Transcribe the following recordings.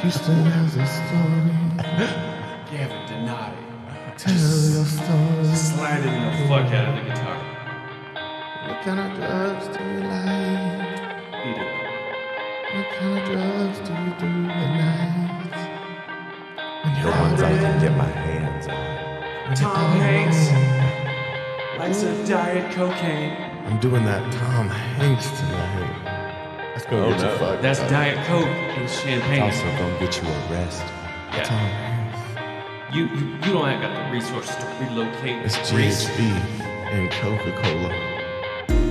Houston has a story. Gavin, deny. Tell your story. Slide it in the fuck out of the guitar. What kind of drugs do you like? Beat it. What kind of drugs do you do at night? When The you're ones I out can get my hands on. Tom Hanks likes a diet cocaine. I'm doing that Tom Hanks tonight. That's gonna get you fucked That's up. Diet Coke and champagne. Also gonna get you arrested. Yeah. Tom Hanks. You don't have got the resources to relocate. It's Greece. GHB and Coca-Cola.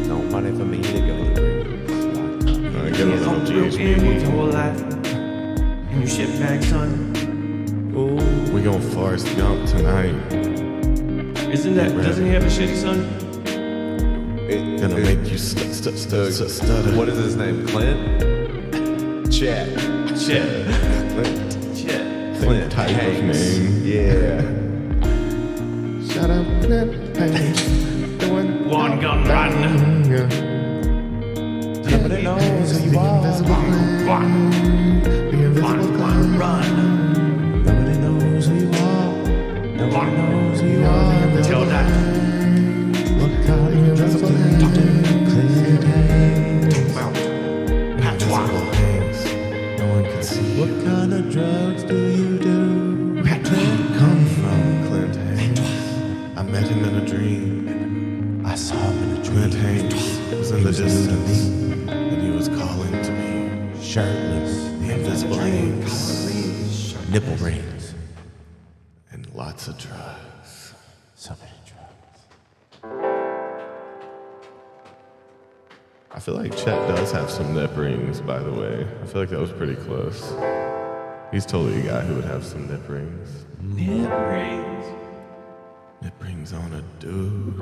No money for me to go to Greece. I get a little Real GHB. gamble your whole life. And you shit back, son. Ooh, we gonna Forrest Gump tonight. Doesn't he have a shitty son? Gonna make you stutter. What is his name? Clint? Chet. Shit. Same Clint type Hanks. of name. Yeah. Shut up, Clint Hanks. Doing One gun run. Nobody knows who you are. One run. Nobody knows who you are. Nobody knows who you are. Tell that. What kind of drugs do you do? Clint Hanks. Invisible Hanks. No one can see. What kind of drugs do you do? Where do you come from, Clint Hanks? I met him in a dream. I saw him in a dream. Clint Hanks was in the distance, and he was calling to me. Shirtless. The invisible Hanks. Nipple rings. And lots of drugs. So many drugs. I feel like Chet does have some nip rings, by the way. I feel like that was pretty close. He's totally a guy who would have some nip rings. Nip rings. Nip rings on a dude.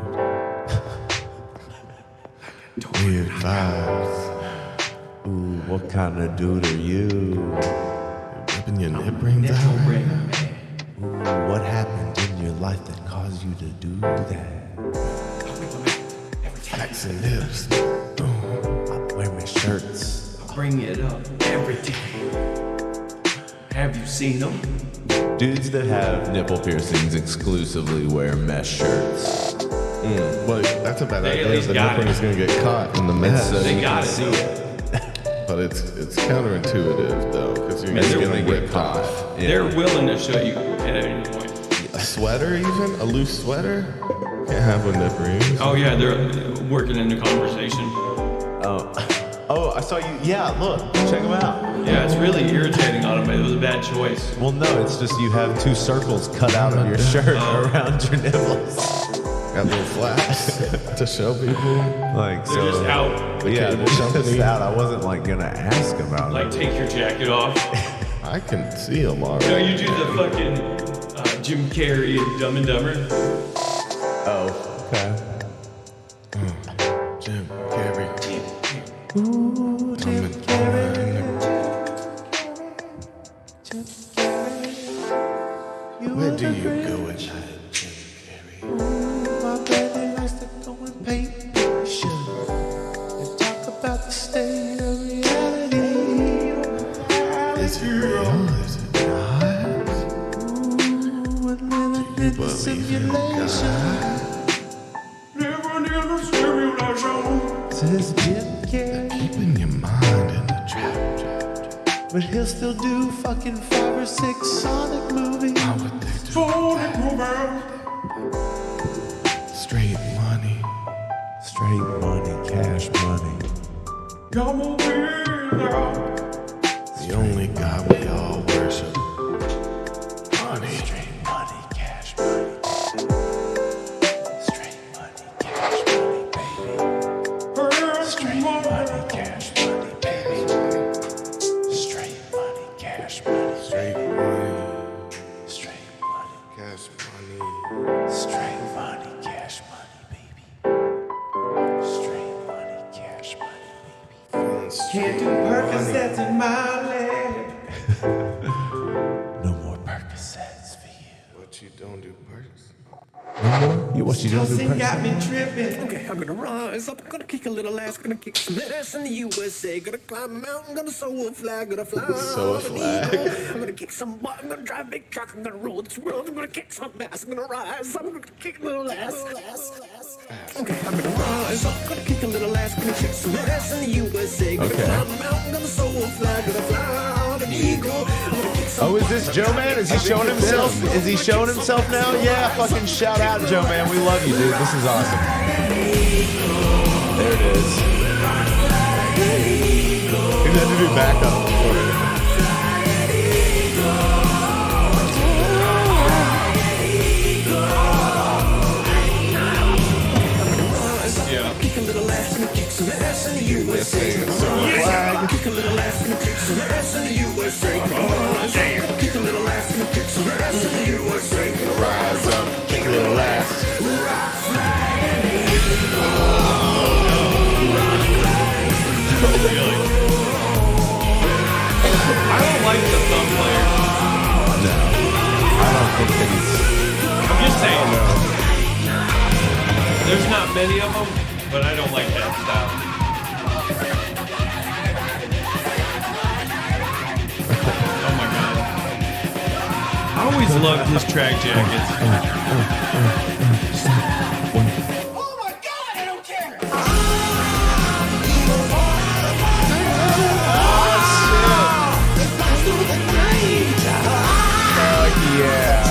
Weird vibes. Ooh, what kind of dude are you? You're ripping your nip rings Nipple out? ring, man. Ooh, what happened in your life that caused you to do that? Facts and nips. I wear my shirts. I bring it up every day. Have you seen them? Dudes that have nipple piercings exclusively wear mesh shirts. Well, that's a bad They at idea. least The got nip ring it. is going to get caught in the mess. So They you got can it, see though. it. But it's counterintuitive, though, because you're they're going gonna to get whipped caught. off. Yeah. They're willing to show you at any point. A sweater, even? A loose sweater? Can't have a nip ring. Oh yeah, they're working in the conversation. Oh, I saw you. Yeah, look, check them out. Yeah, it's really irritating on them. It was a bad choice. Well, no, it's just you have two circles cut out of your shirt around your nipples. Got little flaps to show people. Like, They're so, just out. yeah, cable they're just company. out. I wasn't like gonna ask about Like, it. take your jacket off. I can see them already. No, you do the fucking Jim Carrey and Dumb and Dumber. Oh, okay. Jim Carrey. Ooh, Jim Carrey. Where do you go at night, Jim Carrey? My baby likes to go and paint pictures and talk about the state of reality. Is it real? Is it not? Ooh, and living Do you in the believe in simulation. God? Says Jim Carrey, Keeping your mind in the trap. but he'll still do fucking 5 or 6 Sonic movies. How would they do that? Straight money. Straight money, cash money. The only God we all worship. Money. Straight money, cash money. Straight money, cash money, baby. Straight money, cash money, baby. Straight money, cash money. Straight money. Straight money, Cash money. straight money, cash money, baby. Straight money, cash money, baby. Can't do Percocets in my leg. No more Percocets for you. What you don't do, Perks? No more? What you doing? Cussing got me tripping. Okay, I'm gonna rise up, gonna kick a little ass, gonna kick some ass in the USA, gonna climb a mountain, gonna sew a flag, gonna fly Sew a over the flag. eagle. I'm gonna kick some butt, I'm gonna drive a big truck, I'm gonna rule this world, I'm gonna kick some ass, I'm gonna rise up, I'm gonna kick a little ass. Okay, I'm gonna rise up, gonna kick a little ass, gonna kick some ass in the USA, gonna climb a mountain, gonna sew a flag, gonna fly over the eagle. I'm gonna kick some Oh, is this Joe Man? Is he showing himself? Is he showing himself now? Yeah, fucking shout out, Joe Man. We love you, dude. This is awesome. There it is. He had to do backup. kick a little ass, gonna kick some ass in the USA. Kick a little ass, gonna kick some ass in the USA. Kick a little ass, gonna kick some ass in the USA. Rise up, kick a little ass. I don't like the thumb player. I don't think that he's. I'm just saying. There's not many of them, but I don't like that style. Oh my god. I always loved his track jackets. Oh my God, I don't care. Fuck yeah.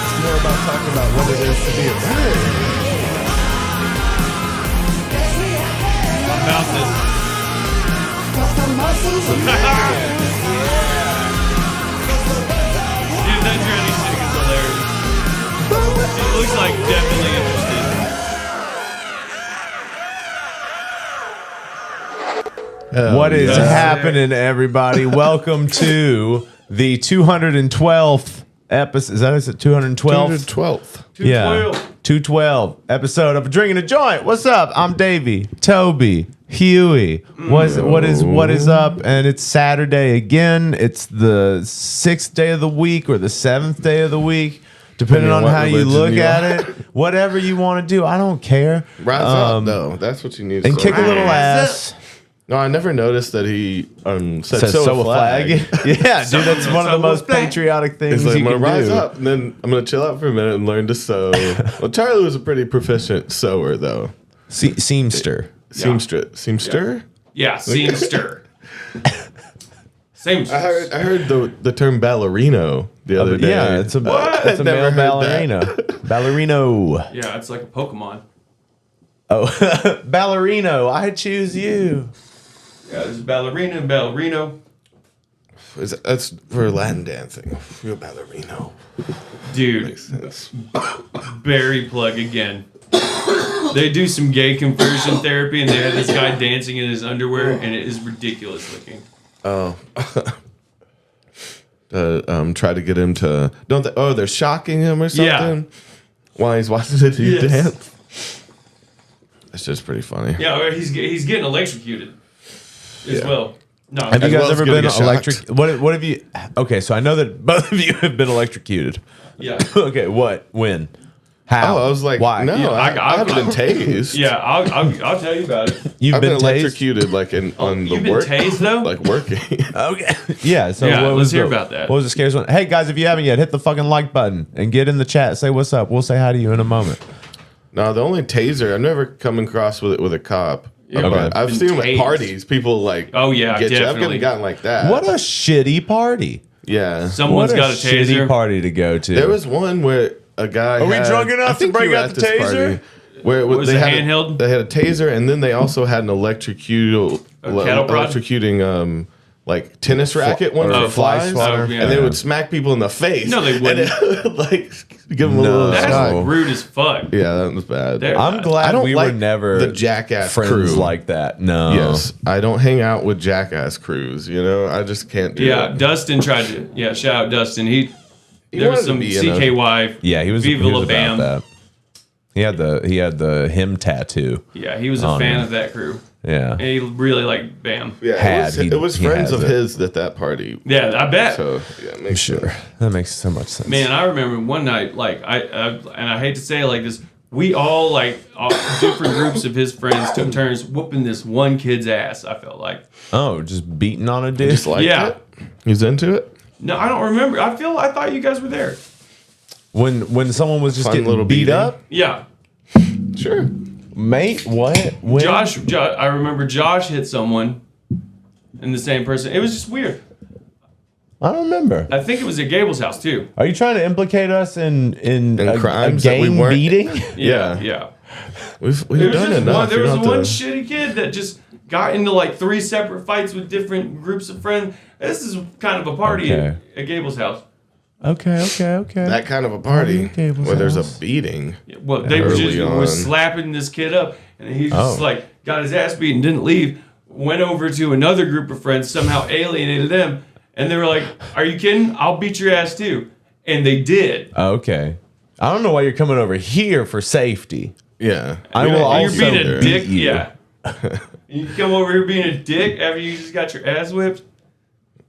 It's more about talking about what it is to be a My mouth is. Dude, that Journey thing is hilarious. It looks like definitely interested. What is Yes. happening, everybody? Welcome to the 212th episode. Is that it? 212th? 212th. Yeah. 212 episode of Drinking a Joint. What's up? I'm Davey, Toby, Huey. What is up? And it's Saturday again. It's the 6th day of the week or the 7th day of the week, depending on what how you religion look you at are. it. Whatever you want to do. I don't care. Rise up, though. That's what you need. And so kick a little bad. ass. No, I never noticed that he said Says so sew a flag. Yeah, dude, that's one of the sew a most flag. patriotic things He's like, you I'm can gonna rise do. up, and then I'm gonna chill out for a minute and learn to sew. Well, Charlie was a pretty proficient sewer, though. Seamster. Seamster. Yeah, seamster. Seamster. I heard the term ballerino the other day. Yeah, it's a Never male heard ballerina. Ballerino. Yeah, it's like a Pokemon. Oh, ballerino. I choose you. Yeah, there's ballerina and ballerino. That's for Latin dancing. You're a ballerino. Dude, Makes sense. Barry plug again. They do some gay conversion therapy, and they have this guy dancing in his underwear, and it is ridiculous looking. Oh. Try to get him to they're shocking him or something Yeah. while he's watching the dude Yes. dance. It's just pretty funny. Yeah, or he's getting electrocuted as Yeah. well. No, Have you As guys well as ever gonna been get shocked. electric? What have you? Okay, so I know that both of you have been electrocuted. yeah, Okay, what? When? How? Oh, I was like, why? no, Yeah, I haven't been tased. yeah. I'll tell you about it. You've I've been, been tased? electrocuted like on the You've been work, tased though. like working. Okay. Yeah. So Yeah, what let's was hear the- about that. What was the scariest one? Hey guys, if you haven't yet, hit the fucking like button and get in the chat. Say what's up. We'll say hi to you in a moment. No, the only taser I've never come across with a cop. Yeah, But I've been seen them at tased. parties. People like, Oh, yeah, get you. I've definitely. gotten like that. What a shitty party. Yeah. Someone's What a got a shitty taser. party to go to. There was one where a guy. Are we had- drunk enough I think to break you were out at the this taser? party, Where Was they it had handheld? They had a taser, and then they also had an electrocuting like tennis racket one or for fly flies, swatter. Oh, yeah. and they would smack people in the face. No, they And wouldn't. it would, like give them a No. little That's shot. rude as fuck. Yeah, that was bad. There- I'm glad I don't we like were never the jackass friends crew. like that. No. Yes, I don't hang out with jackass crews. You know, I just can't do Yeah, that. Dustin tried to. Yeah, shout out Dustin. There was wanted to some be in a- CKY. Yeah, he was, Viva he La was Bam. about that. He had the him tattoo. Yeah, he was a Oh, fan no. of that crew. Yeah. And he really like Bam. Yeah, Had. it was He friends has of it. his at that party. Yeah, I bet. So yeah, it makes sense. That makes so much sense. Man, I remember one night, like and I hate to say it like this, we all like different groups of his friends took turns whooping this one kid's ass. I felt like. Oh, just beating on a dude. Just liked it. He's into it. No, I don't remember. I thought you guys were there. When someone was just Fun getting little beat beating. up, Yeah. Sure. mate. What? When? Josh, I remember Josh hit someone, and the same person. It was just weird. I don't remember. I think it was at Gable's house too. Are you trying to implicate us in a crimes that we gang weren't- beating? Yeah. We've There was done just enough. there You was don't have one to- shitty kid that just got into like 3 separate fights with different groups of friends. This is kind of a party Okay. at Gable's house. Okay. that kind of a party Okay, where there's house. a beating. Well, they were Early just on. was slapping this kid up, and he just Oh. like got his ass beat and didn't leave. Went over to another group of friends, somehow alienated them, and they were like, "Are you kidding? I'll beat your ass too." And they did. Okay. I don't know why you're coming over here for safety. Yeah. I We will don't- You're also being a beat dick. you. Yeah. You come over here being a dick after you just got your ass whipped.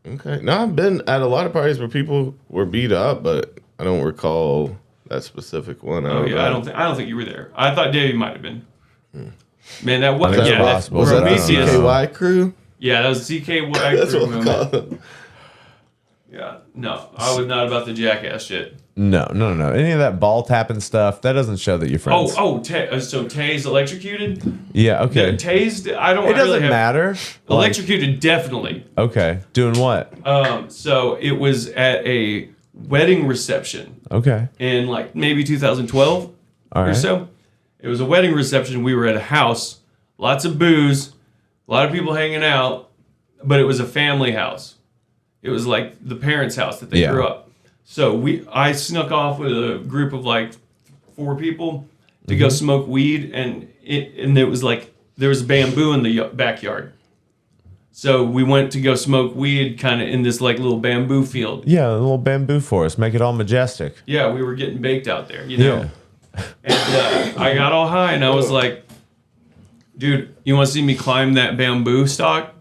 Okay. No, I've been at a lot of parties where people were beat up, but I don't recall that specific one. Oh yeah, I don't think you were there. I thought Davey might have been. Man, that was think yeah, it's that possible. Was that the Prometheus. CKY crew? Yeah, that was CKY That's crew what we movement. call it. Yeah, no, I was not about the jackass shit. No. Any of that ball tapping stuff, that doesn't show that you're friends. So Tay's electrocuted? Yeah, okay. Yeah, Tased, I don't It doesn't really have... matter. Electrocuted, definitely. Okay. Doing what? So it was at a wedding reception Okay. in like maybe 2012 All or right. so. It was a wedding reception. We were at a house, lots of booze, a lot of people hanging out, but it was a family house. It was like the parents' house that they Yeah. grew up. So I snuck off with a group of like 4 people to go smoke weed, and it was like there was bamboo in the backyard. So we went to go smoke weed, kind of in this like little bamboo field. Yeah, a little bamboo forest. Make it all majestic. Yeah, we were getting baked out there, you know. And I got all high, and I was like, "Dude, you want to see me climb that bamboo stalk?"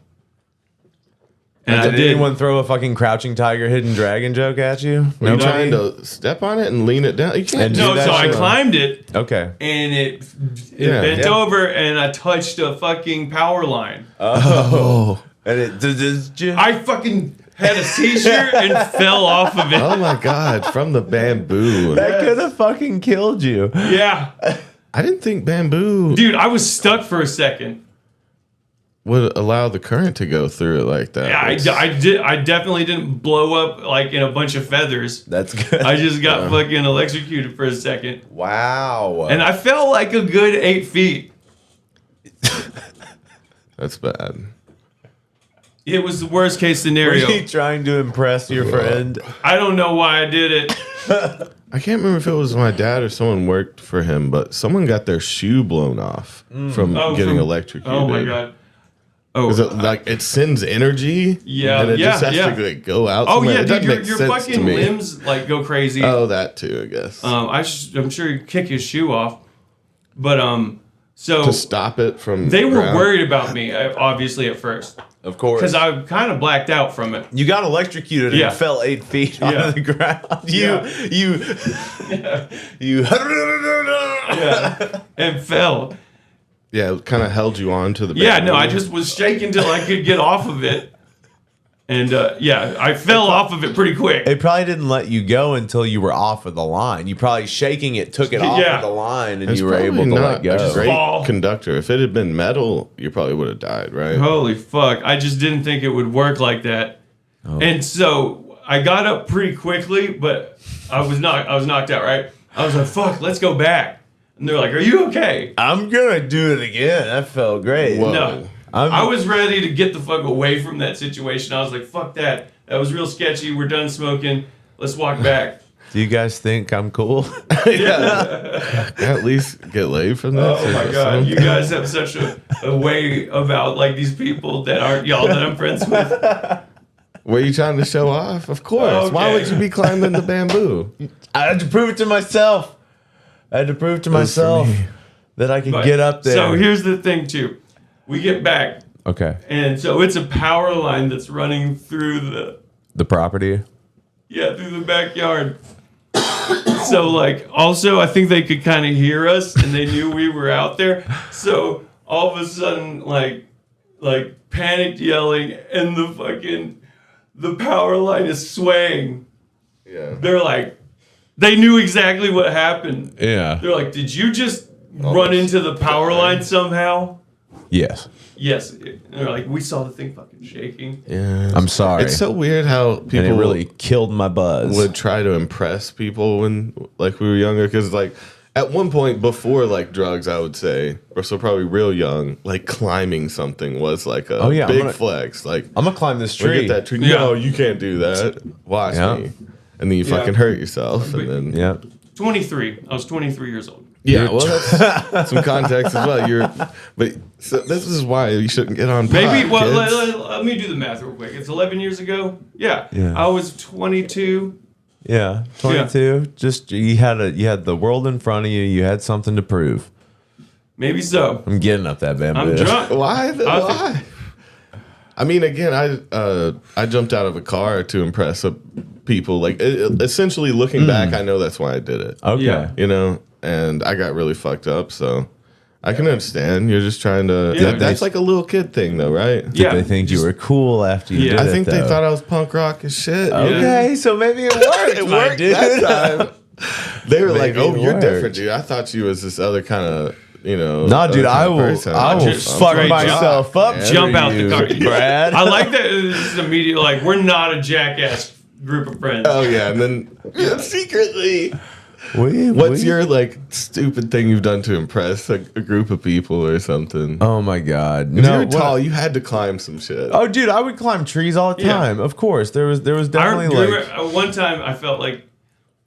And I Did did. anyone throw a fucking crouching tiger, hidden dragon joke at you? Were you Nobody? trying to step on it and lean it down? You can't And do No, that so I shit. climbed it, Okay. and it Yeah. bent Yeah. over, and I touched a fucking power line. Oh. And it I fucking had a seizure and fell off of it. Oh my God! From the bamboo. that could have fucking killed you. Yeah, I didn't think bamboo dude, I was stuck for a second. would allow the current to go through it like that. Yeah, I definitely didn't blow up like in a bunch of feathers. That's good. I just got fucking electrocuted for a second. Wow. And I fell like a good 8 feet. That's bad. It was the worst case Were scenario. you trying to impress your friend? I don't know why I did it. I can't remember if it was my dad or someone worked for him, but someone got their shoe blown off from getting electrocuted. Oh my god. Oh, Is it like it sends energy? Yeah, and it just has yeah. to like, go out. oh somewhere? yeah, It dude, doesn't make your sense to fucking me. limbs like go crazy. Oh, that too, I guess. I'm sure you kick his shoe off, but so to stop it from. they were ground. worried about me obviously at first Of course. because I kind of blacked out from it. You got electrocuted Yeah. and fell 8 feet Yeah. onto the ground. You And fell. Yeah, it kind of held you on to the. Yeah, no, I bamboo. just was shaking till I could get off of it. And yeah, I fell off of it pretty quick. It probably didn't let you go until you were off of the line. You probably shaking it took it off Yeah. of the line, and It's you were able to probably let not go. a great Fall. conductor. If it had been metal, you probably would have died, right? Holy fuck. I just didn't think it would work like that. Oh. And so I got up pretty quickly, but I was knocked out, right? I was like, fuck, let's go back. And they're like, are you okay? I'm gonna do it again. That felt great. Whoa. No. I was ready to get the fuck away from that situation. I was like, fuck that. That was real sketchy. We're done smoking. Let's walk back. Do you guys think I'm cool? At least get laid from that. Oh my god, you guys have such a way about like these people that aren't y'all that I'm friends with. Were you trying to show off? Of course. Why Okay. would you be climbing the bamboo? I had to prove it to myself. I had to prove to was for myself me. that I could But- get up there. So here's the thing too. We get back, Okay. and so it's a power line that's running through The property. through the backyard. So like, also I think they could kind of hear us, and they knew we were out there. So all of a sudden, like panicked yelling, and the power line is swaying. Yeah. They're like, they knew exactly what happened. Yeah. They're like, did you just run into the power line somehow? Yes. Yes. And they're like, we saw the thing fucking shaking. Yeah. I'm sorry. It's so weird how and it people really killed my buzz. would try to impress people when like we were younger, because like at one point before like drugs, I would say, or so probably real young, like climbing something was like a big flex. Like, I'm gonna climb this we tree. get that tree. Yeah. No, you can't do that. Watch Yeah. me. And then you fucking hurt yourself. And then Yeah. 23. I was 23 years old. yeah, well, that's some context as well. But so this is why you shouldn't get on. Maybe, pot, well, kids. let me do the math real quick. It's 11 years ago. Yeah. Yeah. I was 22. Yeah. 22. Just you had the world in front of you. You had something to prove. Maybe so. I'm getting up that bamboo. I'm drunk. Why? I Why? I mean, again, I jumped out of a car to impress people. Like essentially, looking back, I know that's why I did it. Okay. Yeah. You know, and I got really fucked up. So I can understand. You're just trying to. Yeah, that's like a little kid thing, though, right? Did Yeah. they think you were cool after you Yeah. did I it? think they though? thought I was punk rock as shit. Okay, so maybe it worked. It my worked dude. that time. They were like, Maybe "Oh, it you're worked. different, dude. I thought you was this other kind of, you know." No, dude, other I kind of will. person." I will Just fuck straight myself up. Jump for out you, the car. Brad. I like that it's immediate. Like, we're not a jackass group of friends. Oh yeah, and then secretly. We- What's we- your like stupid thing you've done to impress a group of people or something? Oh my god! If you were what- tall, you had to climb some shit. Oh, dude, I would climb trees all the Yeah. time. Of course, there was I definitely remember like one time I felt like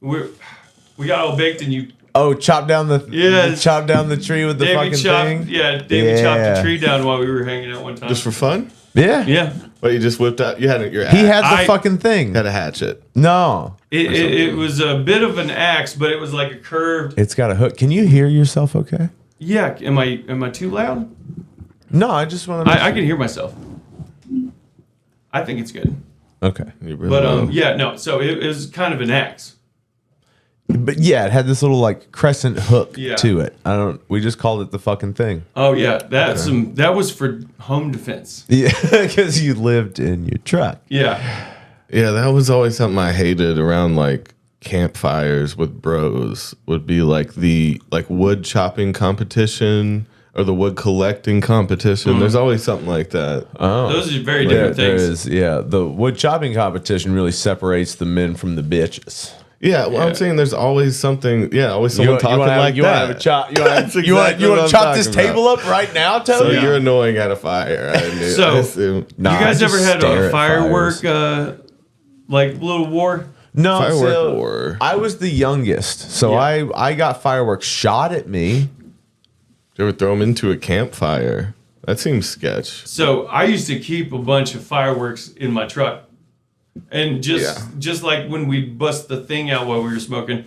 we got all baked, and you chop down the Yes. chop down the tree with the David fucking chopped thing. David chopped Yeah. a tree down while we were hanging out one time. Just for fun? Yeah, yeah, But you just whipped out. You had your He had the I- fucking thing. had a hatchet. No, it was a bit of an axe, but it was like a curved. it's got a hook. Can you hear yourself? Okay. Yeah, am I too loud? No, I just want to. I can hear myself. I think it's good, Okay, You really but know. yeah, no. So it was kind of an axe. but yeah, it had this little like crescent hook Yeah. to it. I don't. We just called it the fucking thing. Oh yeah, that was for home defense. Yeah, because you lived in your truck. Yeah, Yeah, that was always something I hated around like campfires with bros. Would be like the wood chopping competition or the wood collecting competition. There's always something like that. Oh, those are very there different things. is. Yeah, the wood chopping competition really separates the men from the bitches. Yeah, well, I'm saying there's always something. Yeah, always someone talking wanna have- like you that. Wanna have a chop, you That's want to exactly what I'm chop this talking about. table up right now, So Toby? you're annoying at a fire. I So- assume. Nah, you guys I ever just had stare a at firework fires. like little war? No, Firework so war. I was the youngest, so Yeah. I got fireworks shot at me. You ever throw them into a campfire? That seems sketch. So I used to keep a bunch of fireworks in my truck, and just like when we bust the thing out while we were smoking,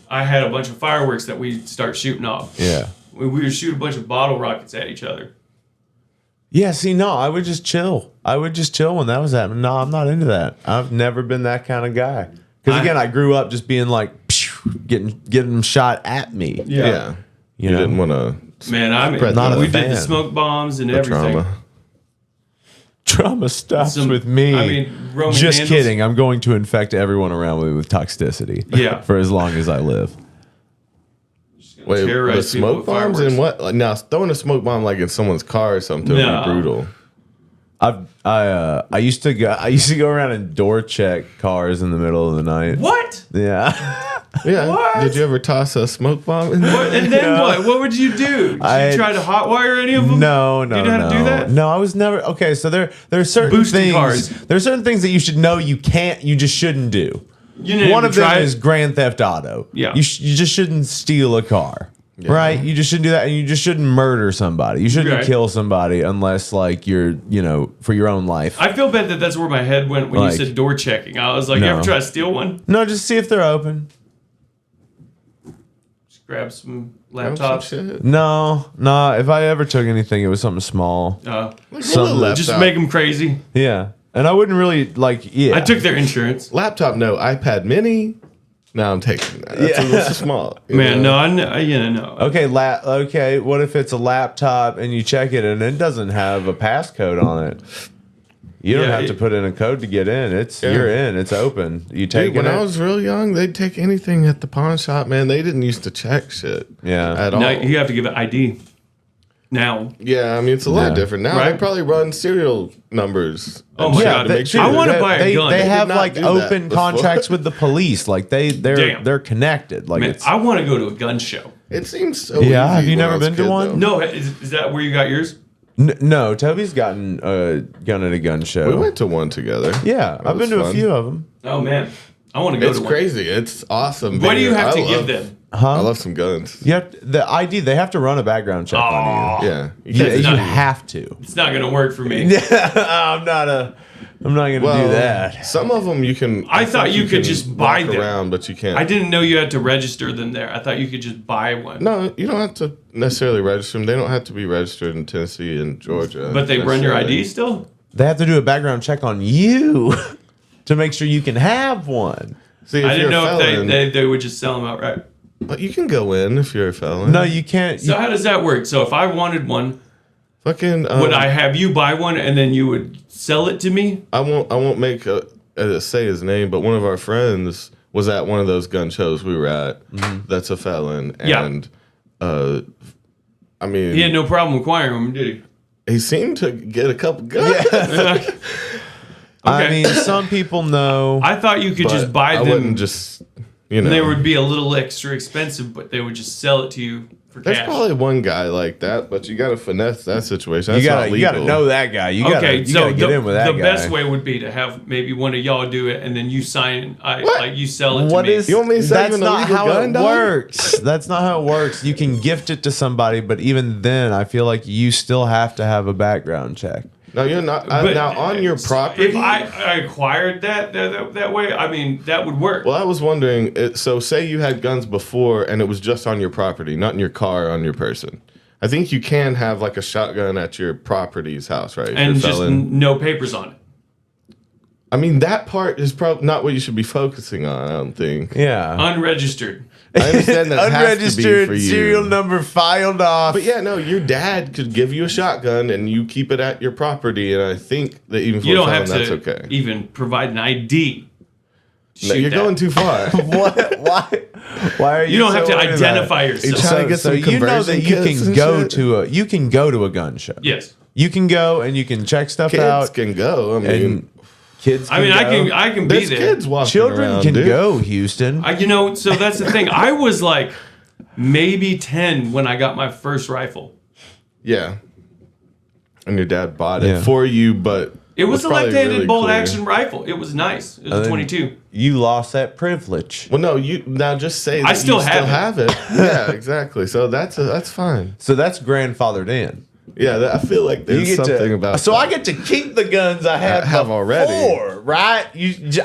I had a bunch of fireworks that we'd start shooting off. Yeah. We would shoot a bunch of bottle rockets at each other. Yeah, see, no, I would just chill. I would just chill when that was happening. No, I'm not into that. I've never been that kind of guy. Because again, I grew up just being like, phew, getting them shot at me. Yeah. You You know? didn't want to Man, I mean, Not a we did fan. the smoke bombs and everything. trauma. Trauma stops Some- with me. I mean, Roman just candles. kidding. I'm going to infect everyone around me with toxicity. Yeah. For as long as I live. Wait, the Terrorize people smoke with bombs fireworks. and what? Like, now throwing a smoke bomb like in someone's car or something would No. be brutal. I used to go around and door check cars in the middle of the night. What? Yeah. Yeah. What? Did you ever toss a smoke bomb in there? What? And then No. what? What would you do? Did I- you try to hotwire any of them? No. You know how to do that? No, I was never okay. So there are certain Boosting things. cars. There are certain things that you should know you just shouldn't do. You didn't One even of them try it? is Grand Theft Auto. Yeah. you just shouldn't steal a car. Right, you just shouldn't do that, and you just shouldn't murder somebody. You shouldn't Right. kill somebody unless, like, you're, for your own life. I feel bad that that's where my head went when Like- you said door checking. I was like, you No. ever try to steal one? No, just see if they're open. grab some Grab some laptops. shit. No. If I ever took anything, it was something small. Some Just make them crazy. Yeah. And I wouldn't really yeah. I took their insurance. Laptop, no. iPad Mini. No, I'm taking that. That's too small. you Man, know? no. Okay, okay. What if it's a laptop and you check it and it doesn't have a passcode on it? You don't Yeah, have to put in a code to get in. It's Yeah. you're in. It's open. You take Dude, when it. I was real young, they'd take anything at the pawn shop, man. They didn't used to check shit. Yeah. At all. Now you have to give it ID. Now. Yeah, I mean, it's a lot Yeah. different. Now Right. they probably run serial numbers. Oh and my shit God, to they- make sure I that- wanna buy a they, gun. They They have did not like do that open before. contracts with the police. Like they're Damn. connected. Like Man, it's I want to go to a gun show. It seems so. Yeah, easy have you when never I was been to kid, one? though. No, is that where you got yours? no. Toby's gotten a gun at a gun show. We went to one together. Yeah, That I've been was to a fun. few of them. Oh man, I want to go It's to crazy. It's awesome. one. What do you baby. have to I give love- them? I love some guns. You have the ID. They have to run a background check on you. Yeah, Yeah, you not- have to. It's not gonna work for me. I'm not gonna do that. Some of them you can. I thought think you could can just buy walk them. around, but you can't. I didn't know you had to register them there. I thought you could just buy one. No, you don't have to necessarily register them. They don't have to be registered in Tennessee and Georgia. But they run your necessarily. ID still? They have to do a background check on you to make sure you can have one. See, if I you're didn't know a felon, if they would just sell them outright. but you can go in if you're a felon. No, you can't. So how does that work? So if I wanted one, fucking. would I have you buy one and then you would sell it to me? I won't make say his name, but one of our friends was at one of those gun shows we were at. That's a felon, Yeah. and I mean, He had no problem acquiring them, did he? he seemed to get a couple guns. I Okay. mean, some people know. I thought you could but just buy I them. wouldn't just, you know. They would be a little extra expensive, but they would just sell it to you for There's cash. probably one guy like that, but you got to finesse that situation. That's you not gotta legal. know that guy. You Okay, gotta so get in with that the guy. best way would be to have maybe one of y'all do it, and then you sign. Like you sell it What to me. is? You want me to say That's even a not legal how gun, it dog? works. That's not how it works. You can gift it to somebody, but even then, I feel like you still have to have a background check. No, you're not. But Now on your property. If I acquired that way, I mean that would work. Well, I was wondering. So, say you had guns before, and it was just on your property, not in your car, or on your person. I think you can have like a shotgun at your property's house, right? If and you're just felon. no papers on it. I mean, that part is probably not what you should be focusing on. I don't think. Yeah. Unregistered. I understand that has to be Unregistered for you. serial number filed off. But yeah, no, your dad could give you a shotgun and you keep it at your property, and I think that even for You a don't felon, have that's to okay. even provide an ID. to No, shoot you're that. going too far. What? Why are you? You don't have so to worried about it? identify You yourself. trying to get So some you know that conversion you kits can and go shit? to a gun show. Yes. You can go and you can check stuff Kids out. can go. I mean, And kids. Can I mean, go. I can be there's there. kids walking Children around, can dude. go, Houston. So that's the thing. I was like maybe 10 when I got my first rifle. Yeah. And your dad bought it Yeah. for you, but It was a probably left-handed really bolt clear. action rifle. It was nice. It was a then 22. You lost that privilege. Well, no, you now just say that I still you still have have it. Yeah, exactly. So that's fine. So that's grandfathered in. Yeah, I feel like there's something about. So that. I get to keep the guns I have already. before, right?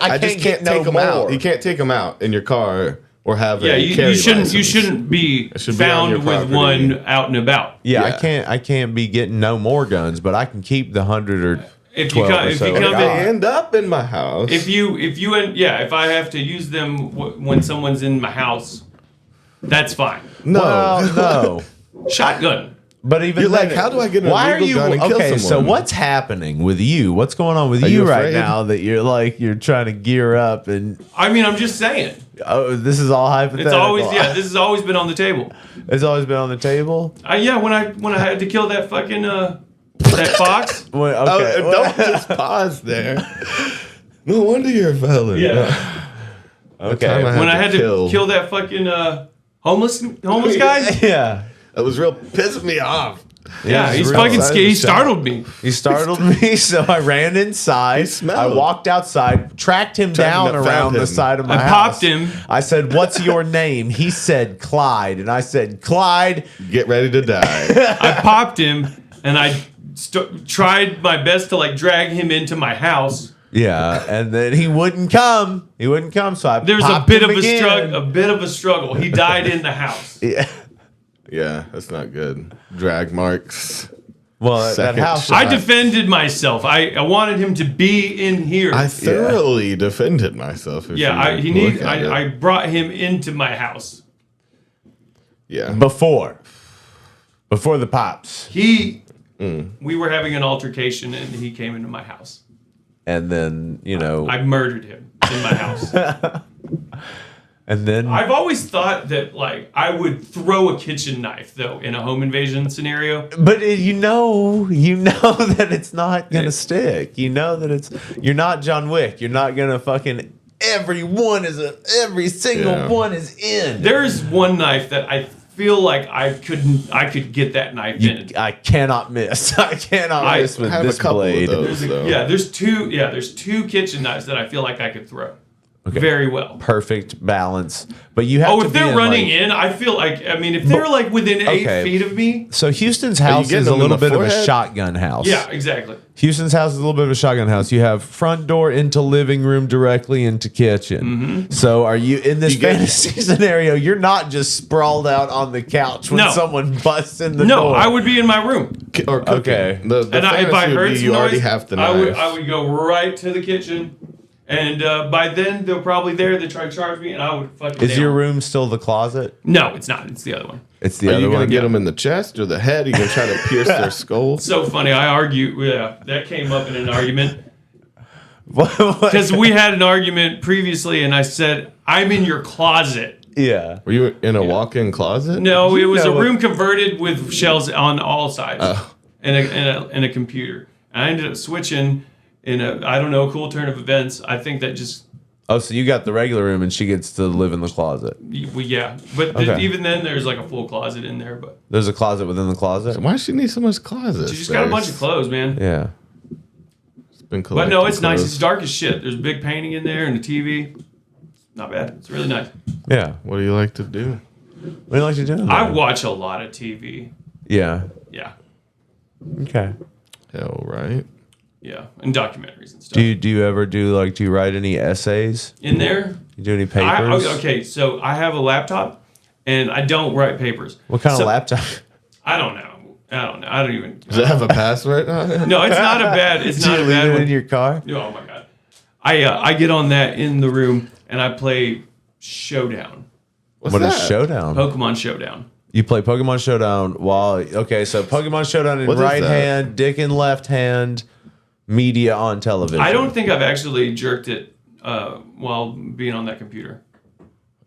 I just can't take them out. You can't take them out in your car or have Yeah, a you carry shouldn't. You license. shouldn't be It should be on found your with property. one out and about. Yeah, Yeah. I can't be getting no more guns, but I can keep the 100 or If you 12 come, or if so. you If come they in, end up in my house. if I have to use them when someone's in my house, that's fine. no, Well, no. Shotgun. But even You're like, then, how do I get an why are illegal you gun and kill okay? So someone? what's happening with you? What's going on with Are you you right afraid? now that you're trying to gear up and I mean, I'm just saying. this is all hypothetical. This has always been on the table. It's always been on the table. When I had to kill that fucking that fox. Well, Oh, okay. don't just pause there. No wonder you're a felon. Yeah. Okay. time When I had to kill. kill that fucking homeless guy. Yeah. That was real pissing me off. Yeah, he's real fucking outside scared. He the shop. startled me. He startled me, so I ran inside. He smelled. I walked outside, tracked him down found around the him. side of my I house. popped him. I said, "What's your name?" He said, "Clyde," and I said, "Clyde." Get ready to die. I popped him, and I tried my best to like drag him into my house. Yeah, and then he wouldn't come. He wouldn't come. So I There's a popped bit him of again. a bit of a struggle. He died in the house. Yeah. Yeah, that's not good. Drag marks. Well, that Second house. shot. I defended myself. I wanted him to be in here. I thoroughly defended myself. if yeah, you look at it. I brought him into my house. Yeah. Before the pops, We were having an altercation and he came into my house. and then I murdered him in my house. and then I've always thought that like I would throw a kitchen knife though in a home invasion scenario. but you know that it's not gonna stick. You know that you're not John Wick. You're not gonna fucking every single Yeah. one is in. There is one knife that I feel like I could get that knife in. I cannot miss. I cannot I miss with have a this couple of blade. those. So. There's two kitchen knives that I feel like I could throw very well. Perfect balance. But you have Oh, to if be they're in, running like- in, I feel like if they're like within 8 okay. feet of me. So Houston's you house getting is a them in little the bit of a forehead? shotgun house. Yeah, exactly. Houston's house is a little bit of a shotgun house. You have front door into living room directly into kitchen. Mm-hmm. So are you in this You get- fantasy scenario? You're not just sprawled out on the couch when No. someone busts in the No, door. I would be in my room. Or cooking. Okay. The And if I fantasy would heard be some you noise, already have the I knife. would go right to the kitchen, and by then they're probably there. They try to charge me, and I would fucking. Is nail your them. room still the closet? No, it's not. It's the other one. It's the Are other you gonna one. get them in the chest or the head? Are you gonna try to pierce their skull? So funny. I argue. Yeah, that came up in an argument What? because we had an argument previously, and I said I'm in your closet. Yeah. Were you in a walk-in closet? No, it was know a what- room converted with shelves on all sides Oh. and a computer. And I ended up switching in a cool turn of events. I think that just Oh, so you got the regular room and she gets to live in the closet. But Okay. even then, there's like a full closet in there. But There's a closet within the closet? Why does she need so much closet? she just got a bunch of clothes, man. Yeah. But no, it's nice. It's dark as shit. There's a big painting in there and a TV. Not bad. It's really nice. Yeah. What do you like to do? What do you like to do? I watch a lot of TV. Yeah. Yeah, Okay. Hell, right. yeah, and documentaries and stuff. Do you ever do you write any essays? In there, You do any papers? okay. So I have a laptop, and I don't write papers. What kind So- of laptop? I don't know. I don't even. Does it have a password on it? No, it's not a bad. It's Do not you a leave bad it one. in your car? Oh my god. I get on that in the room and I play Showdown. What's What is that? Showdown? Pokemon Showdown. You play Pokemon Showdown so Pokemon Showdown in What is right that? hand, dick in left hand, media on television. I don't think I've actually jerked it while being on that computer.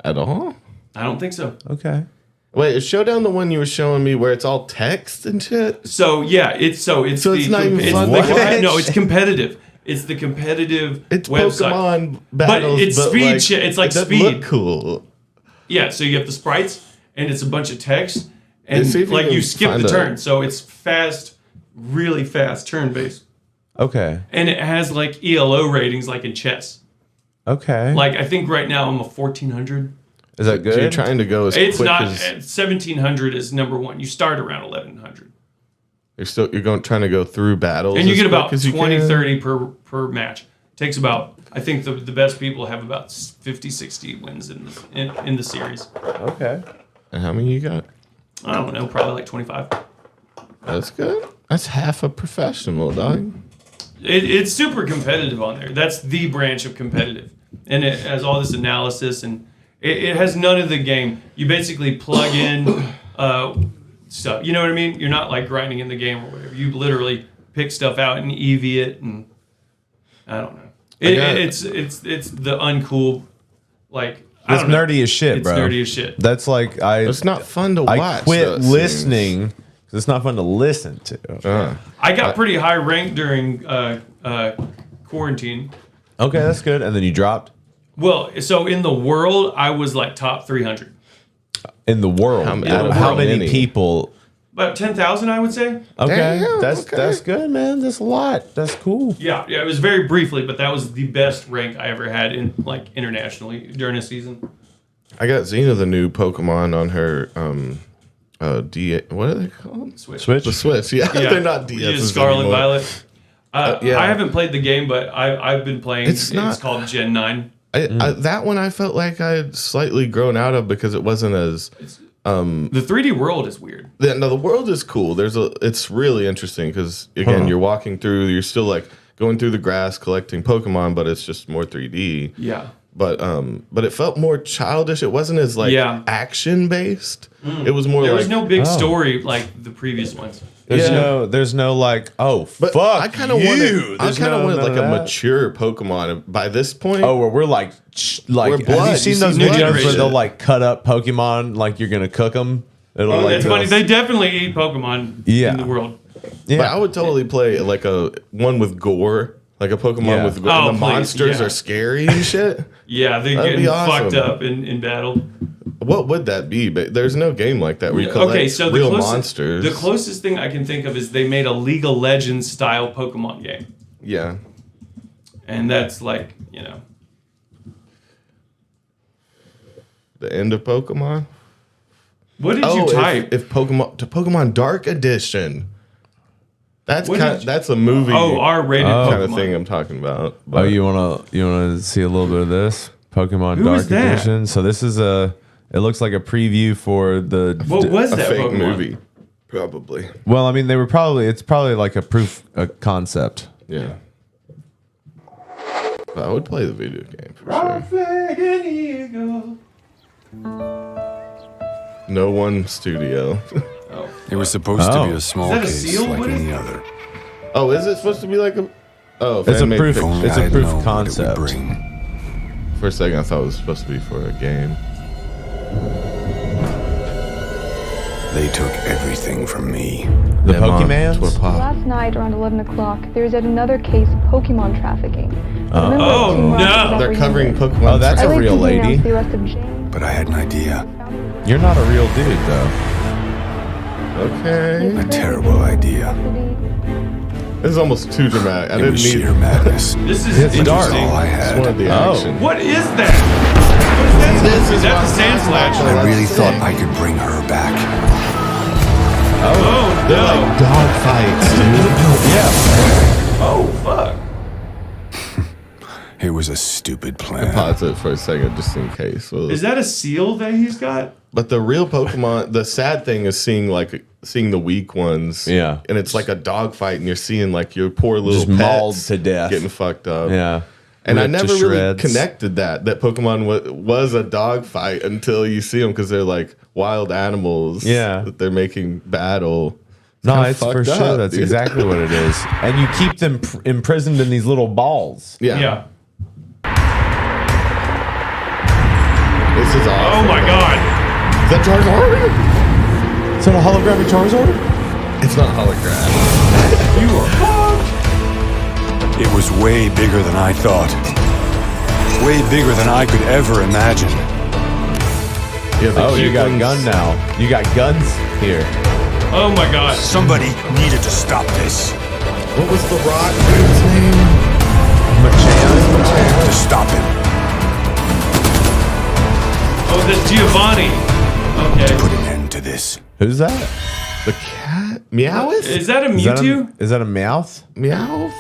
At all? I don't think so. Okay. Wait, is Showdown the one you were showing me where it's all text and shit? So yeah, it's So it's not even fun the to watch? no, it's competitive. It's the competitive It's website. Pokemon battles, it's speed shit. It's like it doesn't speed. look cool. Yeah, so you have the sprites and it's a bunch of text and see if you like can you skip find the a- turn. So it's fast, really fast turn based. Okay. And it has like ELO ratings like in chess. Okay. Like I think right now I'm a 1400. Is that good? So you're trying to go as It's quick not as 1700 is number one. You start around 1100. you're going trying to go through battles, And you as get quick about as you 20, can? 30 per match. Takes about, I think the best people have about 50, 60 wins in the series. Okay. And how many you got? I don't know, probably like 25. That's good. That's half a professional, dog. It's super competitive on there. That's the branch of competitive. And it has all this analysis and it has none of the game. You basically plug in stuff. You know what I mean? You're not like grinding in the game or whatever. You literally pick stuff out and EV it and I don't know. It's the uncool, like, I It's don't know. nerdy as shit, It's bro. nerdy as shit. That's like It's not fun to watch. I quit though, it seems. listening because it's not fun to listen to. I got pretty high rank during quarantine. Okay, that's good. And then you dropped Well, so in the world, I was like top 300. in the world. How- Out out of of how how many many? people? About 10,000, I would say. Okay, Damn, that's okay. good, man. That's a lot. That's cool. Yeah, it was very briefly, but that was the best rank I ever had in like internationally during a season. I got Xena the new Pokemon on her D. What are they called? Switch. Switch. The Switch. Yeah, Yeah. they're not Yeah, DS. Scarlet Violet. Yeah. I haven't played the game, but I've been playing. It's not- called Gen 9. That one I felt like I had slightly grown out of because it wasn't as. The 3D world is weird. No, the world is cool. It's really interesting because again, you're walking through. You're still like going through the grass collecting Pokemon, but it's just more 3D. Yeah. But it felt more childish. It wasn't as like action based. It was more There like was no big story like the previous ones. There's no like, oh, But fuck I kind of you. wanted. I There's kind of no- wanted none like of a that. mature Pokemon by this point. Oh, where we're like, We're have blood. you seen You those see videos blood where shit. they'll like cut up Pokemon like you're gonna cook them? It'll like It's funny. They definitely eat Pokemon Yeah. in the world. But I would totally play like a one with gore, like a Pokemon Yeah. with gore. Oh, And the please, monsters yeah. are scary and shit. Yeah, they're That'd be getting awesome. fucked up in battle. What would that be? But there's no game like that where you collect Okay, so real monsters. the closest thing I can think of is they made a League of Legends style Pokemon game, Yeah. and that's like The end of Pokemon. What did you type? If Pokemon to Pokemon Dark Edition. That's What kind did you- that's a movie R-rated kind Pokemon. of thing I'm talking about. Oh, But you wanna see a little bit of this Pokemon Who Dark is that? Edition? So this is it looks like a preview for the. What was a that fake Pokemon? movie. Probably. Well, I mean, it's probably like a concept. Yeah. But I would play the video game for sure. No One Studio. It was supposed to be a small Is that a case seal? like What is any that? other. Oh, is it supposed to be like a? Oh, It's a fan-made proof. fiction. It's a I'd proof known of what it would concept. bring. For a second, I thought it was supposed to be for a game. They took everything from me. The Yeah, Mom, Pokemans? to a pop. Last night around 11 o'clock, there was yet another case of Pokemon trafficking. Oh, no. They're covering Pokemon. Oh, that's a LAPD real lady. announced the arrest of Jane. But I had an idea. You're not a real dude, though. Okay. A terrible idea. This is almost too dramatic. I It didn't was need sheer madness. This is It's dark. interesting. All I just had. wanted the Oh. action. What is that? What is that? This Is is that what the sand I'm slash? talking about. I really That's thought sick. I could bring her back. Oh They're no! like dog fights, dude. Yeah. Oh fuck! It was a stupid plan. Pause it for a second, just in case. Well, Is that a seal that he's got? but the real Pokemon, the sad thing is seeing the weak ones. Yeah. And it's like a dog fight, and you're seeing like your poor little Just pets mauled to death. getting fucked up. Yeah. And I Ripped to never really shreds. connected that Pokemon was a dog fight until you see them because they're like wild animals. Yeah. that they're making battle. No, kinda it's for fucked sure. up, That's dude. exactly what it is. And you keep them imprisoned in these little balls. Yeah. Yeah. This is awesome. Oh my god! Is that Charizard? Is that a holographic Charizard? It's not holographic. You are fucked. It was way bigger than I thought. Way bigger than I could ever imagine. Yeah, the Oh, you cute got ones- gun now. You got guns here. Oh my god! Somebody needed to stop this. What was the rock dude's name? Machan. To stop him. Oh, that's Giovanni. Okay. Put an end to this. Who's that? The cat? Meowth? Is that a Is that Mewtwo? is that a Meowth? Meowth?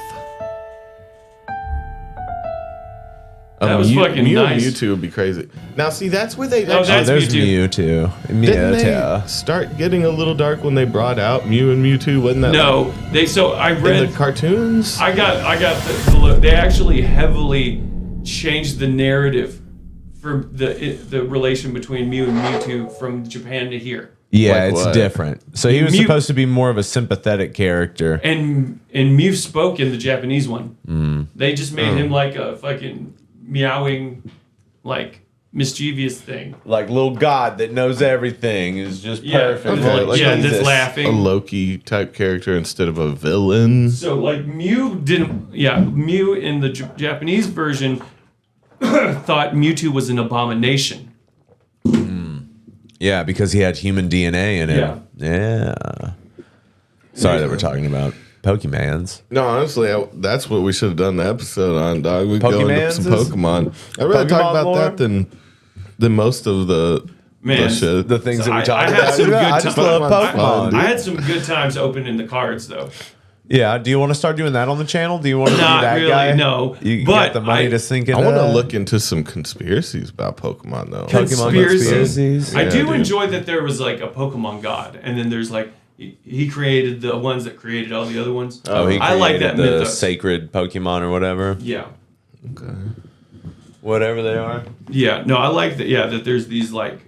That was fucking Mew nice. and Mewtwo would be crazy. Now, see, that's where they Oh, actually that's There's Mewtwo. Mewtwo. didn't they Mewtwo. start getting a little dark when they brought out Mew and Mewtwo. Wasn't that No, they. So I in read. the cartoons? I got the. They actually heavily changed the narrative for the relation between Mew and Mewtwo from Japan to here. Yeah, Like it's what? different. So he was Mew- supposed to be more of a sympathetic character. And Mew spoke in the Japanese one. They just made him like a fucking meowing, like mischievous thing. Like little god that knows everything is just Yeah, perfect. Okay, like yeah, Jesus. that's a laughing. Loki type character instead of a villain. So like Mew didn't. Yeah, Mew in the Japanese version thought Mewtwo was an abomination. Yeah, because he had human DNA in him. Yeah. Sorry that we're talking about Pokemans. No, honestly, that's what we should have done the episode on, dog. We go into some Pokemanses? Pokemon. I'd rather talk Pokemon about lore? that than most of the Man, shit. The things that we I talked had about. some good I just times. love Pokemon. Dude. I had some good times opening the cards though. Yeah. Do you want to start doing that on the channel? Do you want to be Not that really, guy? no. You But got the money to sink into I want to that? look into some conspiracies about Pokemon though. Pokemon Conspiracies. I Yeah, do dude. enjoy that there was like a Pokemon god, and then there's like he created the ones that created all the other ones. Oh, he I like that created the mythos. sacred Pokemon or whatever. Yeah. Whatever they are. Yeah, no, I like that. Yeah, that there's these like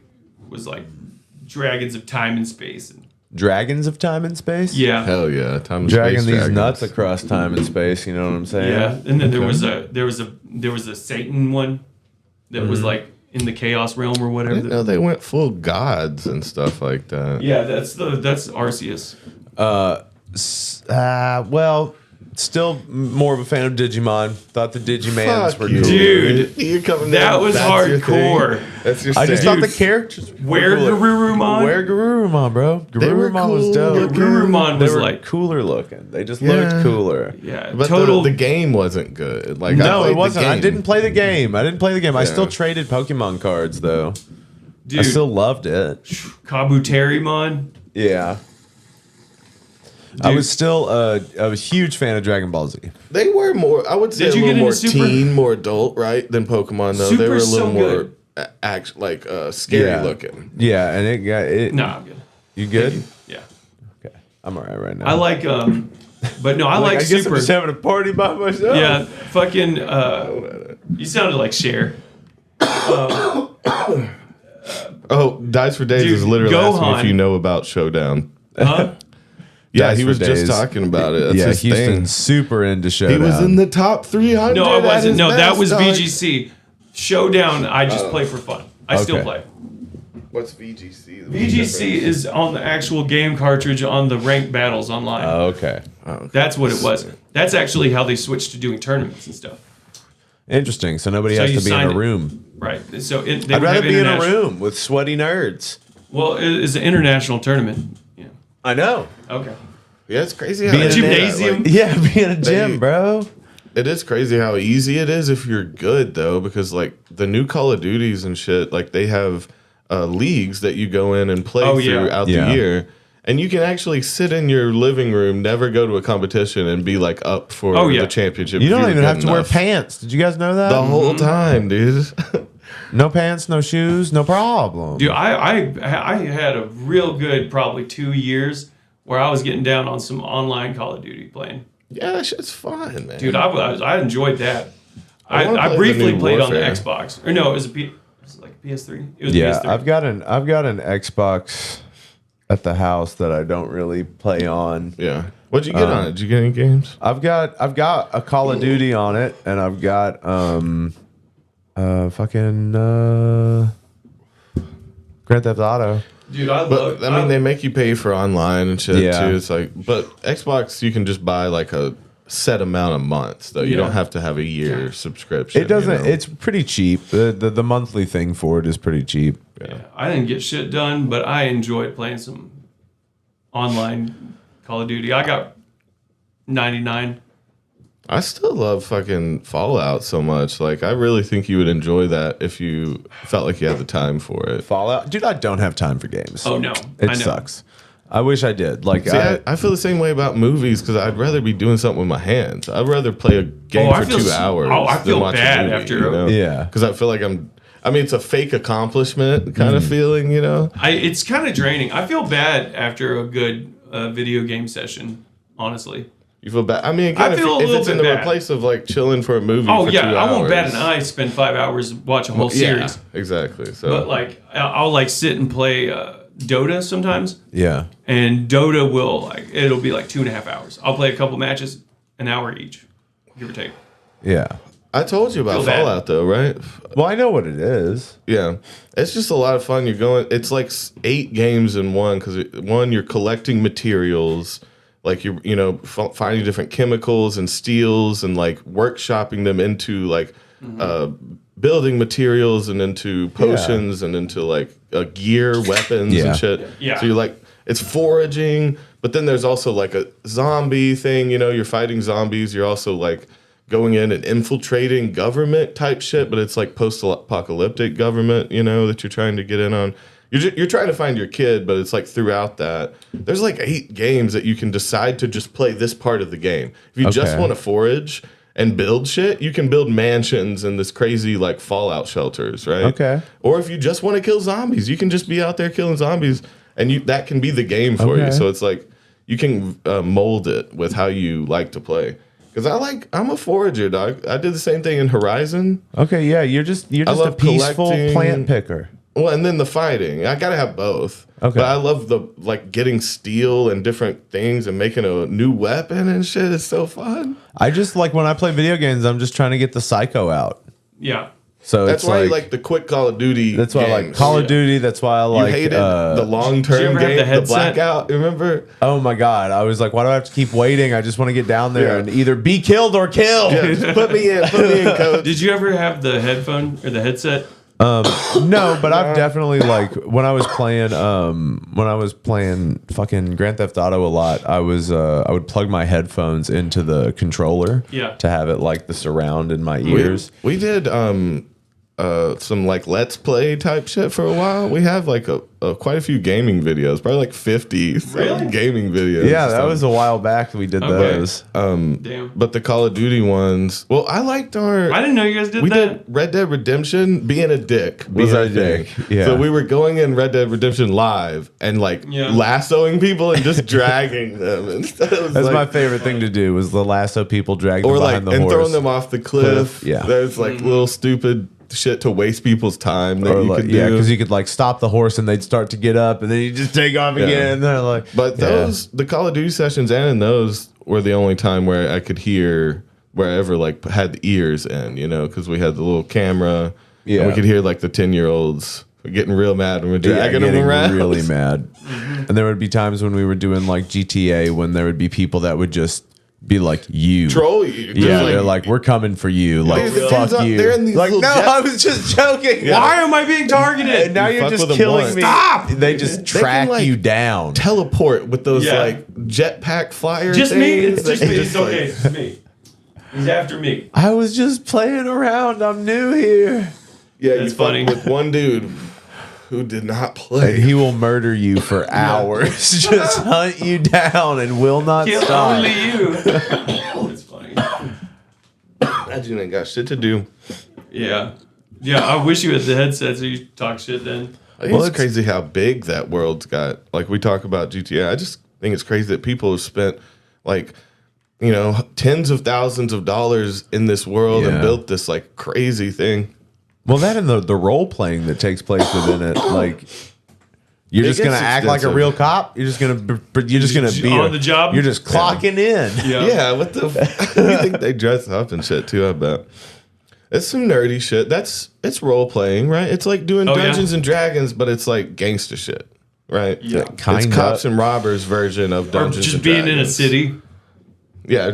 dragons of time and space. And, Dragons of time and space? yeah, Hell yeah, time and Dragging space these dragons. nuts across time and space, you know what I'm saying? yeah. And then there was a Satan one that was like in the chaos realm or I whatever. didn't know they went full gods and stuff like that. Yeah, that's Arceus. Well, still more of a fan of Digimon. Thought the Digimans Fuck were you, cool. Dude, You're coming that in, was that's your hardcore. thing. That's your I just thing. thought the characters Where Garurumon? Where Garurumon, bro? They were Garurumon was cool dope. looking. Garurumon They was were like cooler looking. They just Yeah. looked cooler. yeah, But total. the game wasn't good. Like I No, played it the wasn't. I game. didn't play the game. I still Yeah. traded Pokemon cards though. dude, I still loved it. Kabuterimon. Yeah. I was still a huge fan of Dragon Ball Z. They were more. I would say Did a you little get more into Super? teen, more adult, right? Than Pokemon though. They were a Super's little so more good. scary Yeah. looking. Yeah, and it got it. No, I'm good. You good? Yeah, Okay, I'm alright right now. I like but no, I like I guess Super. I'm just having a party by myself. Yeah, fucking. You sounded like Cher. Oh, Dice for Days Dude, is literally asking Gohan. if you know about Showdown. Huh? Yeah, Dice he for was Days. just talking about it. That's yeah, his Houston's thing. super into Showdown. He was in the top 300. No, I at wasn't. his No, that best, was dog. VGC. Showdown, I just play for fun. I still Okay. play. What's VGC? VGC is on the actual game cartridge on the ranked battles online. Oh, okay. That's what it was. That's actually how they switched to doing tournaments and stuff. Interesting. So nobody So has you to be in signed a it. room. Right. So they I'd would rather have be in a international- room with sweaty nerds. Well, it's an international tournament. Yeah. I know. Okay. Yeah, it's crazy. How Be in they a do that, gymnasium? like- Yeah, be in a gym, They- bro. It is crazy how easy it is if you're good though, because like the new Call of Duties and shit, like they have leagues that you go in and play Oh, yeah. throughout Yeah. the year, and you can actually sit in your living room, never go to a competition, and be like up for Oh, yeah. the championship. You if don't you're even good have to wear enough. pants. Did you guys know that? the whole time, dude. No pants, no shoes, no problem. Dude, I had a real good probably 2 years where I was getting down on some online Call of Duty playing. Yeah, that shit's fun, man. Dude, I enjoyed that. I wanna play I the briefly new played Warfare. on the Xbox. Or no, it was like a PS3. It was Yeah, PS3. I've got an Xbox at the house that I don't really play on. Yeah. What'd you get on it? Did you get any games? I've got a Call of Duty on it, and I've got Grand Theft Auto. Dude, I But love. I mean, they make you pay for online and shit Yeah. too. It's like, but Xbox, you can just buy like a set amount of months, though. You Yeah. don't have to have a year subscription. It doesn't. you know? It's pretty cheap. The monthly thing for it is pretty cheap. Yeah, I didn't get shit done, but I enjoyed playing some online Call of Duty. I got 99. I still love fucking Fallout so much. Like, I really think you would enjoy that if you felt like you had the time for it. Fallout, dude. I don't have time for games. Oh no, It I know. sucks. I wish I did. Like See, I feel the same way about movies because I'd rather be doing something with my hands. I'd rather play a game Oh, I for feel 2 s- hours. oh, I than feel watch a bad movie, after- you know? Yeah. Because I feel like it's a fake accomplishment kind of feeling, you know? It's kind of draining. I feel bad after a good video game session. Honestly. You feel bad. I mean, again, I if, feel a if little it's in bit the bad. place of like chilling for a movie. Oh for yeah, 2 I won't bat hours. an eye. Spend 5 hours watch a whole series. Yeah, exactly. So, But like, I'll like sit and play Dota sometimes, yeah. and Dota will it'll be like 2.5 hours. I'll play a couple matches, an hour each, give or take. Yeah. I told you about Feel bad. Fallout, though, right? Well, I know what it is. Yeah, it's just a lot of fun. You're going. It's like 8 games in one because one, you're collecting materials. Like you're finding different chemicals and steels and like workshopping them into like building materials and into potions and into like gear, weapons Yeah. and shit. Yeah. So you're like it's foraging, but then there's also like a zombie thing. You're fighting zombies. You're also like going in and infiltrating government type shit, but it's like post-apocalyptic government. That you're trying to get in on. you're trying to find your kid, but it's like throughout that there's like 8 games that you can decide to just play this part of the game. If you just want to forage and build shit, you can build mansions and this crazy like Fallout shelters, right? Okay. Or if you just want to kill zombies, you can just be out there killing zombies, and that can be the game for you. So it's like you can mold it with how you like to play. Because I'm a forager, dog. I did the same thing in Horizon. Okay, yeah, you're just a peaceful plant picker. Well, and then the fighting. I gotta have both. Okay. But I love the like getting steel and different things and making a new weapon and shit. It's so fun. I just like when I play video games, I'm just trying to get the psycho out. Yeah. So That's it's why like, you like the quick Call of Duty. that's why I like Call of Duty. That's why I like You hated the long term ever have game, the the headset? blackout. Remember? Oh my god! I was like, why do I have to keep waiting? I just want to get down there and either be killed or killed. Yeah, just put me in, coach. Did you ever have the headphone or the headset? No, but I've definitely like when I was playing fucking Grand Theft Auto a lot. I would plug my headphones into the controller, to have it like the surround in my ears. We did some like let's play type shit for a while. We have like quite a few gaming videos, probably like 50 gaming videos. Yeah, that was a while back that we did those. Damn. But the Call of Duty ones, well, I liked I didn't know you guys did we that. did Red Dead Redemption being a dick. Was being I a a dick? thing. Yeah. So we were going in Red Dead Redemption live and like lassoing people and just dragging them. And stuff. It was That's like, my favorite thing to do was the lasso people drag them or behind like the and horse. throwing them off the cliff. Yeah. There's like little stupid shit to waste people's time that Or you like, could do. yeah, because you could like stop the horse and they'd start to get up and then you just take off again. And they're like, But the Call of Duty sessions and in those were the only time where I could hear wherever like had the ears in, because we had the little camera. Yeah. And we could hear like the 10-year-olds getting real mad when we're dragging them getting around. really mad. And there would be times when we were doing like GTA when there would be people that would just be like, you. Troll you. Yeah, they're like, we're coming for you. Like, Dude, the fuck dudes up you. there in these Like, no, little jet- I was just joking. Why am I being targeted? And now You you're fuck just with them killing once. me. Stop! They just track like, you down. Teleport with those Yeah. like jetpack flyer Just me. things. It's just They me. It's like- okay. It's just me. He's after me. I was just playing around. I'm new here. Yeah, That's you fuck funny. with one dude who did not And play. he will murder you for hours. Just hunt you down and will not Kill stop. only you. It's funny. That dude ain't got shit to do. Yeah. Yeah, I wish you had the headset so you talk shit then. I think it's crazy how big that world's got. Like we talk about GTA, I just think it's crazy that people have spent like, tens of thousands of dollars in this world and Yeah. built this like crazy thing. Well, that and the role playing that takes place within it, like you're It just gonna gets act like a expensive. real cop. You're just gonna be On the job? You're just clocking in. Yeah. Yeah, what the? You think they dress up and shit too? I bet it's some nerdy shit. It's role playing, right? It's like doing Oh, yeah? Dungeons and Dragons, but it's like gangster shit, right? Yeah. It's cops and robbers version of Or Dungeons just and being Dragons. in a city. Yeah,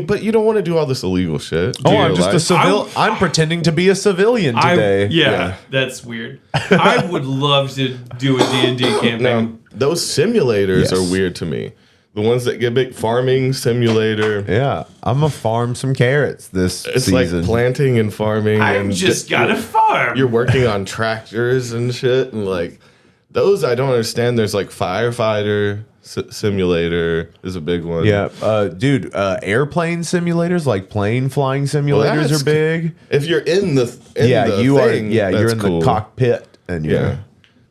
but you don't want to do all this illegal shit. Oh, Do you I'm just a like- civil. I'm pretending to be a civilian today. Yeah, that's weird. I would love to do a D&D campaign. Now, those simulators Yes. are weird to me. The ones that get big, farming simulator. Yeah, I'm gonna farm some carrots this It's season. like planting and farming. I've and just got a farm. You're working on tractors and shit, and like those I don't understand. There's like firefighter simulator is a big one. Yeah, dude, airplane simulators like plane flying simulators that's are big. If you're in the You thing, are. Yeah, you're that's in cool. the cockpit, and you're. Yeah,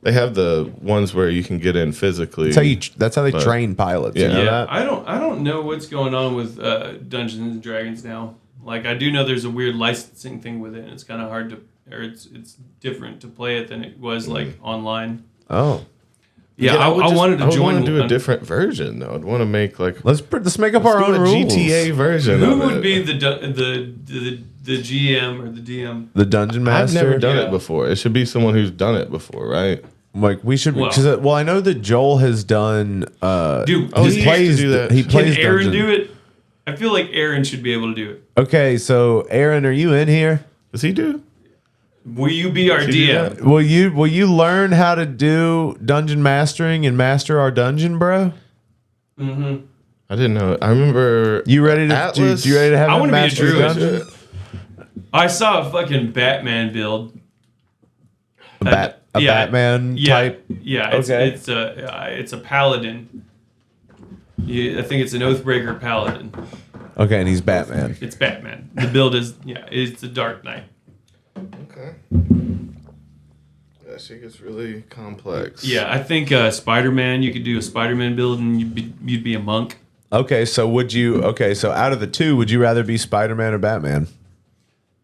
they have the ones where you can get in physically. That's how they But- train pilots. You Yeah. know Yeah, that? I don't know what's going on with Dungeons and Dragons now. Like I do know there's a weird licensing thing with it. And it's kind of hard to, or it's different to play it than it was like online. Oh, Yeah, I wanted to I join. want to do a an- different version though. I'd want to make like let's make up our do own a rules. GTA version. Who of would it. be the GM or the DM? The dungeon I've master. never done Yeah. it before. It should be someone who's done it before, right? Like we should, Well- because I know that Joel has done. Dude, Oh, he he plays. used to do that. He Can plays. Aaron dungeon. do it? I feel like Aaron should be able to do it. Okay, so Aaron, are you in here? Does he do? Will you be our Does he do DM? that? Will you learn how to do dungeon mastering and master our dungeon, bro? I didn't know. I remember. You ready to? Atlas? You ready to have I him wanna be a master the druid. dungeon? I saw a fucking Batman build. A a Batman type. Yeah, it's a paladin. I think it's an Oathbreaker paladin. Okay, and he's Batman. It's Batman. The build is it's the Dark Knight. Okay. That shit gets really complex. Yeah, I think Spider-Man. You could do a Spider-Man build, and you'd be a monk. Okay, so out of the two, would you rather be Spider-Man or Batman?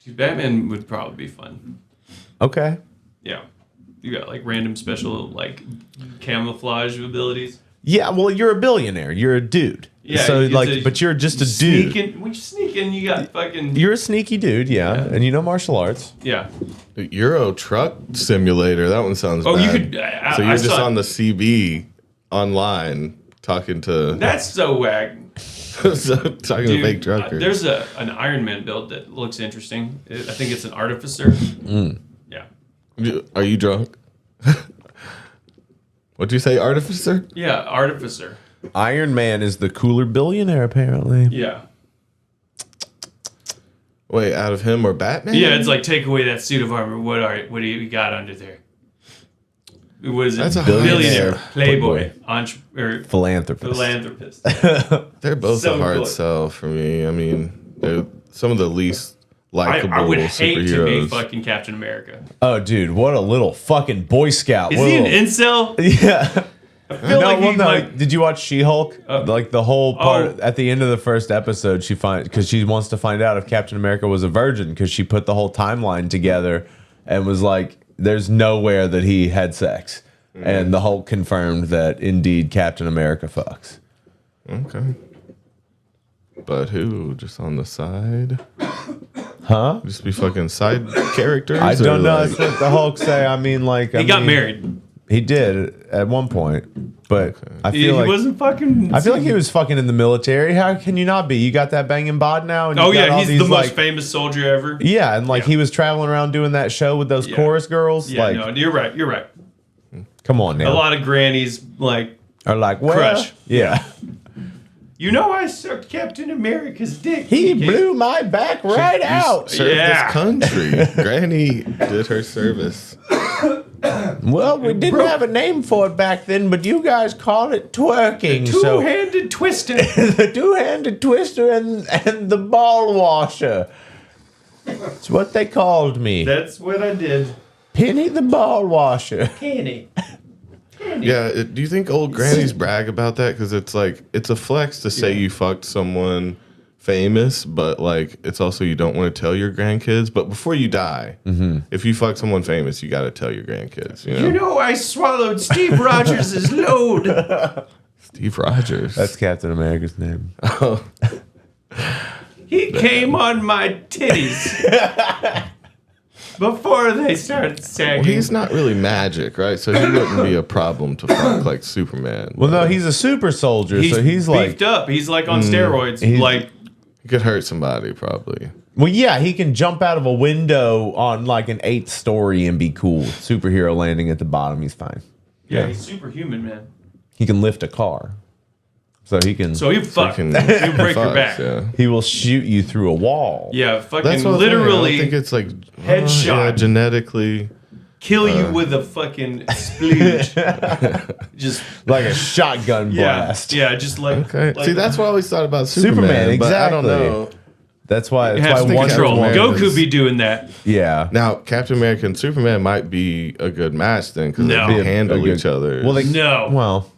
Dude, Batman would probably be fun. Okay. Yeah, you got like random special like camouflage abilities. Yeah, well, you're a billionaire. You're a dude. Yeah, so but you're just a dude. When you sneak in, you got fucking. You're a sneaky dude, yeah, and you know martial arts. Yeah. Euro Truck Simulator. That one sounds. Oh, bad. you could. So you're just on the CB online talking to. That's so whack. talking to fake truckers. There's an Iron Man build that looks interesting. I think it's an artificer. Yeah. Are you drunk? What'd you say, artificer? Yeah, artificer. Iron Man is the cooler billionaire, apparently. Yeah. Wait, out of him or Batman? Yeah, it's like take away that suit of armor. What do you got under there? What is it? That's a billionaire, playboy. philanthropist. They're both So a hard good. sell for me. I mean, they're some of the least likable I would hate superheroes. to be fucking Captain America. Oh, dude, what a little fucking Boy Scout. Is he an incel? Yeah. I feel like he might. Did you watch She-Hulk? Like the whole part at the end of the first episode, because she wants to find out if Captain America was a virgin because she put the whole timeline together and was like, "There's nowhere that he had sex," and the Hulk confirmed that indeed Captain America fucks. Okay. But who? Just on the side? Huh? Just be fucking side characters? I don't know. Like, That's what the Hulk say. I mean, like He got married. He did at one point, but I He feel like wasn't fucking. I feel like he was fucking in the military. How can you not be? You got that banging bod now. And you Oh got yeah, all he's these, the most like, famous soldier ever. Yeah, and like he was traveling around doing that show with those chorus girls. Yeah, like, no, you're right. You're right. come on now. A lot of grannies like. Are like, well, Crush. Yeah. You know, I sucked Captain America's dick. He blew my back right you out. served Yeah. this country. Granny did her service. Well, we didn't have a name for it back then, but you guys called it twerking. So Two-handed twister. the two-handed twister and the ball washer. That's what they called me. That's what I did. Penny the ball washer. Penny. Yeah, do you think old grannies brag about that? Because it's like, it's a flex to say you fucked someone famous, but like, it's also you don't want to tell your grandkids. But before you die, if you fuck someone famous, you got to tell your grandkids. You know? You know, I swallowed Steve Rogers' load. Steve Rogers. That's Captain America's name. He came on my titties. Before they started sagging. Well, he's not really magic, right? So he wouldn't be a problem to fuck like Superman. Well, no, he's a super soldier, so he's beefed like, up. He's like on steroids. Like He could hurt somebody, probably. well, yeah, he can jump out of a window on like an 8th story and be cool. Superhero landing at the bottom, he's fine. yeah, he's superhuman, man. He can lift a car, so he can. So he'll fuck. Fucking He'll break your fucks, back. Yeah. he will shoot you through a wall. Yeah, fucking That's what literally I think it's like headshot. Yeah, genetically. kill you with a fucking splooge. Just Like a shotgun blast. Yeah, just like. Okay. like See, that's what I always thought about Superman. But I don't exactly. know. That's why. have That's some why Wonder control. Woman Goku is- be doing that. Yeah. Now, Captain America and Superman might be a good match then because No. they Be can handle a good- each other. Well, they, No. well,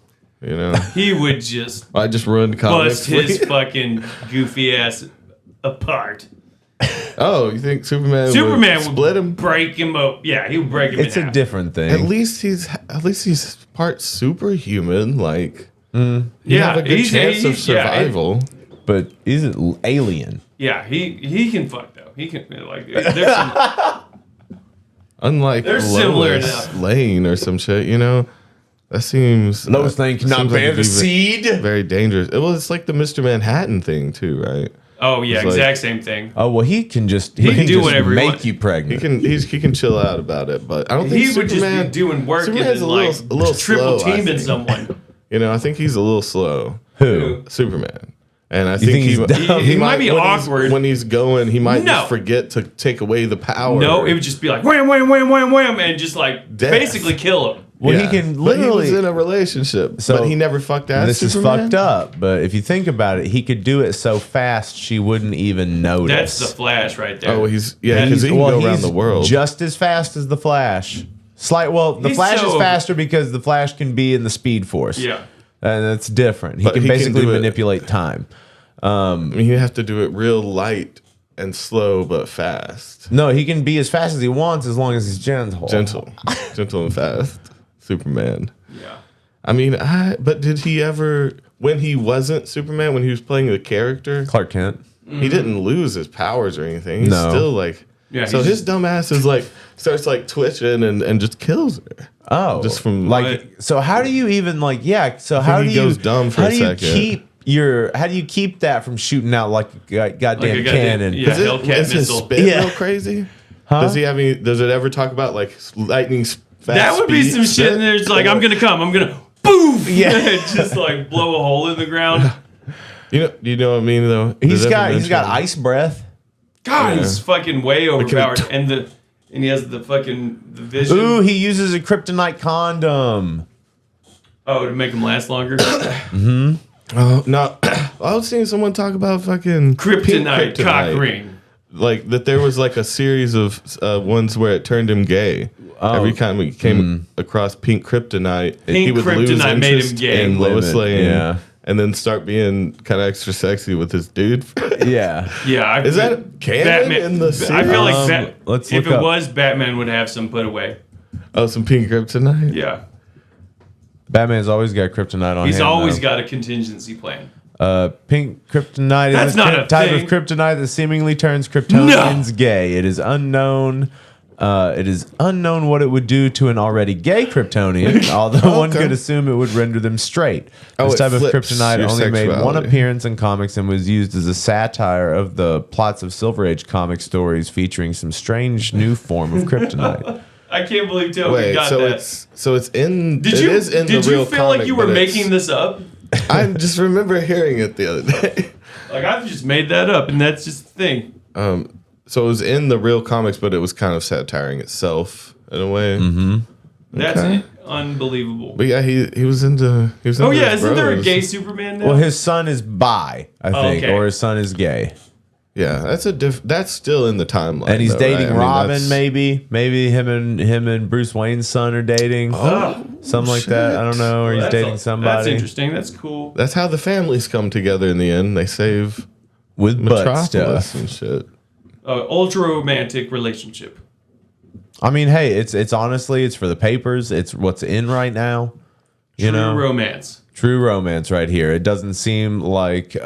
you know, He would just I just ruined comics. bust his fucking goofy ass apart. Oh, you think Superman Superman would split him? break him up. Yeah, he would break him it's in a half. different thing. At least he's part superhuman. Like, you Yeah, have a good chance of survival. but he's an alien. Yeah, he can fuck though. He can like there's some, Unlike They're similar Lois enough. Lane or some shit, you know. That seems Lois Lane cannot seems like bear it'd the be seed. Very dangerous. Well, it's like the Mr. Manhattan thing too, right? Oh yeah, It's like- exact same thing. Oh well, he can just He can do just whatever he make wants. you pregnant. He can chill out about it, but I don't think He would just Superman be doing work and Superman's then a like little triple slow, I teaming think. someone. You know, I think he's a little slow. Who? Superman. And I think think he's dumb? He might be when awkward. when he's going. He might No. just forget to take away the power. No, it would just be like wham, wham, wham, wham, wham, and just like Death. basically kill him. Well, Yeah. he can But he literally. was in a relationship, So- but he never fucked that. This Superman? is fucked up, but if you think about it, he could do it so fast she wouldn't even notice. That's the Flash right there. Oh, because he can go around the world. just as fast as the Flash. The He's Flash so is over- faster because the Flash can be in the Speed Force. Yeah. And that's different. He But can he can basically do it- manipulate time. I mean, you have to do it real light and slow, but fast. No, he can be as fast as he wants as long as he's gentle. Gentle and fast. Superman. Yeah. I mean, but did he ever, when he wasn't Superman, when he was playing the character, Clark Kent. he didn't lose his powers or anything. He's No. still like, Yeah, so he's his dumb ass is like, starts like twitching and just kills her. Oh, Just from like, so how do you even like? Yeah, so how do he you goes dumb for how a do you second. how do you keep that from shooting out like a goddamn Like a goddamn- cannon? yeah. Is, Hellcat is his missile. spit Yeah. real crazy? Huh? Does he have any? Does it ever talk about like lightning fast? That would be speed some shit. spit? And there's like, I'm gonna come. I'm gonna boof. Yeah. just like blow a hole in the ground. You know what I mean though. He's Does it ever got mention- ice breath. God, he's fucking way overpowered. Like, And he has the vision. Ooh, he uses a kryptonite condom. Oh, to make him last longer. Oh no! I was seeing someone talk about fucking pink Kryptonite cock ring. Like that, there was like a series of ones where it turned him gay. Every time we came across pink kryptonite, he Pink would lose kryptonite made him interest gay. in Lois Limit, Lane, yeah. and then start being kind of extra sexy with his dude. Yeah. Yeah. Is that canon in the I feel like series? let's if look it up. was, Batman would have some put away. Oh, some pink kryptonite. Yeah. Batman's always got kryptonite on He's him. always though. got a contingency plan. Pink kryptonite That's is a not a type thing. of kryptonite that seemingly turns Kryptonians gay. It is unknown. It is unknown what it would do to an already gay Kryptonian, although one Okay. could assume it would render them straight. Oh, This it type of flips kryptonite your only made one sexuality. appearance in comics and was used as a satire of the plots of Silver Age comic stories featuring some strange new form of kryptonite. I can't believe Toby Wait, got so that. it's in. Did it you is in did the you real feel comic, like you were but it's- making this up? I just remember hearing it the other day. Like I've just made that up, and that's just the thing. So it was in the real comics, but it was kind of satiring itself in a way. Mm-hmm. That's Okay. unbelievable. But yeah, he was into. He was Oh into yeah, his isn't there a bros. gay Superman now? Well, his son is bi, I think, okay. or his son is gay. Yeah, that's still in the timeline. And he's though, dating right? I mean, Robin, that's- maybe him and Bruce Wayne's son are dating, something like that. I don't know, or he's That's dating That's somebody interesting. That's cool. That's how the families come together in the end. They save with butt Metropolis stuff. and shit. Ultra romantic relationship. I mean, hey, it's honestly, it's for the papers. It's what's in right now. You True know, romance. true romance right here. It doesn't seem like it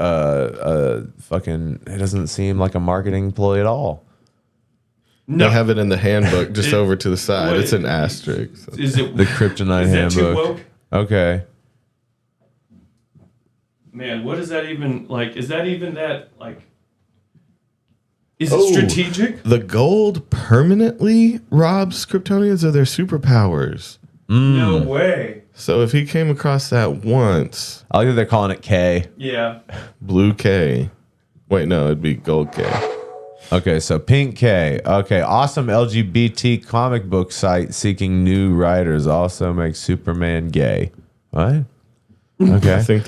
doesn't seem like a marketing ploy at all. No, They have it in the handbook just over to the side. what It's an asterisk. So. is it The Kryptonite is that too handbook. woke? Okay. Man, what is that even like? Is that even that like? Is it Oh. strategic? The gold permanently robs Kryptonians of their superpowers. No way. So if he came across that once, I like that they're calling it K. Yeah. blue K. Wait, no, it'd be gold K. Okay, so Pink K. Okay, awesome LGBT comic book site seeking new writers also makes Superman gay. What? Okay. I think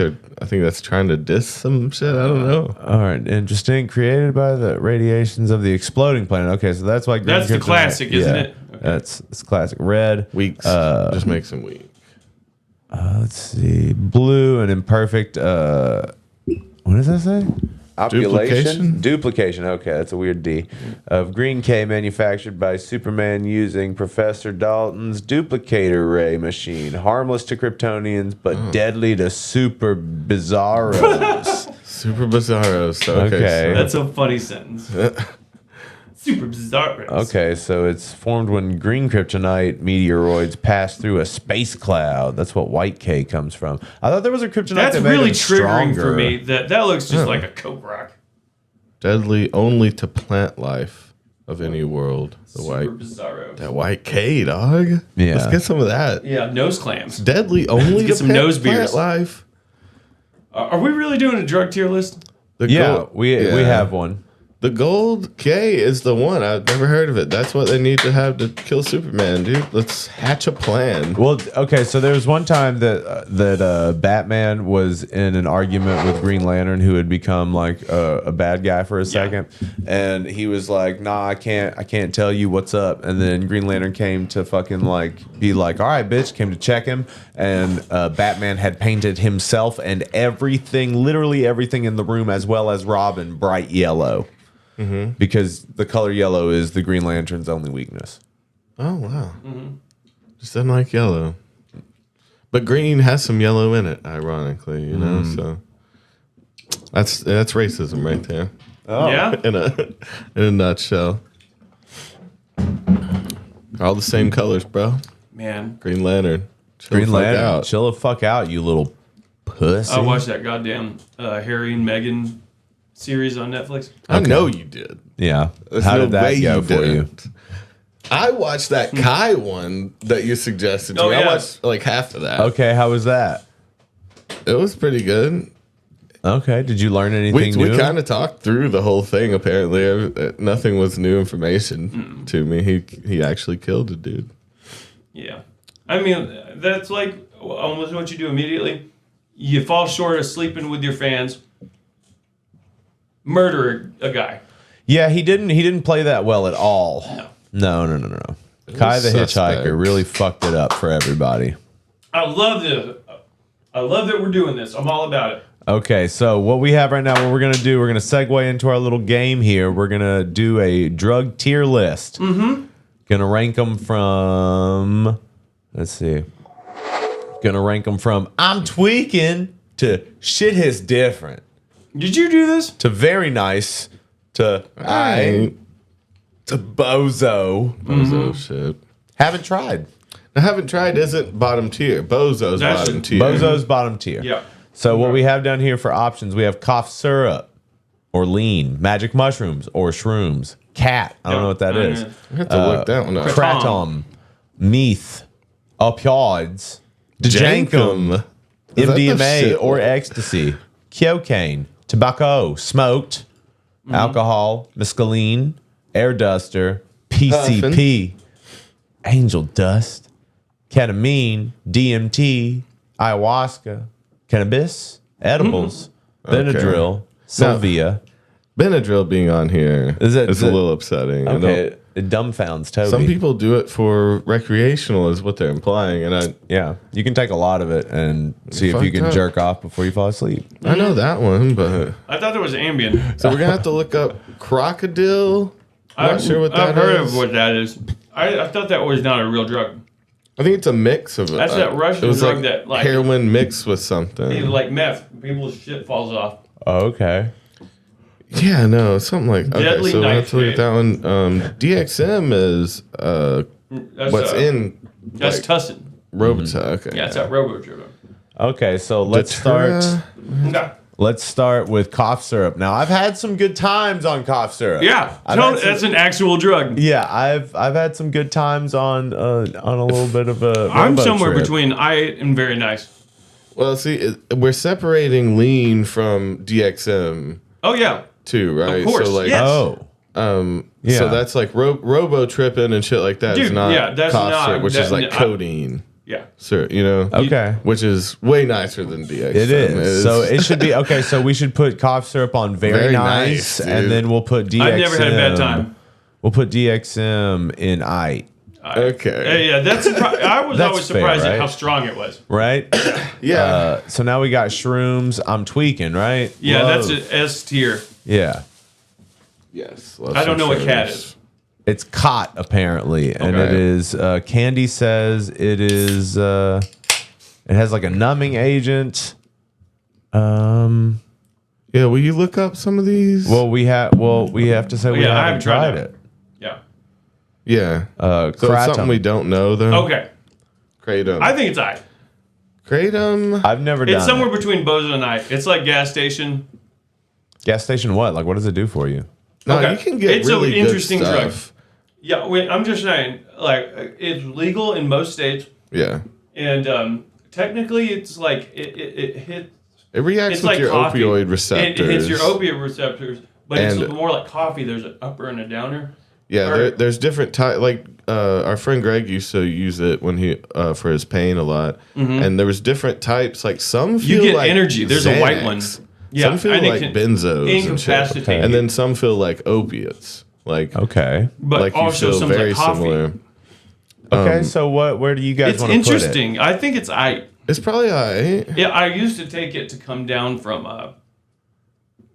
that's trying to diss some shit. I don't know. All right, interesting. Created by the radiations of the exploding planet. Okay, so that's why green That's the kryptonite- classic, isn't yeah, it? Okay. It's classic. Red. Weeks just makes him weak. Let's see. Blue and imperfect. What does that say? Duplication? Duplication. Okay, that's a weird D. Of green K manufactured by Superman using Professor Dalton's duplicator ray machine. Harmless to Kryptonians, but deadly to super bizarros. Super Bizarros. Okay. Okay. That's a funny sentence. Super bizarre. Okay, so it's formed when green kryptonite meteoroids pass through a space cloud. That's what white K comes from. I thought there was a kryptonite That's that made really them triggering for stronger. me. That looks just like a coke rock. Deadly only to plant life of any world. The Super white. bizarro. That white K, dog. Yeah. Let's get some of that. Yeah, nose clams. Deadly only Get to some nose plant beers. life. Are we really doing a drug tier list? We have one. The gold K is the one. I've never heard of it. That's what they need to have to kill Superman, dude. Let's hatch a plan. Well, okay, so there was one time that Batman was in an argument with Green Lantern, who had become like a bad guy for a second, and he was like, "Nah, I can't tell you what's up." And then Green Lantern came to fucking like be like, "All right, bitch," came to check him, and Batman had painted himself and everything, literally everything in the room, as well as Robin, bright yellow. Because the color yellow is the Green Lantern's only weakness. Oh wow! Just doesn't like yellow, but green has some yellow in it. Ironically, you know, so that's racism right there. Oh. Yeah. In a nutshell. All the same colors, bro. Man. Green Lantern. Chill Green the fuck Lantern, out. chill the fuck out, you little pussy. I watched that goddamn Harry and Meghan series on Netflix. I know you did. Yeah. There's How no did that way go you for you? didn't. I watched that Kai one that you suggested to Oh, me. I yeah. watched like half of that. Okay, how was that? It was pretty good. Okay, did you learn anything We new? kind of talked through the whole thing. Apparently, nothing was new information to me. He actually killed a dude. Yeah. I mean, that's like almost what you do immediately. You fall short of sleeping with your fans, murder a guy. Yeah, he didn't play that well at all. No. Kai the suspect. Hitchhiker really fucked it up for everybody. I love this. I love that we're doing this. I'm all about it. Okay, so what we have right now, what we're going to do, we're going to segue into our little game here. We're going to do a drug tier list. Mm-hmm. Going to rank them from, let's see. Going to rank them from I'm tweaking to shit hits different Did you do this? to very nice to I to bozo. bozo shit. Haven't tried. I haven't tried. Isn't bottom tier? Bozo's That's- bottom tier. Bozo's bottom tier. Yeah. So what we have down here for options, we have cough syrup or lean, magic mushrooms or shrooms, cat. I don't know what that is. I have to look that one up. Kratom, meth, opioids, dejankum, Is that the MDMA shit? or ecstasy, cocaine, tobacco, smoked, alcohol, mescaline, air duster, PCP, angel dust, ketamine, DMT, ayahuasca, cannabis, edibles, Benadryl, Sylvia. Benadryl being on here Is is it- a little upsetting. I Okay, don't- it dumbfounds Toby. Some people do it for recreational, is what they're implying, and Yeah, you can take a lot of it and see if you Fucked can up. jerk off before you fall asleep. I know that one, but I thought there was Ambien. so we're gonna have to look up crocodile. I'm not sure what that I've heard is. of what that is. I thought that was not a real drug. I think it's a mix of That's that Russian it was drug like that, like- heroin mixed with something. It's like meth. People's shit falls off. Oh, okay. Yeah, no, something like okay. Deadly So we have to look at nitrate. that one. DXM is That's, what's in That's like, Tussin. Robitussin. Okay, Yeah, it's that robo-driven. Okay, so let's Datura. start. Okay. Let's start with cough syrup. Now, I've had some good times on cough syrup. Yeah, I've tell- had some- that's an actual drug. Yeah, I've had some good times on a little bit of a. I'm robo somewhere trip. between I and very nice. Well, see, we're separating lean from DXM Oh yeah, too, right? Of course, So like, yes. Oh, yeah. so that's like robo tripping and shit like that. Is Dude, not yeah, that's cough not- syrup, which is that- like I- codeine. yeah. Sir, you know, okay. which is way nicer than DXM. It is. So it should be okay. So we should put cough syrup on very, Very nice, nice, and dude. then we'll put DXM. I've never had a bad time. We'll put DXM in I. Okay. Yeah, that's. I was That's always fair, surprised right? at how strong it was. Right? Yeah. So now we got shrooms. I'm tweaking, right? Yeah, Love. that's an S tier. Yeah. Yes. I don't know what cat is. It's cot apparently, and Okay. it is. Candy says it is. It has like a numbing agent. Yeah. Will you look up some of these? Well, we have to say we yeah, I haven't haven't tried tried that. it. Yeah. yeah. So it's Kratom. something we don't know though. Okay. Kratom. I think it's I. Kratom. I've never done It's somewhere it. between Bozo and I. It's like gas station. Gas station. What? Like, what does it do for you? No, Okay. you can get It's an really interesting good drug. stuff. Yeah, wait, I'm just saying, like, it's legal in most states, Yeah. and technically, it's like it hits It reacts It's with like your coffee. opioid receptors. It hits your opioid receptors, but it's And- more like coffee. There's an upper and a downer. Yeah, Or- there's different types. Like our friend Greg used to use it when he for his pain a lot, and there was different types. Like some feel You get like energy. There's a white one. Xanax. Yeah, some feel and it like can benzos and incapacitate shit, you. and then some feel like opiates. Like Okay. But like you also feel some very like coffee. similar. Okay. So where do you guys It's want to put it? interesting. I think it's It's probably alright. Yeah, I used to take it to come down from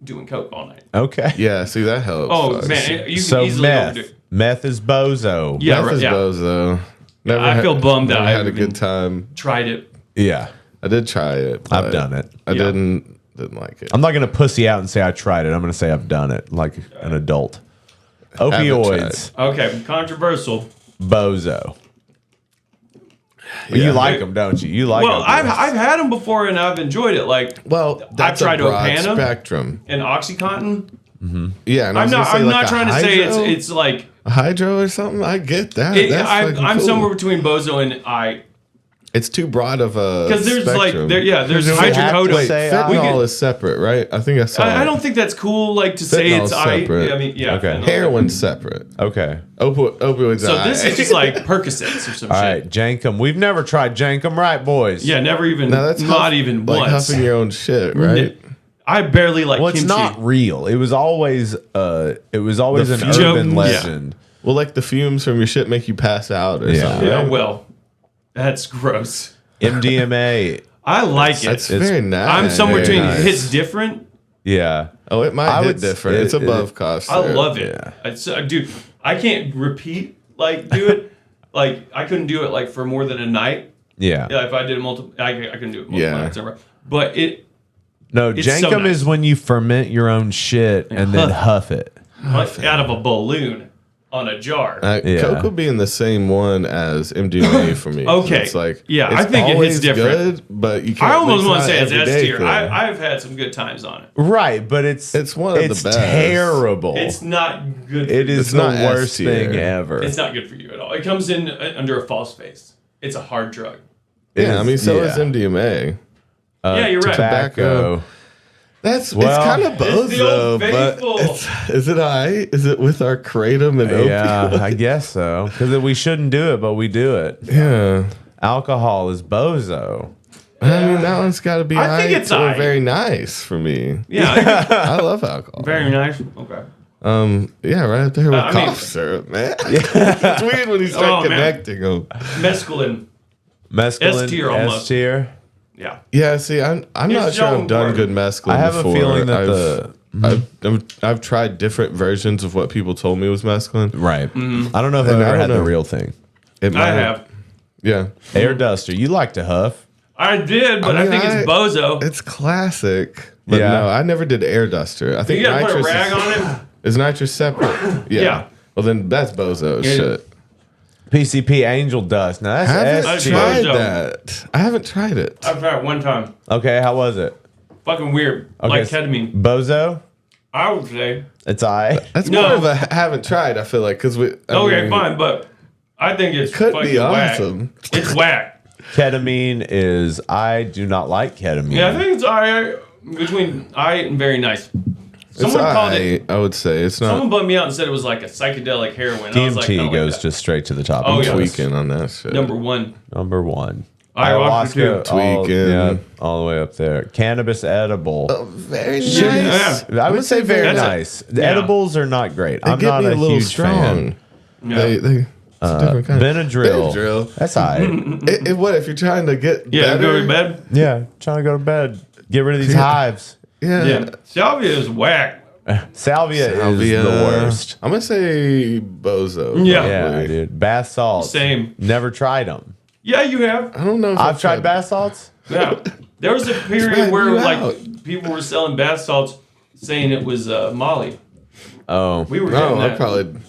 doing coke all night. Okay. Yeah, see that helps. Oh man, you can So easily meth. overdo it. Meth is bozo. Yeah, Meth right, is yeah. bozo. Never I feel bummed never that I had a haven't good been- time. Tried it. Yeah. I did try it. I've but done it. I Yeah. didn't like it. I'm not gonna pussy out and say I tried it. I'm gonna say I've done it like an adult. Opioids, Okay, controversial. bozo. Yeah. You like them, don't you? You like Well, I've opioids. had them before and I've enjoyed it. Like Well, that's tried a broad Opana. spectrum. an OxyContin. Yeah, and I I'm was gonna not. say, I'm like, not a trying to say hydro? it's like. A hydro or something. I get that. That's I'm fucking cool. somewhere between bozo and I. It's too broad of a Because there's spectrum. there's Do we have to hydrocodone. say Fentanyl is separate, right? I think I saw. I it. don't think that's cool. Like to say Fentanyl's it's I. separate. I mean, yeah. Okay. fentanyl. Heroin's separate. Okay. Opioids. So are this is just like Percocets or some All shit. right, Jankum. We've never tried Jankum, right, boys? Yeah, never even. No, that's not even like once. huffing your own shit, right? I barely like Well, it's kimchi. not real. It was always an fume. urban Yeah. legend. Well, like the fumes from your shit make you pass out or Yeah. something. Yeah, right? well, that's gross. MDMA. I like it. That's It's- very nice. I'm somewhere very between. nice. It's different. Yeah. Oh, it might I hit would- different. it- It's above cost. I syrup. love it. Yeah. It's, dude, I can't repeat do it. Like I couldn't do it like for more than a night. Yeah. Yeah, if I did it multiple, I couldn't do it multiple Yeah. nights. Ever. But it No, It's so Jankum nice. is when you ferment your own shit and then huff it. like out of a balloon on a jar. Yeah. Coke would be in the same one as MDMA for me. Okay. It's like Yeah, I it's think it hits always different. good, but you can't. I almost want want to say it's S tier. I've had some good times on it. Right, but it's one of the best. terrible. It's not good. It is It's the not S worst tier. thing ever. It's not good for you at all. It comes in under a false face. It's a hard drug. Yeah, I mean, so is Yeah. MDMA. Yeah, you're right. Tobacco. That's Well, it's kind of It's the bozo, old but faithful. is it I? Is it with our kratom and Yeah, opioids? I guess so. Because we shouldn't do it, but we do it. Yeah. Alcohol is bozo. I mean, that one's got to be. I think it's or aight. very nice for me. Yeah, I love alcohol. very nice. Okay. Yeah, right up there with I mean- cough syrup, man. it's weird when you start Oh, man. connecting them. Mescaline. Mescaline, S tier almost. S tier. Yeah. Yeah, see, I'm not It's sure so I've done important. good mescaline I have a before. feeling that I've tried different versions of what people told me was mescaline. Right. I don't know if I've And I ever don't had the know. real thing. It I might have. Yeah, Air duster. You like to huff. I did, but I, mean, think it's bozo. it's classic. But Yeah. no, I never did air duster. I think You gotta put a nitrous rag on it. is nitrous separate. Yeah. Yeah. Well, then that's bozo Yeah. shit. PCP angel dust. Now that's I S haven't tier. tried Bozo. that. I haven't tried it. I've tried it one time. Okay, how was it? Fucking weird. Okay, Like ketamine. Bozo. I would say. It's I. That's No. more of a haven't tried. I feel like because we. I Okay, mean, fine, but I think it's Could fucking be whack. awesome. It's whack. Ketamine is I do not like ketamine. Yeah, I think it's alright between alright and very nice. It's Someone called it. I would say it's Someone not bummed me out and said it was like a psychedelic heroin. I was like, I DMT don't goes like that. just straight to the top. Oh, of the yeah. list. tweaking on that shit. Number one. Number one. Ayahuasca too. all, Tweaking. yeah, all the way up there. Cannabis edible. Very nice. Yeah. I would say very That's a- nice. The yeah. edibles are not great. They I'm get not me a a little huge strong. fan. Yeah. It's a different kind. Benadryl. Benadryl. That's all right. What if you're trying to get Yeah, better? go to bed. Yeah, trying to go to bed. Get rid of these hives. Yeah. Yeah. Salvia is whack. Salvia, Salvia. is the worst. I'm gonna say bozo. Yeah. probably. Yeah, dude. Bath salts. Same. Never tried them. Yeah, you have. I don't know if I've tried bath salts. Yeah. There was a period Drag where you like out. people were selling bath salts saying it was Molly. Oh, We were getting No, I that. probably.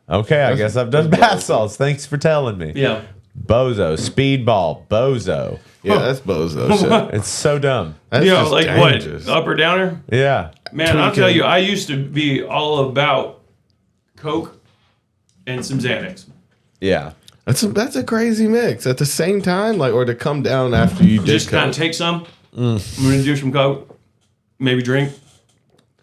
okay. I guess I've done bath salts. Thanks for telling me. Yeah. Bozo, speedball, bozo. Yeah, that's bozo shit. It's so dumb. That's You know, just like dangerous. what? Up or downer? Yeah. Man, I'll tell you, I used to be all about Coke and some Xanax. Yeah. That's a crazy mix. At the same time, like, or to come down after you did Just kind coke. of take some. I'm gonna do some coke, maybe drink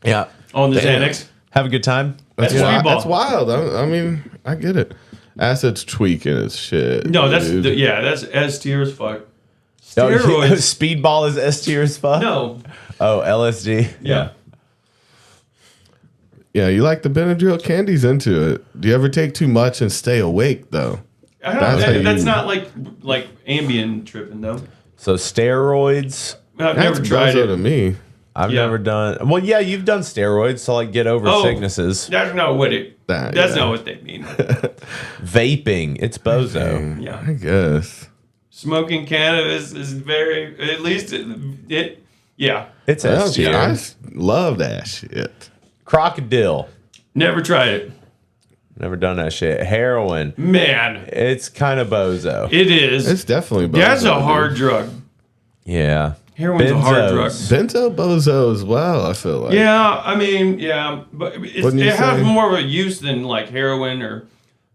Yeah. on the Damn. Xanax. Have a good time. That's Yeah, speedball. that's wild. I mean, I get it. Acid's tweaking his shit. No, that's dude. that's S tier as fuck. Oh, Steroids. Speedball is S tier as fuck? No. Oh, LSD. Yeah. Yeah, you like the Benadryl? Candy's into it. Do you ever take too much and stay awake though? I don't That's how know. That's you- not like Ambien tripping though. So steroids. I've That's never tried bozo to it. me. I've Yeah. never done. Well, yeah, you've done steroids to like get over Oh. sicknesses. That's not what it. That, That's yeah. not what they mean. Vaping. It's bozo. Yeah. I guess. Smoking cannabis is very. At least it yeah. It's Well, S tier. I love that shit. Crocodile. Never tried it. Never done that shit. Heroin. Man, It's kind of bozo. it is. It's definitely bozo. That's a dude. hard drug. Yeah. Heroin's a hard drug. Benzos. Benzo bozo as well. I feel like. Yeah, I mean, yeah, but it Wouldn't you has say? more of a use than like heroin or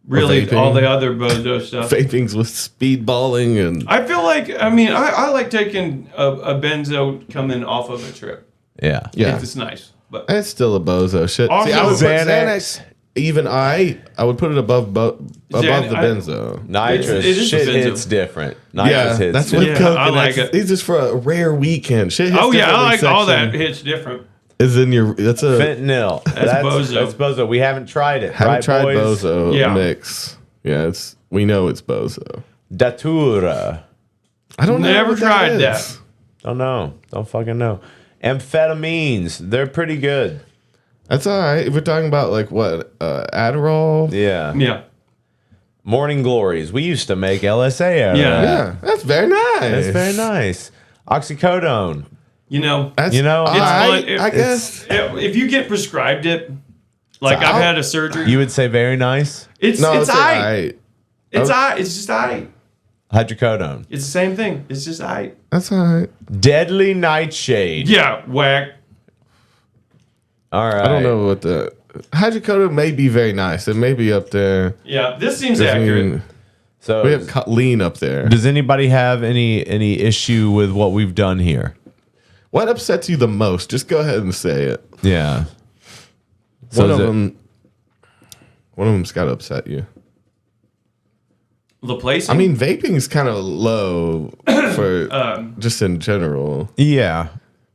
really vaping. all the other bozo stuff. Vaping's with speedballing and I feel like, I like taking a benzo coming off of a trip. Yeah. yeah, It's nice, but it's still a bozo shit. Also, See, I would put Xanax. Even I would put it above the I- benzo. Nitrous. It is Shit the benzo. hits different. Nitrous Yeah, hits that's what different. Yeah, coke. I and like that's- it. These just for a rare weekend. Shit hits oh yeah, I different like all section that. Hits different. Is in your. That's a Fentanyl. That's bozo. That's bozo. We haven't tried it. haven't right, tried boys? bozo Yeah. mix. Yeah, we know it's bozo. Datura. I don't know. Never what tried is. that. Don't know. Don't fucking know. Amphetamines. They're pretty good. That's all right. If we're talking about like what Adderall. Yeah. Yeah, Morning Glories. We used to make LSA out of Yeah. that. Yeah, that's very nice. That's very nice. Oxycodone. you know, That's, You know, all It's right, fun. It- I guess. if you get prescribed it, like So I've I'll- had a surgery, You would say very nice. it's No, it's it's all aight. right. It's aight. It's just aight. Hydrocodone. It's the same thing. It's just aight. That's all right. Deadly Nightshade. Yeah, whack. All right. I don't know what the hydrocodone may be very nice. It may be up there. Yeah, this seems Doesn't accurate. even- So we have lean up there. does anybody have any issue with what we've done here? What upsets you the most? Just go ahead and say it. Yeah. So One is of it- them. One of them's got to upset you. The place. I mean, vaping's kind of low for just in general. Yeah.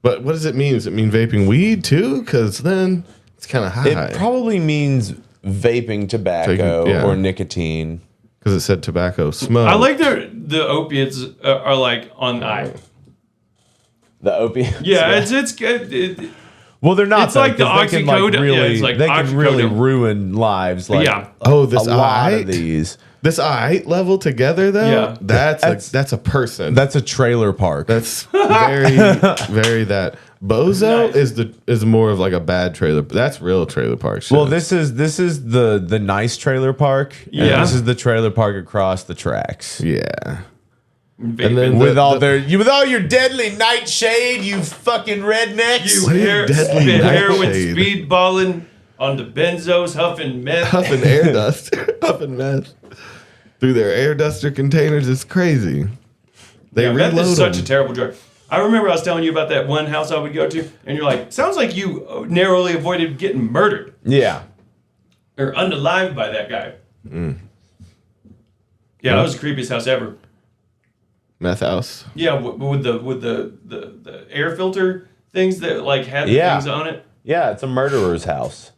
But what does it mean? Does it mean vaping weed too? Because then it's kind of high. It probably means vaping tobacco Taking- yeah. or nicotine. Because it said tobacco smoke. I like the opiates are like on eye. The opiates. Yeah, it's good. well, they're not. it's though, like the 'cause they can, like, oxycodone. Yeah, really, it's like they can really oxycodone. ruin lives. Like Yeah. Oh, this a lot eye? of these. This eye level together though. Yeah. That's a person. That's a trailer park. That's very very that. Bozo Nice. is more of like a bad trailer. That's real trailer park shit. well, this is the nice trailer park. and Yeah. this is the trailer park across the tracks. yeah. Vaping. And then With the- all with all your deadly nightshade, you fucking rednecks. You What is deadly heroin nightshade? speedballing on the benzos, huffing meth. huffing air dust, huffing meth through their air duster containers. It's crazy. They Yeah, meth reload is such them. a terrible drug. I remember I was telling you about that one house I would go to, and you're like, sounds like you narrowly avoided getting murdered Yeah. or unalived by that guy. Yeah, that was the creepiest house ever. Meth house. Yeah, with the air filter things that like had the Yeah. things on it. Yeah, it's a murderer's house.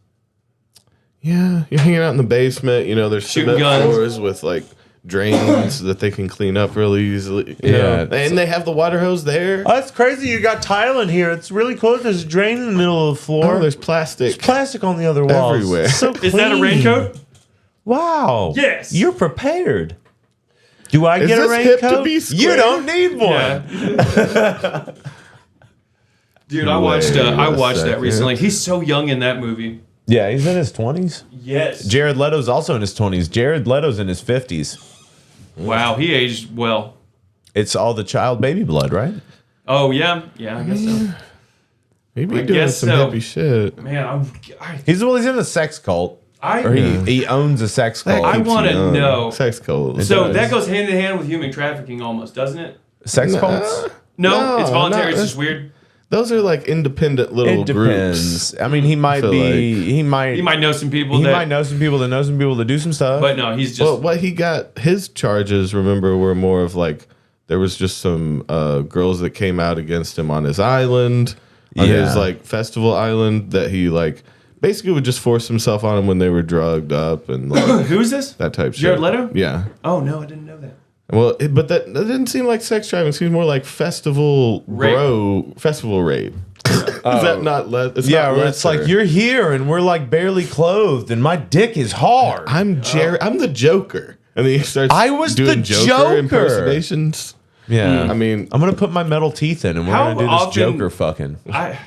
Yeah, you're hanging out in the basement. You know, there's Shooting cement guns. floors with like drains that they can clean up really easily. you Yeah, know. And they have the water hose there. Oh, that's crazy. You got tile in here. It's really cool. There's a drain in the middle of the floor. Oh, there's plastic. plastic on the other walls. Everywhere. So Is that a clean. raincoat? Wow. Yes. You're prepared. Do I Is get a this hip to raincoat? be You square? don't need one. Yeah. Dude, I watched Wait a that second. recently. He's so young in that movie. Yeah, he's in his 20s. Yes. Jared Leto's also in his 20s. Jared Leto's in his 50s. Wow, he aged well. It's all the child baby blood, right? Oh yeah, I guess so. Maybe I doing guess some so. hippie shit. Man, He's in a sex cult. I Or he owns a sex cult. I wanna Young. know. Sex cold. so does. that goes hand in hand with human trafficking, almost, doesn't it? sex Nah. cults? No, it's voluntary. no, It's just weird. Those are like independent little It depends. groups. I mean, he might feel be. He He might. might know some people He that, might know some people that know some people that do some stuff. but no, he's just. Well, what he got, his charges, remember, were more of like, there was just some girls that came out against him on his island, on his like festival island, that he like basically would just force himself on them when they were drugged up and like Who's this? that type shit. Jared Leto? Yeah. Oh no, I didn't know that. Well, but that didn't seem like sex driving. It seemed more like festival Rape. festival rape. Is that not less? It's yeah, not where it's like lesser. you're here and we're like barely clothed and my dick is hard. I'm Jerry. I'm the Joker, and then he starts. I was doing the Joker. impersonations. Yeah, I mean, I'm gonna put my metal teeth in and we're How gonna do this often- Joker fucking. I,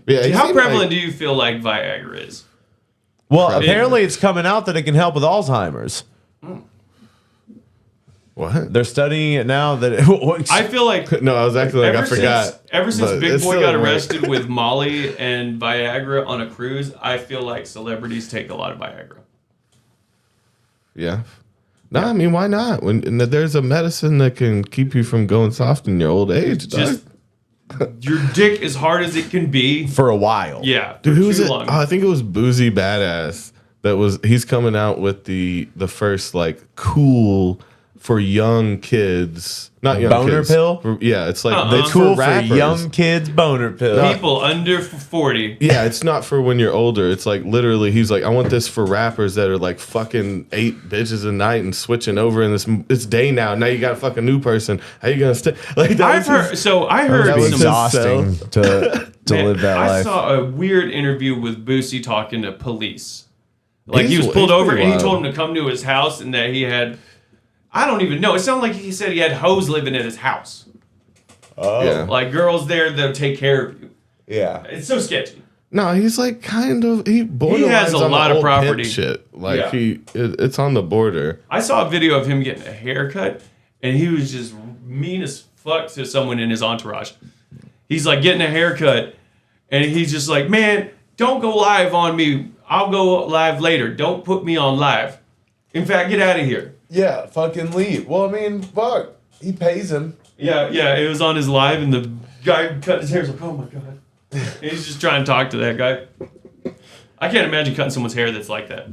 yeah. he how seemed prevalent like- do you feel like Viagra is? Well, apparently it's coming out that it can help with Alzheimer's. What? They're studying it now. That I feel like No, I was acting like I forgot. Ever since but Big it's Boy still got a rape. arrested with Molly and Viagra on a cruise, I feel like celebrities take a lot of Viagra. Yeah. No, I mean, why not? When there's a medicine that can keep you from going soft in your old age, Just dog. your dick as hard as it can be. for a while. Yeah, Dude, for who was too it? long. Oh, I think it was Boozy Badass. He's coming out with the first like cool for young kids, not young Boner kids. pill? Yeah, it's like Uh-uh. it's Cool for rappers. young kids boner pill. People under 40. Yeah, it's not for when you're older. It's like literally, he's like, I want this for rappers that are like fucking 8 bitches a night and switching over. And it's day now. Now you got a fucking new person. How you gonna stay? Like that I've was heard. his- So I that heard was some. his Exhausting self. to Man, live that I life. saw a weird interview with Boosie talking to police. Like he He's- was pulled he's over and pretty he told wild. him to come to his house and that he had. I don't even know. It sounded like he said he had hoes living at his house. Yeah. Like girls there that'll take care of you. Yeah. It's so sketchy. No, he's like kind of he has a borderlines on lot the of old pimp property. shit. Like Yeah. it's on the border. I saw a video of him getting a haircut and he was just mean as fuck to someone in his entourage. He's like getting a haircut and he's just like, man, don't go live on me. I'll go live later. Don't put me on live. In fact, get out of here. Yeah, fucking leave. Well, I mean, fuck. He pays him. Yeah, it was on his live and the guy cut his hair. He's like, oh my God. And he's just trying to talk to that guy. I can't imagine cutting someone's hair that's like that.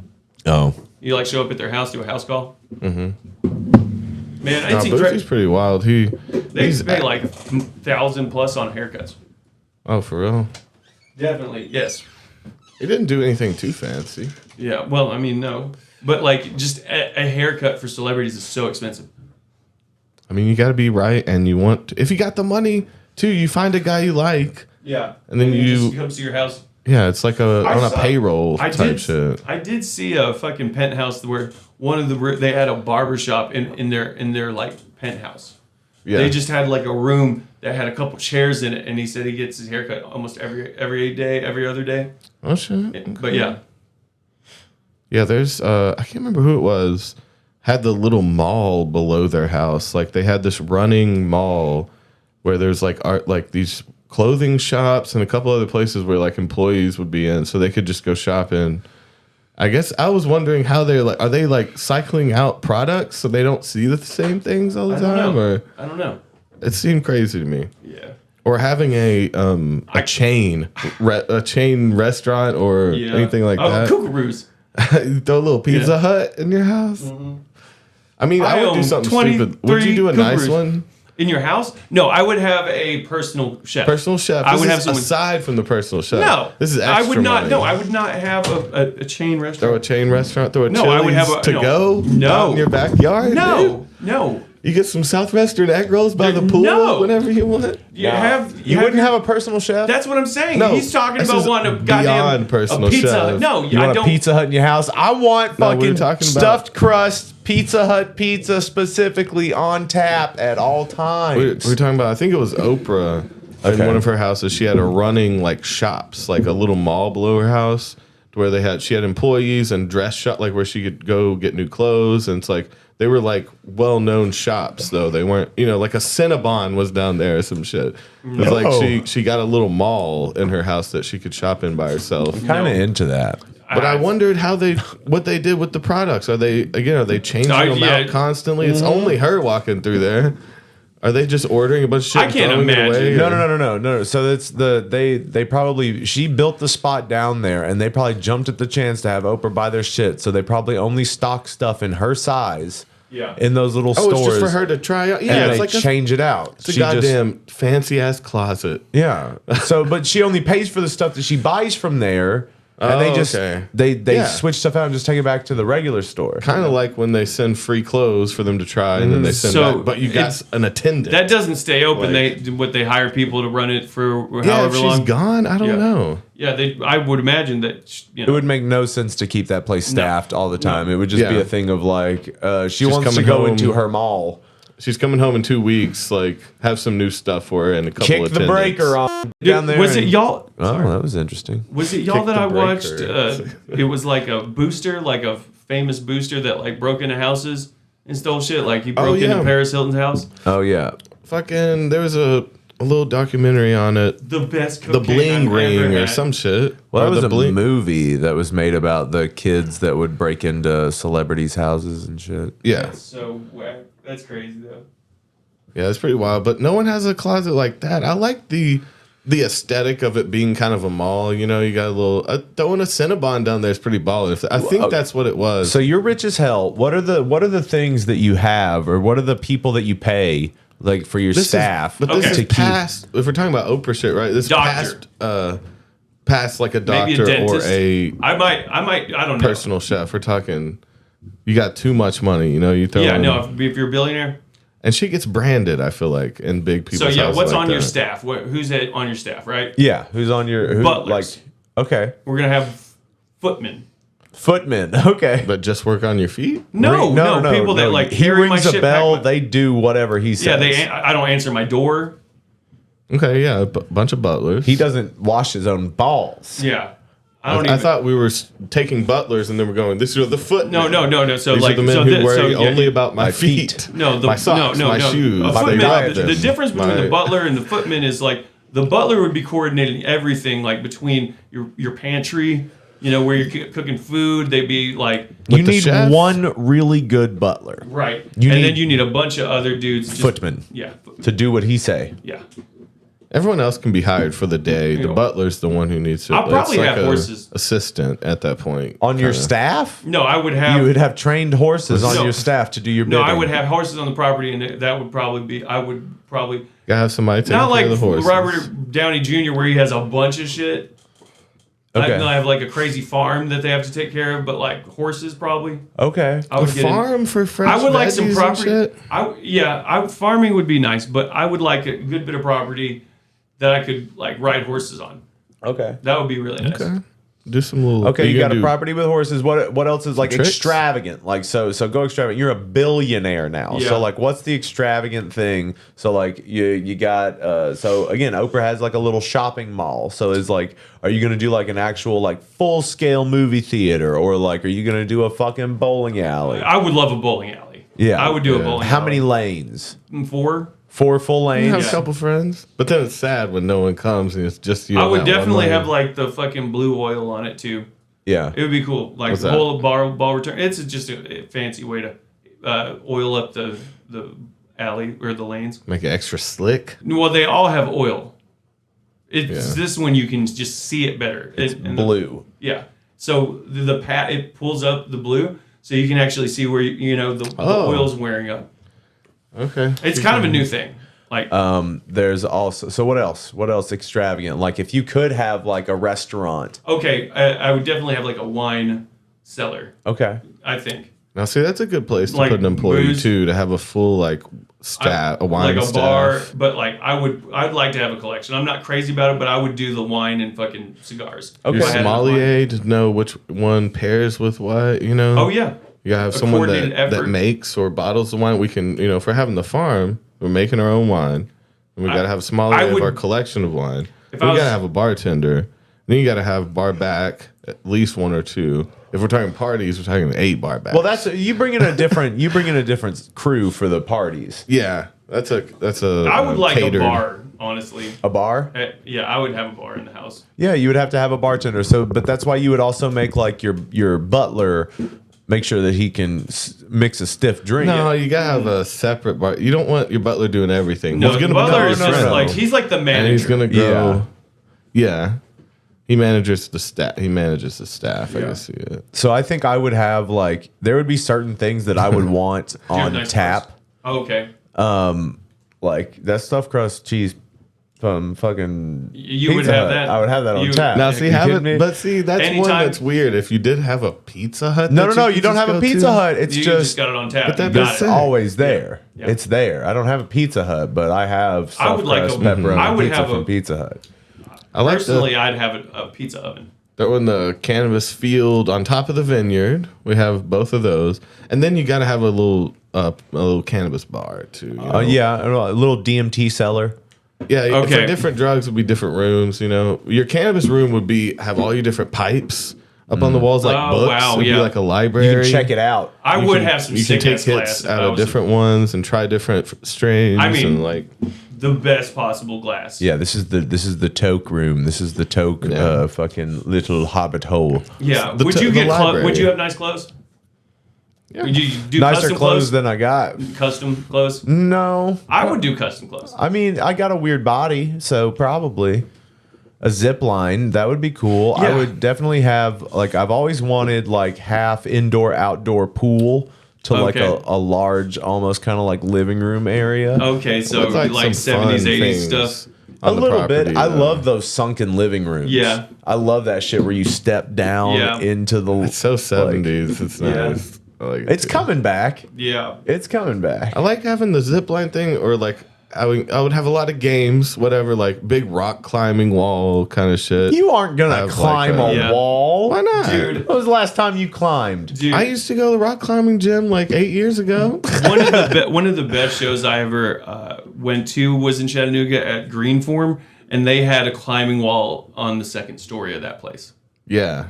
Oh. You like show up at their house, do a house call. Mm-hmm. Man, No, it's Boosie's incredible. pretty wild. They They pay like 1,000 plus on haircuts. Oh, for real? Definitely, yes. He didn't do anything too fancy. Yeah, well, I mean, no. But like, just a haircut for celebrities is so expensive. I mean, you got to be right, and you want if you got the money too, you find a guy you like. Yeah. And then he you- just comes to your house. Yeah, it's like on a payroll type shit. I did see a fucking penthouse where they had a barber shop in their like penthouse. Yeah, They just had like a room that had a couple chairs in it, and he said he gets his haircut almost every day, every other day. oh shit. But yeah, Yeah, there's I can't remember who it was. Had the little mall below their house. Like they had this running mall where there's like art, like these clothing shops and a couple other places where like employees would be in, so they could just go shopping. I guess I was wondering how are they like cycling out products so they don't see the same things all the I don't time, know. or I don't know. it seemed crazy to me. Yeah. Or having a chain restaurant or Yeah. anything like oh, that. Kookaroos. You throw a little Pizza Yeah. Hut in your house. I mean, I would do own something stupid. Would you do a 23 nice Kookaroos. one? In your house? No, I would have a personal chef. Personal chef. I This would is have someone. aside from the personal chef. No, this is I extra would not. money. No, I would not have a chain Throw a restaurant. chain restaurant. Throw a No, I would have Chili's a- to no. go. No. Out in your backyard. No, dude. no. You get some Southwestern egg rolls by the pool No. whenever you want. You have. You wouldn't have a personal chef? That's what I'm saying. No, He's talking this about is wanting a beyond goddamn personal a pizza. chef. Hut. No, You I want don't. a Pizza Hut in your house? I want No, we were fucking talking about- stuffed crust Pizza Hut pizza specifically on tap at all times. We were talking about, I think it was Oprah in Okay. one of her houses. She had a running like shops, like a little mall below her house, to where she had employees and dress shop, like where she could go get new clothes. And it's like they were like well known shops though. They weren't, like a Cinnabon was down there or some shit. It was like she got a little mall in her house that she could shop in by herself. Kind of into that. But I wondered what they did with the products. Are they changing them yeah. out constantly? It's only her walking through there. Are they just ordering a bunch of shit? I can't and throwing it imagine. away, or- No. So it's they probably she built the spot down there, and they probably jumped at the chance to have Oprah buy their shit. So they probably only stock stuff in her size. Yeah. In those little Oh, stores. it's just for her to try out. Yeah, and it's they like change it out. It's a goddamn fancy ass closet. Yeah. So, but she only pays for the stuff that she buys from there, and they just okay. they Yeah. switch stuff out and just take it back to the regular store. Kind of like when they send free clothes for them to try, and then they send So back. But you got it's- an attendant. That doesn't stay open. Like- They hire people to run it for yeah, however if she's long. gone, I don't Yeah. know. Yeah, I would imagine that. It would make no sense to keep that place staffed all the time. It would just be Yeah. a thing of like she wants to coming go home. into her mall, She's coming home in 2 weeks. Like, have some new stuff for her and a couple kick of the breaker on down there. Was it and- y'all? Oh, that was interesting. Was it y'all Kick that the I watched? breaker. It was like a booster, like a famous booster that like broke into houses and stole shit. Like he broke into yeah. Paris Hilton's house. Oh yeah. Fucking, there was a little documentary on it. The best The cocaine Bling I've Ring ever or had. some shit. Well, Or that was the a Bling. movie that was made about the kids that would break into celebrities' houses and shit. Yeah. So whack. That's crazy though. Yeah, it's pretty wild. But no one has a closet like that. I like the aesthetic of it being kind of a mall. You know, you got a little throwing a Cinnabon down there is pretty baller. I think that's what it was. So you're rich as hell. What are the things that you have, or what are the people that you pay like for your staff? But this Okay. is to keep? past. If we're talking about Oprah shit, right? This is Doctor. past like a Maybe a doctor or dentist. a I might. I don't know. personal chef. We're talking. You got too much money. You know, you throw. Yeah, in- no. If you're a billionaire. And she gets branded. I feel like in big people. So yeah, what's on your staff? Who's on your staff? Right. Yeah, who's on your Butlers. Okay, We're gonna have footmen. footmen. Okay. But just work on your feet. No, people that like he carry my rings a shit bell. back. They do whatever he says. Yeah, I don't answer my door. Okay, yeah, a bunch of butlers. He doesn't wash his own balls. Yeah, I don't I even. thought we were taking butlers and then we're going. This is the foot. No. So These like are the men so who thi- worry so, yeah, only about my feet. No, my socks, my shoes. A my footman, diapers, the difference between my- the butler and the footman is like the butler would be coordinating everything, like between your pantry, you know, where you're cooking food. They'd be like You the need chef? one really good butler right, You and need then you need a bunch of other dudes. just- footmen Yeah, to do what he say. yeah. Everyone else can be hired for the day. The Yeah. butler's the one who needs to. I'll probably it's have a horses. assistant at that point. On your kinda. staff? No, I would have. You would have trained horses on No. your staff to do your no, bidding. I would have horses on the property, and that would probably be. I would probably Gotta have somebody taking not care like of the horses. Robert Downey Jr. where he has a bunch of shit. Okay. I have like a crazy farm that they have to take care of, but like horses probably. Okay. I A would get in- farm for fresh I would like some veggies and property. shit? Farming would be nice, but I would like a good bit of property that I could like ride horses on. Okay. That would be really nice. Okay. Do some little. Okay, are you got gonna a do- property with horses. What else is like Tricks? extravagant? Like so go extravagant. You're a billionaire now. Yeah. So like what's the extravagant thing? So like you got so again, Oprah has like a little shopping mall. So is like are you going to do like an actual like full-scale movie theater or like are you going to do a fucking bowling alley? I would love a bowling alley. Yeah. I would do a Yeah. bowling How alley. many lanes? 4? 4 full You lanes? have Yeah. a couple friends, but then it's sad when no one comes and it's just you. I on would that one definitely lane. have like the fucking blue oil on it too. Yeah. It would be cool. Like What's the that? whole ball return. It's just a fancy way to oil up the alley or the lanes. Make it extra slick. Well, they all have oil. It's Yeah. this one you can just see it better. It's And blue. yeah. So the pat it pulls up the blue, so you can actually see where the Oh. oil's wearing up. Okay. It's kind of a new thing. Like There's also so what else? What else extravagant? Like if you could have like a restaurant. okay, I would definitely have like a wine cellar. Okay. I think Now, see, that's a good place to Like put an employee booze. too, to have a full like staff, a wine like a staff. bar, but like I'd like to have a collection. I'm not crazy about it, but I would do the wine and fucking cigars. Okay. Your If I had enough sommelier to know which one pairs with what. You know. wine. Oh yeah. You gotta have A someone coordinated that effort. makes or bottles the wine. We can, if we're having the farm, we're making our own wine. And we gotta have a sommelier of would- our collection of wine. If We I was- gotta have a bartender. Then you gotta have bar back, at least 1 or 2. If we're talking parties, we're talking 8 bar backs. Well, that's you bring in a different crew for the parties. yeah. That's a I would like catered. a bar, honestly. A bar? Yeah, I would have a bar in the house. Yeah, you would have to have a bartender. So, but that's why you would also make like your butler make sure that he can mix a stiff drink. No, you gotta have a separate bar. You don't want your butler doing everything. No, He's the gonna butler is grow, just like he's like the manager. and he's gonna grow. Yeah. He manages the staff. I can see it. So I think I would have like there would be certain things that I would want on nice tap. crust. Oh, okay. Like that stuffed crust cheese from fucking You would Pizza have Hut. that. I would have that on You- tap. Now, You see, have kidding me? it, but see, that's one Anytime- that's weird. If you did have a Pizza Hut, No, that you could don't just have a go Pizza to? Hut. It's You just got it on tap. But that You got does it. say- always there. Yeah. It's there. I don't have a Pizza Hut, but I have I would stuffed like crust a- pepperoni I would pizza have from a- Pizza Hut. I like Personally, I'd have a pizza oven. that in the cannabis field on top of the vineyard. We have both of those, and then you got to have a little cannabis bar too. You know? Yeah, a little DMT cellar. Yeah, Okay. for different drugs would be different rooms. You know, your cannabis room would have all your different pipes up on the walls like Oh, books. wow, It'd be yeah. like a You library. can check it out. I You would can- have some You can sick take ass hits glass. if out I of was a- different ones and try different strains. I mean- and like the best possible glass. Yeah, this is the toke room. This is the toke Yeah. fucking little hobbit hole. Yeah. The Would t- you the get library. would you have nice clothes? Yeah. Would you do Nicer custom clothes clothes? than I got. Custom clothes? No. I would do custom clothes. I mean, I got a weird body, so probably a zip line. That would be cool. I Yeah. would definitely have like I've always wanted like half indoor outdoor pool to like Okay. a large, almost kind of like living room area. Okay, so It's like, some 70s, fun 80s things stuff. A on the little bit. property, I though. love those sunken living rooms. Yeah. I love that shit where you step down Yeah. into the. It's so like- 70s. It's Yeah. nice. I like it It's too. coming back. Yeah. It's coming back. I like having the zip line thing, or like I would have a lot of games, whatever, like big rock climbing wall kind of shit. You aren't gonna Have, climb like, a Yeah. wall. Why not? Dude. When was the last time you climbed? Dude, I used to go to the rock climbing gym like 8 years ago. one of the best shows I ever went to was in Chattanooga at Greenform, and they had a climbing wall on the second story of that place. Yeah.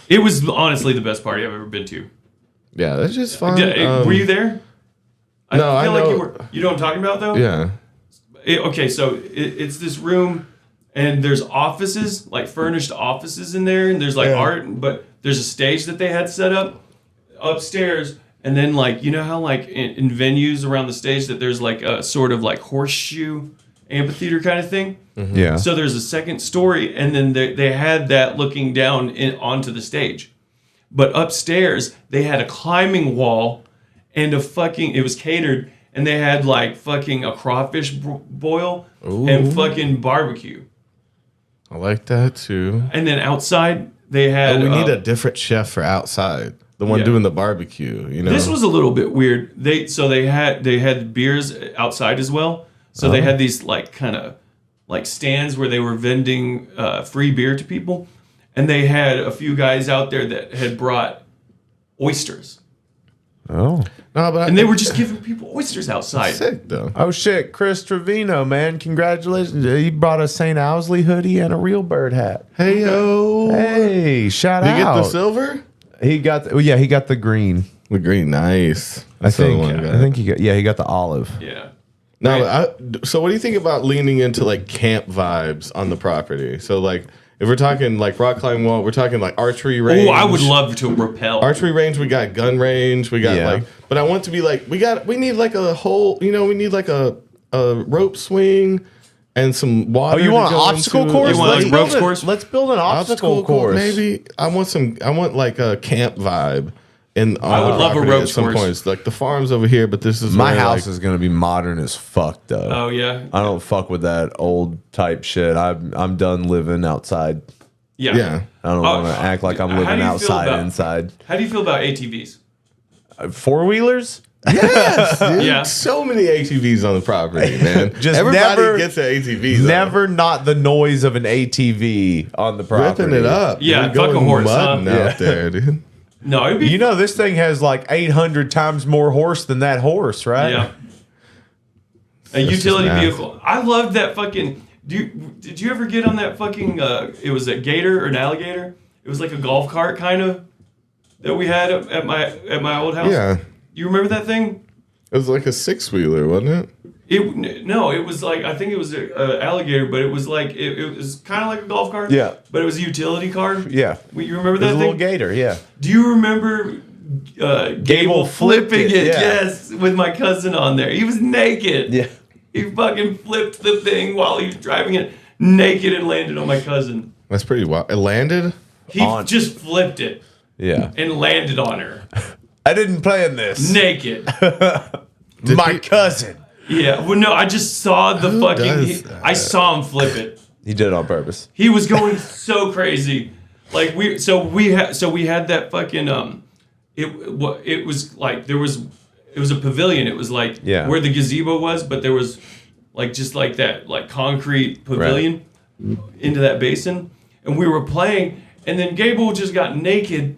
It was honestly the best party I've ever been to. Yeah, that's just fun. Were you there? no, I feel like know- you were. You know what I'm talking about, though? Yeah. Okay, so it's this room, and there's offices, like furnished offices in there, and there's like art, but there's a stage that they had set up upstairs, and then like you know how like in venues around the stage that there's like a sort of like horseshoe amphitheater kind of thing. Yeah. So there's a second story, and then they had that looking down onto the stage. But upstairs, they had a climbing wall and it was catered, and they had like fucking a crawfish boil and fucking barbecue. I like that too. And then outside, they had. But we need a different chef for outside. The one Yeah. doing the barbecue, you know. This was a little bit weird. They had beers outside as well. So they had these like kind of like stands where they were vending free beer to people, and they had a few guys out there that had brought oysters, Oh. no, but and they were just giving people oysters outside. sick though. Oh shit, Chris Trevino, man. Congratulations. He brought a St. Owsley hoodie and a real bird hat. Hey yo. Hey, shout Did you out. get the silver? He got he got the green. The green, nice. I That's the think one guy. I think he got the olive. Yeah. No, so what do you think about leaning into like camp vibes on the property? So like if we're talking like rock climbing wall, we're talking like archery range. Oh, I would love to rappel. archery range. We got gun range. We got Yeah. like, but I want to be like we need like a whole. You know, we need like a rope swing and some water. Oh, you to want an go obstacle into. course? You want, like, Let's build ropes it. course? Let's build an obstacle course. Maybe I want like a camp vibe. And I would love a ropes at some course. points. Like the farm's over here, but this is My where, house like, is gonna be modern as fuck though. Oh yeah. I don't fuck with that old type shit. I'm done living outside. Yeah. Yeah. I don't want to act like I'm how do living you feel outside about- inside. How do you feel about ATVs? Four wheelers? Yes, dude. Yeah. So many ATVs on the property, man. Just Everybody never- gets an ATV. though. Never not the noise of an ATV on the property. ripping it up. Yeah, You're fuck a going horse, mudding huh? out there, dude. No, it'd be You know this thing has like 800 times more horse than that horse, right? yeah. A That's utility just math. vehicle. I loved that fucking. Did you ever get on that fucking? It was a gator or an alligator. It was like a golf cart kind of that we had at my old house. Yeah. You remember that thing? It was like a 6-wheeler, wasn't it? No, it was like I think it was a alligator, but it was like it was kind of like a golf cart. Yeah. But it was a utility car. Yeah. You remember There's that a thing? little gator, yeah. Do you remember Gable flipped flipping it, it. yeah. Yes, with my cousin on there. He was naked. Yeah. He fucking flipped the thing while he was driving it naked and landed on my cousin. That's pretty wild. It landed? He just flipped it Yeah. and landed on her I didn't plan this. naked. My cousin. Yeah. Well, no, I just saw the does fucking. I saw him flip it. He did it on purpose. He was going so crazy. Like we had that fucking it was like it was a pavilion. It was like where the gazebo was, but there was like just like that like concrete pavilion into that basin, and we were playing, and then Gable just got naked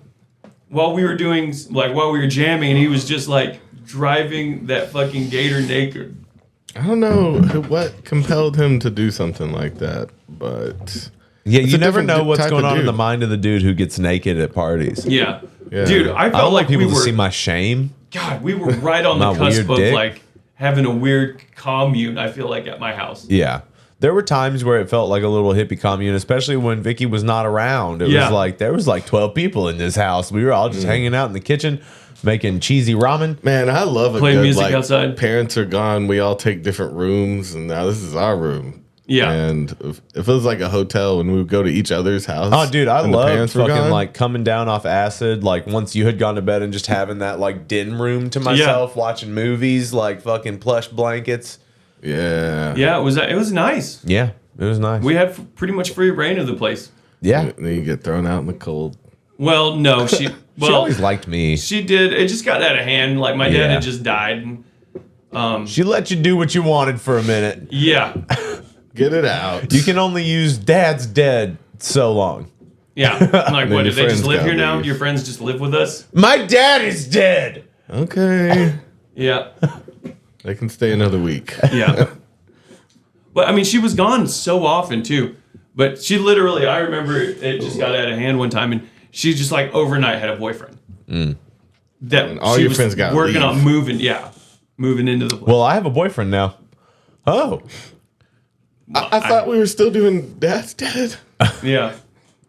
while we were jamming, and he was just like driving that fucking gator naked. I don't know what compelled him to do something like that, but Yeah, it's you a never different know what's type going of on in dude. the mind of the dude who gets naked at parties. Yeah. Yeah. Dude, I I felt don't like want people we to were. see my shame. God, we were right on the My cusp weird of dick. like having a weird commune. I feel like at my house. Yeah. There were times where it felt like a little hippie commune, especially when Vicky was not around. It was like there was like 12 people in this house. We were all just hanging out in the kitchen, making cheesy ramen. Man, I love it. Playing music outside. Parents are gone. We all take different rooms, and now this is our room. Yeah. And if it was like a hotel, and we would go to each other's house. Oh, dude, I and the love parents were fucking gone. like coming down off acid. Like once you had gone to bed and just having that like den room to myself, watching movies, like fucking plush blankets. Yeah. Yeah, it was nice. Yeah, it was nice. We had pretty much free reign of the place. Yeah, And then you get thrown out in the cold. Well, no, she always liked me. She did. It just got out of hand. Like my dad Yeah. had just died. And, She let you do what you wanted for a minute. yeah, Get it out. You can only use dad's dead so long. yeah. Like what? your Did they just friends live here gotta now? leave. Your friends just live with us? My dad is dead. Okay. Yeah, They can stay another week. yeah. But I mean, she was gone so often too. But she literally, I remember it just got out of hand one time, and she just like overnight had a boyfriend. That And all she your was friends gotta working leave. on moving into the place. Well, I have a boyfriend now. Oh. I thought we were still doing Dad's Dead. Yeah.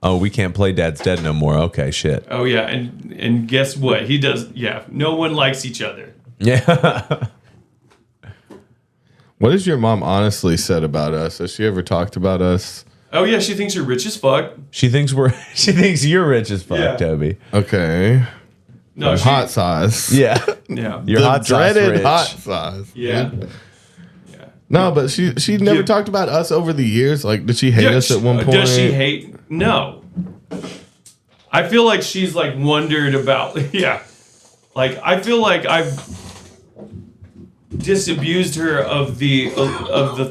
Oh, we can't play Dad's Dead no more. Okay, shit. Oh yeah, and guess what? He does. Yeah, no one likes each other. Yeah. What has your mom honestly said about us? Has she ever talked about us? Oh yeah, she thinks you're rich as fuck. She thinks you're rich as fuck, Yeah. Toby. Okay. No, she, Hot sauce. Yeah. Yeah. You're the hot sauce dreaded rich. hot sauce. Yeah. No, but she never Yeah. talked about us over the years. Like, did she hate us at one point? Does she hate? No. I feel like she's like wondered about. Yeah. Like I feel like I've disabused her of the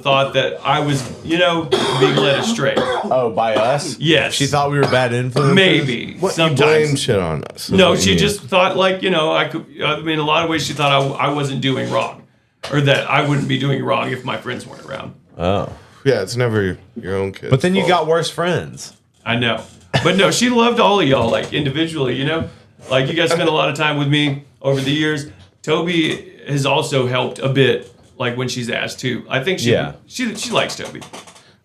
thought that I was, being led astray. Oh, by us? Yes. She thought we were bad influences? Maybe What, you sometimes. blame shit on us. is No, what you she mean. just thought like, I could. I mean, in a lot of ways, she thought I wasn't doing wrong, or that I wouldn't be doing wrong if my friends weren't around. Oh. Yeah, it's never your own kid. But then you got worse friends. I know, but no, she loved all of y'all like individually. Like you guys spent a lot of time with me over the years. Toby has also helped a bit, like when she's asked to. I think she likes Toby.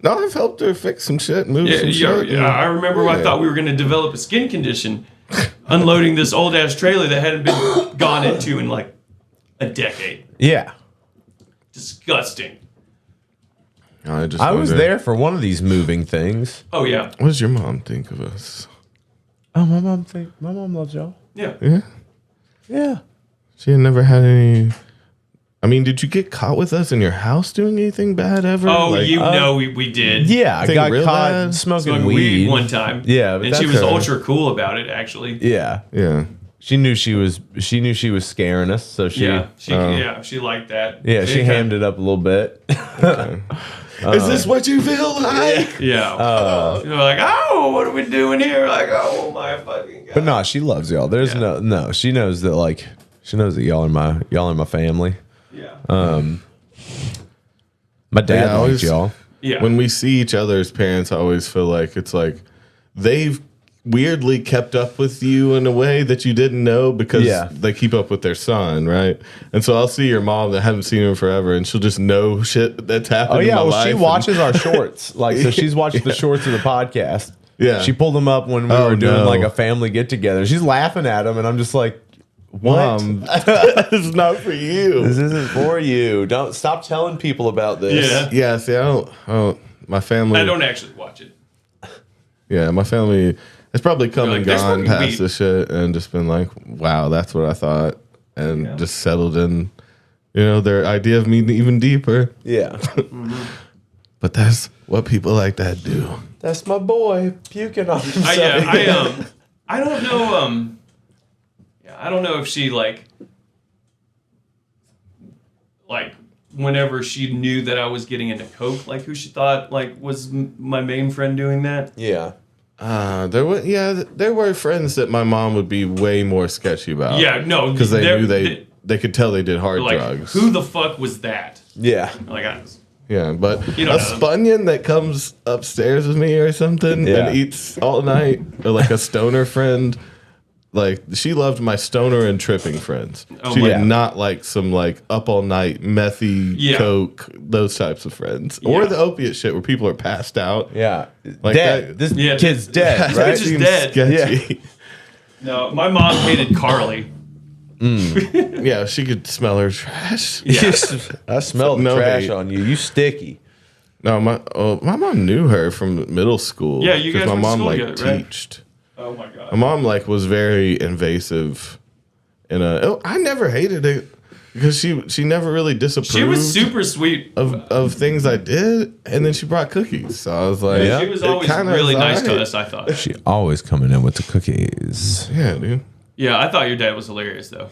No, I've helped her fix some shit, move Yeah, some shit. yeah, I remember I thought we were going to develop a skin condition, unloading this old ass trailer that hadn't been gone into in like a decade. Yeah. Disgusting. I just I was wondered, there for one of these moving things. Oh yeah, What does your mom think of us? Oh, my mom loves y'all. yeah. Yeah, Yeah. she had never had any. I mean, did you get caught with us in your house doing anything bad ever? Oh, Like, we did. Yeah, I Think got real caught bad? smoking Smoking weed one time. Yeah, but and she that's was okay. ultra cool about it. Actually, Yeah. Yeah. She knew she was scaring us, so she she liked that. she hammed it up a little bit. Is this what you feel like? Yeah. You're like, oh, what are we doing here? Like, oh my fucking god. But no, she loves y'all. There's no. She knows that y'all are my family. Yeah. My dad Yeah, I likes always- y'all. Yeah. When we see each other as parents, I always feel like it's like they've weirdly kept up with you in a way that you didn't know because Yeah. they keep up with their son, right? And so I'll see your mom that I haven't seen her in forever, and she'll just know shit that's happened. Oh yeah, in my well life she and- watches our shorts. Like so she's watched the shorts of the podcast. Yeah. She pulled them up when we Oh, were doing no. like a family get together. She's laughing at them and I'm just like, Mom, it's not for you. This isn't for you. Don't stop telling people about this. Yeah. Yeah, see, I don't. My family. I don't actually watch it. Yeah, my family has probably come You're and like, "There's gone fucking past weed." this shit and just been like, wow, that's what I thought. And Yeah. just settled in, their idea of me even deeper. Yeah. But that's what people like that do. That's my boy puking on himself. I don't know. I don't know if she like whenever she knew that I was getting into coke, like who she thought like was my main friend doing that. Yeah. There were friends that my mom would be way more sketchy about. Yeah, no, because they knew they could tell they did hard like drugs. who the fuck was that? Yeah. Like Yeah, but You a don't know. Spunion that comes upstairs with me or something Yeah. and eats all night, or like a stoner friend. Like, she loved my stoner and tripping friends. Oh She my- did not like some like up all night methy Yeah. coke, those types of friends, or Yeah. the opiate shit where people are passed out. Yeah. Like dead. that- This Yeah, kid's dead, that right? bitch is Seems dead. sketchy. no, my mom hated Carly. Yeah, she could smell her trash. Yeah. I smell the No trash hate. on you. You sticky. No, my mom knew her from middle school. Yeah, you 'cause guys my went to mom school like together, right? teached. Oh my god. My mom like was very invasive, and I never hated it because she never really disapproved. She was super sweet. of things I did, and then she brought cookies. So I was like, Yeah, she was it always kinda really is nice to alright. us, I thought. She always coming in with the cookies. Yeah, dude. Yeah, I thought your dad was hilarious though.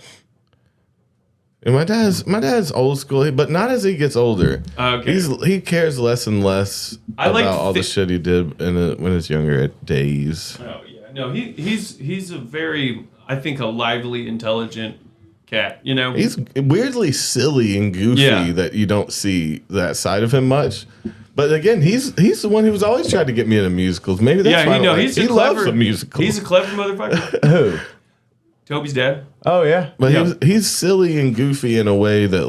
And my dad's old school, but not as he gets older. Okay. He cares less and less I like about all the shit he did when he was younger days. Oh yeah, no, he's a very, I think, a lively, intelligent cat. You know, He's weirdly silly and goofy Yeah. that you don't see that side of him much. But again, he's the one who's always tried to get me into musicals. Maybe that's yeah, why I you don't know, like- he's he a clever loves a musical. He's a clever motherfucker. Who? Toby's dad. Oh yeah. But Yeah. he's silly and goofy in a way that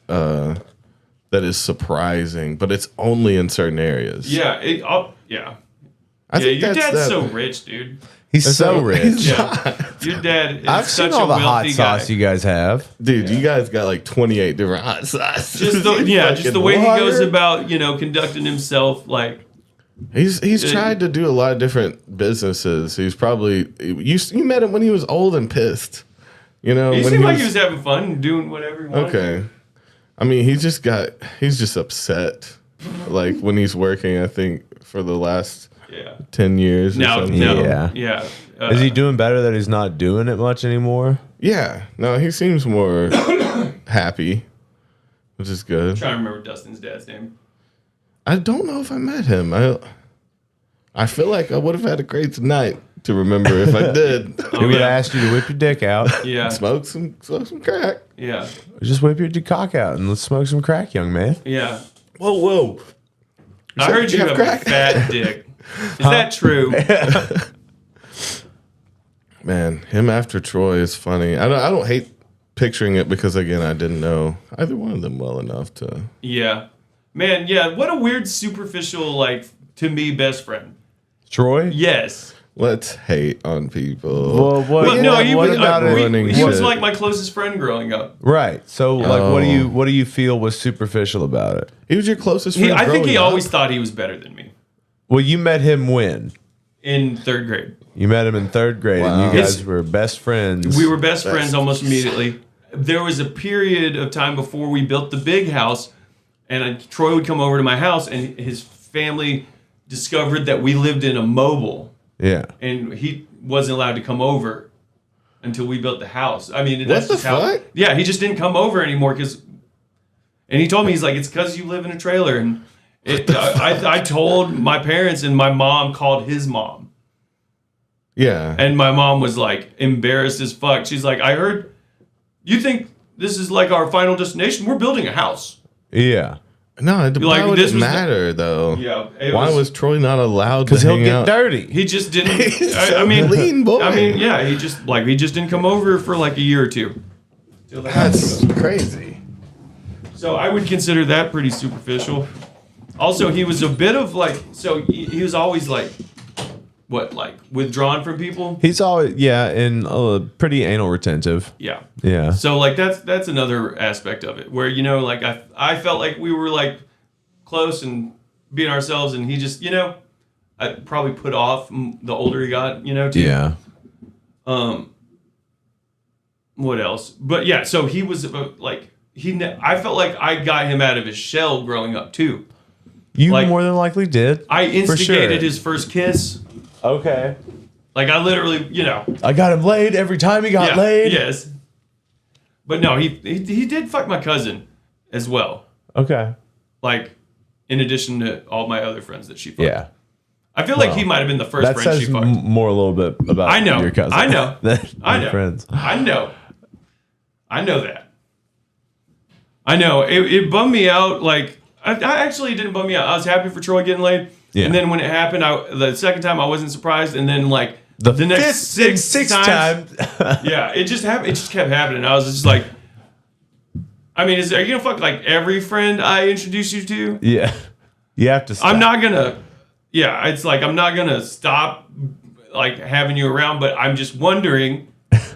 that is surprising, but it's only in certain areas. Yeah, yeah. I Yeah, think your that's dad's that- so rich, dude. He's so so- rich. he's- Yeah, your dad is I've such seen all a the hot wealthy sauce guy. you guys have. Dude, you guys got like 28 different hot sauces. Just the, just the Fucking way he water. goes about, conducting himself, like. He's tried to do a lot of different businesses. He's probably you met him when he was old and pissed. He when seemed like he was having fun and doing whatever he wanted. okay. I mean, he's just upset. Like when he's working, I think for the last Yeah. 10 years. or No, something. no. Yeah. Yeah. Is he doing better that he's not doing it much anymore? Yeah. No, he seems more happy, which is good. trying to remember Dustin's dad's name. I don't know if I met him. I feel like I would have had a great night to remember if I did. He would have yeah. asked you to whip your dick out. Yeah. smoke some crack. Yeah. Just whip your cock out and let's smoke some crack, young man. Yeah. Whoa. I heard you you have have a crack? fat dick. Is that true? Man, him after Troy is funny. I don't hate picturing it because again, I didn't know either one of them well enough to. Yeah. Man, yeah. What a weird, superficial, like, to me, best friend. Troy? Yes. Let's hate on people. Well, what, But no, he what was, about it? ruining he was shit? like my closest friend growing up. Right. So, like, Oh. what do you feel was superficial about it? He was your closest friend. I think he growing up. always thought he was better than me Well, you met him when? in third grade. You met him in third grade, Wow. and you guys It's- were best friends. We were best friends almost immediately. There was a period of time before we built the big house, and Troy would come over to my house, and his family discovered that we lived in a mobile, Yeah. and he wasn't allowed to come over until we built the house. I mean, that's the just how. fuck? Yeah, he just didn't come over anymore and he told me, he's like, it's because you live in a trailer, and I told my parents, and my mom called his mom. Yeah. And my mom was like embarrassed as fuck. She's like, I heard you think this is like our final destination. We're building a house. Yeah. No, Like, why would this it was matter though? Yeah. Why was Troy not allowed to Because he'll hang get out? dirty. he just didn't? So clean boy. I mean, yeah. He just didn't come over for like a year or two. Till the house That's crazy. So I would consider that pretty superficial. Also, he was a bit of like, so he was always like what, like withdrawn from people? He's always and pretty anal retentive. Yeah. Yeah. So like that's another aspect of it where like I felt like we were like close and being ourselves, and he just I probably put off the older he got, too. Yeah. What else? But yeah, so he was like I felt like I got him out of his shell growing up too. You like, more than likely did. I instigated his first kiss. Okay. Like I literally, I got him laid every time he got laid. Yes. But no, he did fuck my cousin as well. Okay. Like in addition to all my other friends that she fucked. Yeah. I feel like he might have been the first That friend says she fucked. more a little bit about your cousin. I know. than I your know. friends. I know that. I know. It bummed me out. Like I actually didn't bum me out. I was happy for Troy getting laid. Yeah. And then when it happened, the second time I wasn't surprised. And then like The next fifth, six times. yeah, it just happened. It just kept happening. I was just like, I mean, are you gonna fuck like every friend I introduce you to? Yeah. You have to stop. I'm not gonna. Yeah, it's like I'm not gonna stop like having you around, but I'm just wondering,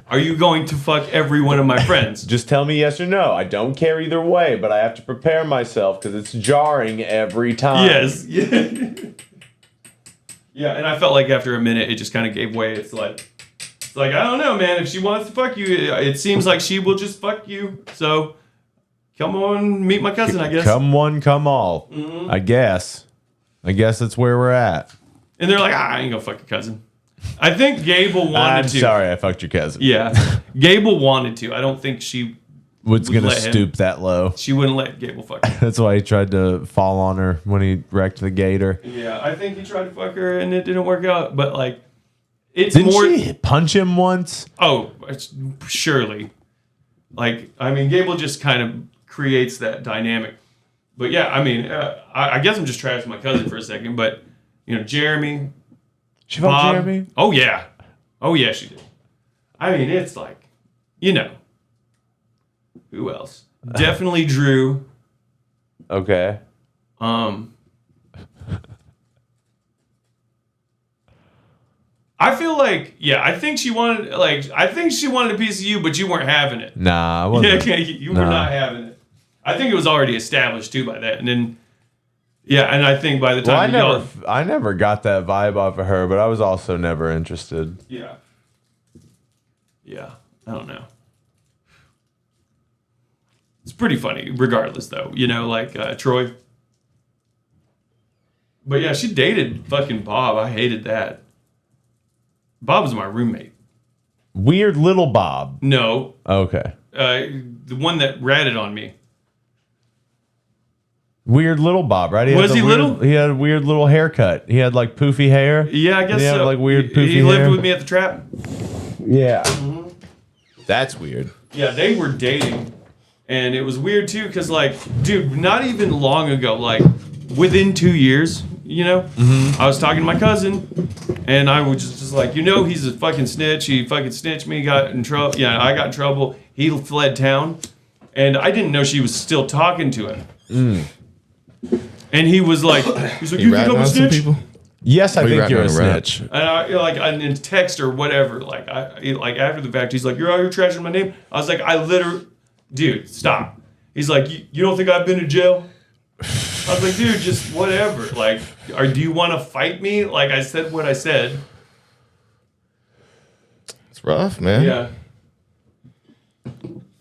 are you going to fuck every one of my friends? Just tell me yes or no. I don't care either way, but I have to prepare myself because it's jarring every time. Yes. Yeah. Yeah, and I felt like after a minute, it just kind of gave way. It's like I don't know, man. If she wants to fuck you, it seems like she will just fuck you. So come on, meet my cousin, I guess. Come one, come all. Mm-hmm. I guess that's where we're at. And they're like, I ain't gonna fuck your cousin. I think Gable wanted I'm to. sorry I fucked your cousin. Yeah, Gable wanted to. I don't think she Was going to let him. stoop that low. She wouldn't let Gable fuck her. That's why he tried to fall on her when he wrecked the gator. Yeah, I think he tried to fuck her and it didn't work out. But like, it's Didn't more. she punch him once? Oh, surely. Like, I mean, Gable just kind of creates that dynamic. But yeah, I mean, I guess I'm just trashing my cousin for a second. But Jeremy. She fucked Bob. Jeremy? Oh yeah, she did. I mean, it's like, who else? Definitely Drew. Okay. I feel like, I think she wanted a piece of you, but you weren't having it. Nah, I wasn't. Yeah, you were not having it. I think it was already established too by that, and then, and I think by the time I never got that vibe off of her, but I was also never interested. yeah, I don't know. It's pretty funny, regardless, though. Like Troy. But yeah, she dated fucking Bob. I hated that. Bob was my roommate. Weird little Bob. No, Okay. the one that ratted on me. Weird little Bob, right? Was he little? He had a weird little haircut. He had like poofy hair. Yeah, I guess He had so. like weird poofy He lived hair. with me at the trap. Yeah. That's weird. Yeah, they were dating. And it was weird too, because like, dude, not even long ago, like within 2 years, I was talking to my cousin, and I was just like, he's a fucking snitch. He fucking snitched me, got in trouble. Yeah, I got in trouble. He fled town, and I didn't know she was still talking to him. And he was like, you think I'm a snitch? people? Yes, I you think you're a ratting on a rap? snitch. And I in text or whatever, like after the fact, he's like, you're out here trashing my name. I was like, dude, stop. He's like, you don't think I've been to jail? I was like, dude, just whatever. Like, do you want to fight me? Like, I said what I said. It's rough, man. Yeah.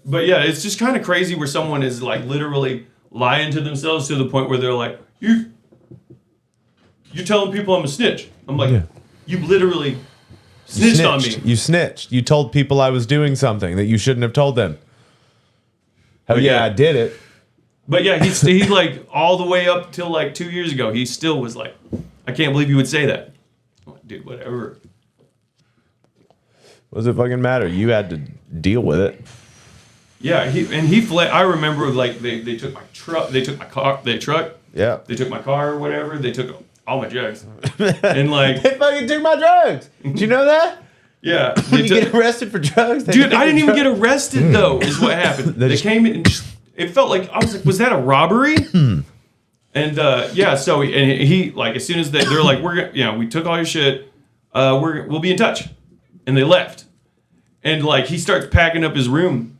But yeah, it's just kind of crazy where someone is like literally lying to themselves to the point where they're like, you're telling people I'm a snitch. I'm like, you literally snitched on me. You snitched. You told people I was doing something that you shouldn't have told them. Hell But yeah, yeah. I did it. But yeah, he like all the way up till like 2 years ago, he still was like, I can't believe you would say that. I'm like, dude, whatever. What does it fucking matter? You had to deal with it. Yeah, he fled. I remember like they took my truck, they took my car, truck, Yeah. they took my car or whatever, they took all my drugs, and like, They fucking took my drugs. Did you know that? yeah, When you get arrested for drugs? they dude, take I didn't even drugs. get arrested though. Is what happened. They came in. And it felt like I was like, was that a robbery? And so he like as soon as they're like, we're gonna, we took all your shit. we'll be in touch. And they left. And like he starts packing up his room.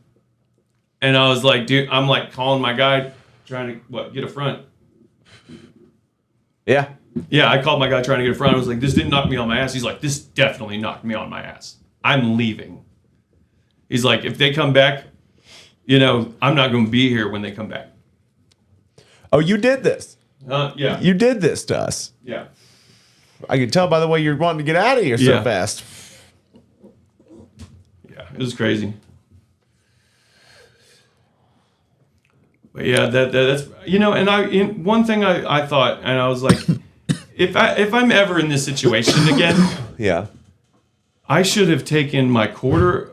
And I was like, dude, I'm like calling my guy, trying to get a front. Yeah. Yeah, I called my guy trying to get a front. I was like, this didn't knock me on my ass. He's like, this definitely knocked me on my ass. I'm leaving. He's like, if they come back, I'm not going to be here when they come back. Oh, you did this. Yeah. You did this to us. Yeah. I can tell by the way you're wanting to get out of here so Yeah. fast. Yeah, it was crazy. But yeah, that's and one thing I thought, and I was like, if I'm ever in this situation again, Yeah. I should have taken my quarter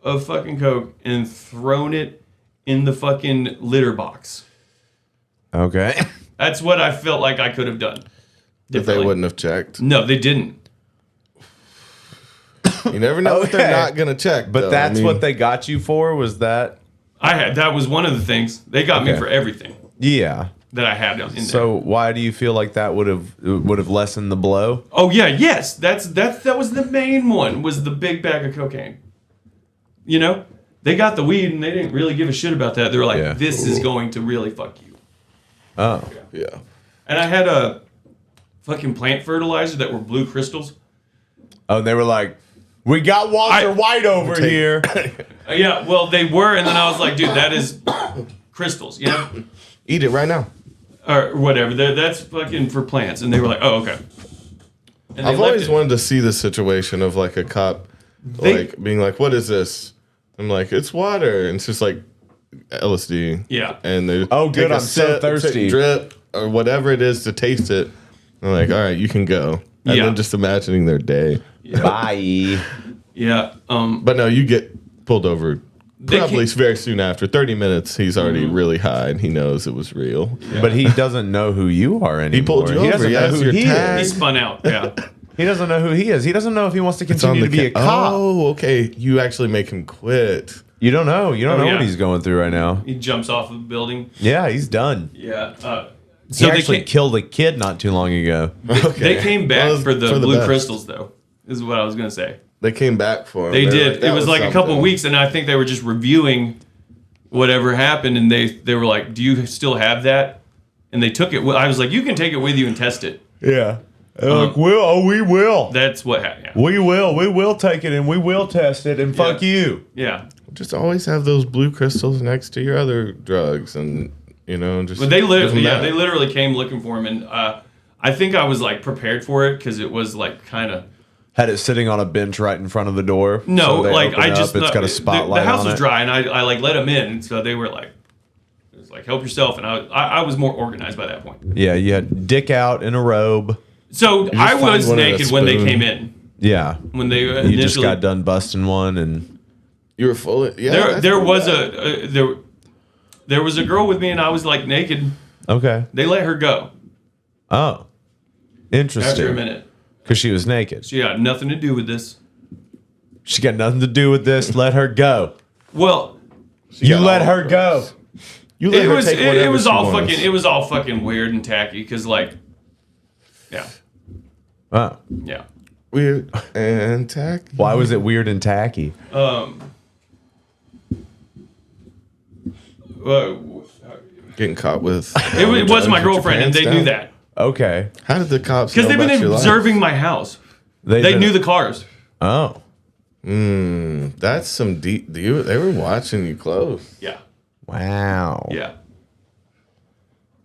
of fucking Coke and thrown it in the fucking litter box. Okay. That's what I felt like I could have done. If they wouldn't have checked. No, they didn't. You never know what they're not going to check. But though. that's what they got you for, was that? That was one of the things. They got me Okay. for everything Yeah. that I had in there. So why do you feel like that would have lessened the blow? Oh yeah, yes. That was the main one, was the big bag of cocaine. They got the weed and they didn't really give a shit about that. They were like, Yeah. this is going to really fuck you. Oh. Yeah. And I had a fucking plant fertilizer that were blue crystals. Oh, and they were like, we got Walter White over here. Yeah, well, they were, and then I was like, dude, that is crystals, Eat it right now. or whatever. That's fucking for plants. And they were like, oh, okay. And they I've left always it. wanted to see the situation of like a cop being like, what is this? I'm like, it's water. And it's just like LSD. Yeah. And they Oh, good, take a I'm so sip, thirsty. take a drip or whatever it is to taste it. I'm like, all right, you can go. And Yeah. then just imagining their day. Bye. Yeah. But no, you get pulled over They probably can't- very soon after. 30 minutes, he's already really high and he knows it was real. But he doesn't know who you are anymore. He pulled you over. doesn't He know has who your he tag. He is. spun out. Yeah. He doesn't know who he is. He doesn't know if he wants to It's on continue to be a cop. Oh, okay. You actually make him quit. You don't know. You don't know yeah. what he's going through right now. He jumps off of the building. Yeah, he's done. Yeah. He So they actually came, killed a kid not too long ago. they came back Well, for the blue best. crystals, though, is what I was going to say. They came back for him. They They're did. like, that It was like a couple something. weeks, and I think they were just reviewing whatever happened, and they were like, "Do you still have that?" And they took it. I was like, "You can take it with you and test it." Yeah. We will. That's what happened. Yeah. We will take it and we will test it and fuck you. Yeah. Just always have those blue crystals next to your other drugs, and just. But they give literally, them that. they literally came looking for him, and I think I was like prepared for it because it was like kind of. Had it sitting on a bench right in front of the door. No, so they like open I it just up, it's got a spotlight. The house on was it. dry, and I like let them in, so they were like, it was like help yourself, and I was more organized by that point. Yeah, you had dick out in a robe. So I find was one in a naked when they spoon. came in. Yeah. When they You initially, just got done busting one and You were full of. Yeah. there that's there pretty was bad. there was a girl with me, and I was like naked. okay. They let her go Oh. Interesting. after a minute. Because she was naked. She had nothing to do with this. She got nothing to do with this. Let her go. Well, You got let all her the go. drugs. You let it her was take it whatever was she all wants. fucking it was all fucking weird and tacky because like, yeah, Oh. yeah. Weird and tacky. Why was it weird and tacky? Getting caught with. It was my drugs with your girlfriend, and pants they down? knew that Okay. How did the cops? because they've know been about your life? observing my house. They knew the cars. Oh. That's some deep. They were watching you close. Yeah, Wow. yeah.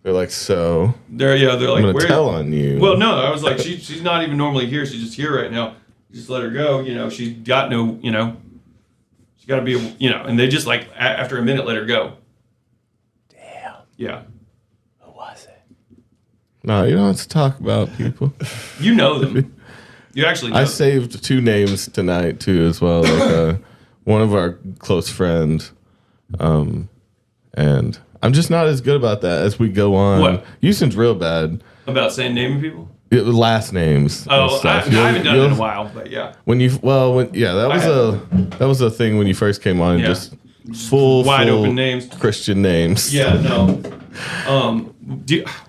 They're like, so They're I'm like, gonna where? tell on you. Well, no, I was like, she's not even normally here. She's just here right now. Just let her go. She's got no. She's got to be. And they just like after a minute let her go. Damn. Yeah, Who was it? no, you don't have to talk about people. you know them. You actually know I them. saved 2 names tonight too, as well. Like one of our close friends, and I'm just not as good about that as we go on. What? Houston's real bad. about saying naming people. It was last names. and Oh, I stuff. haven't done it in a You'll- while, but yeah. That was a thing when you first came on. Yeah. Just full Wide full open names. Christian names. Yeah, no.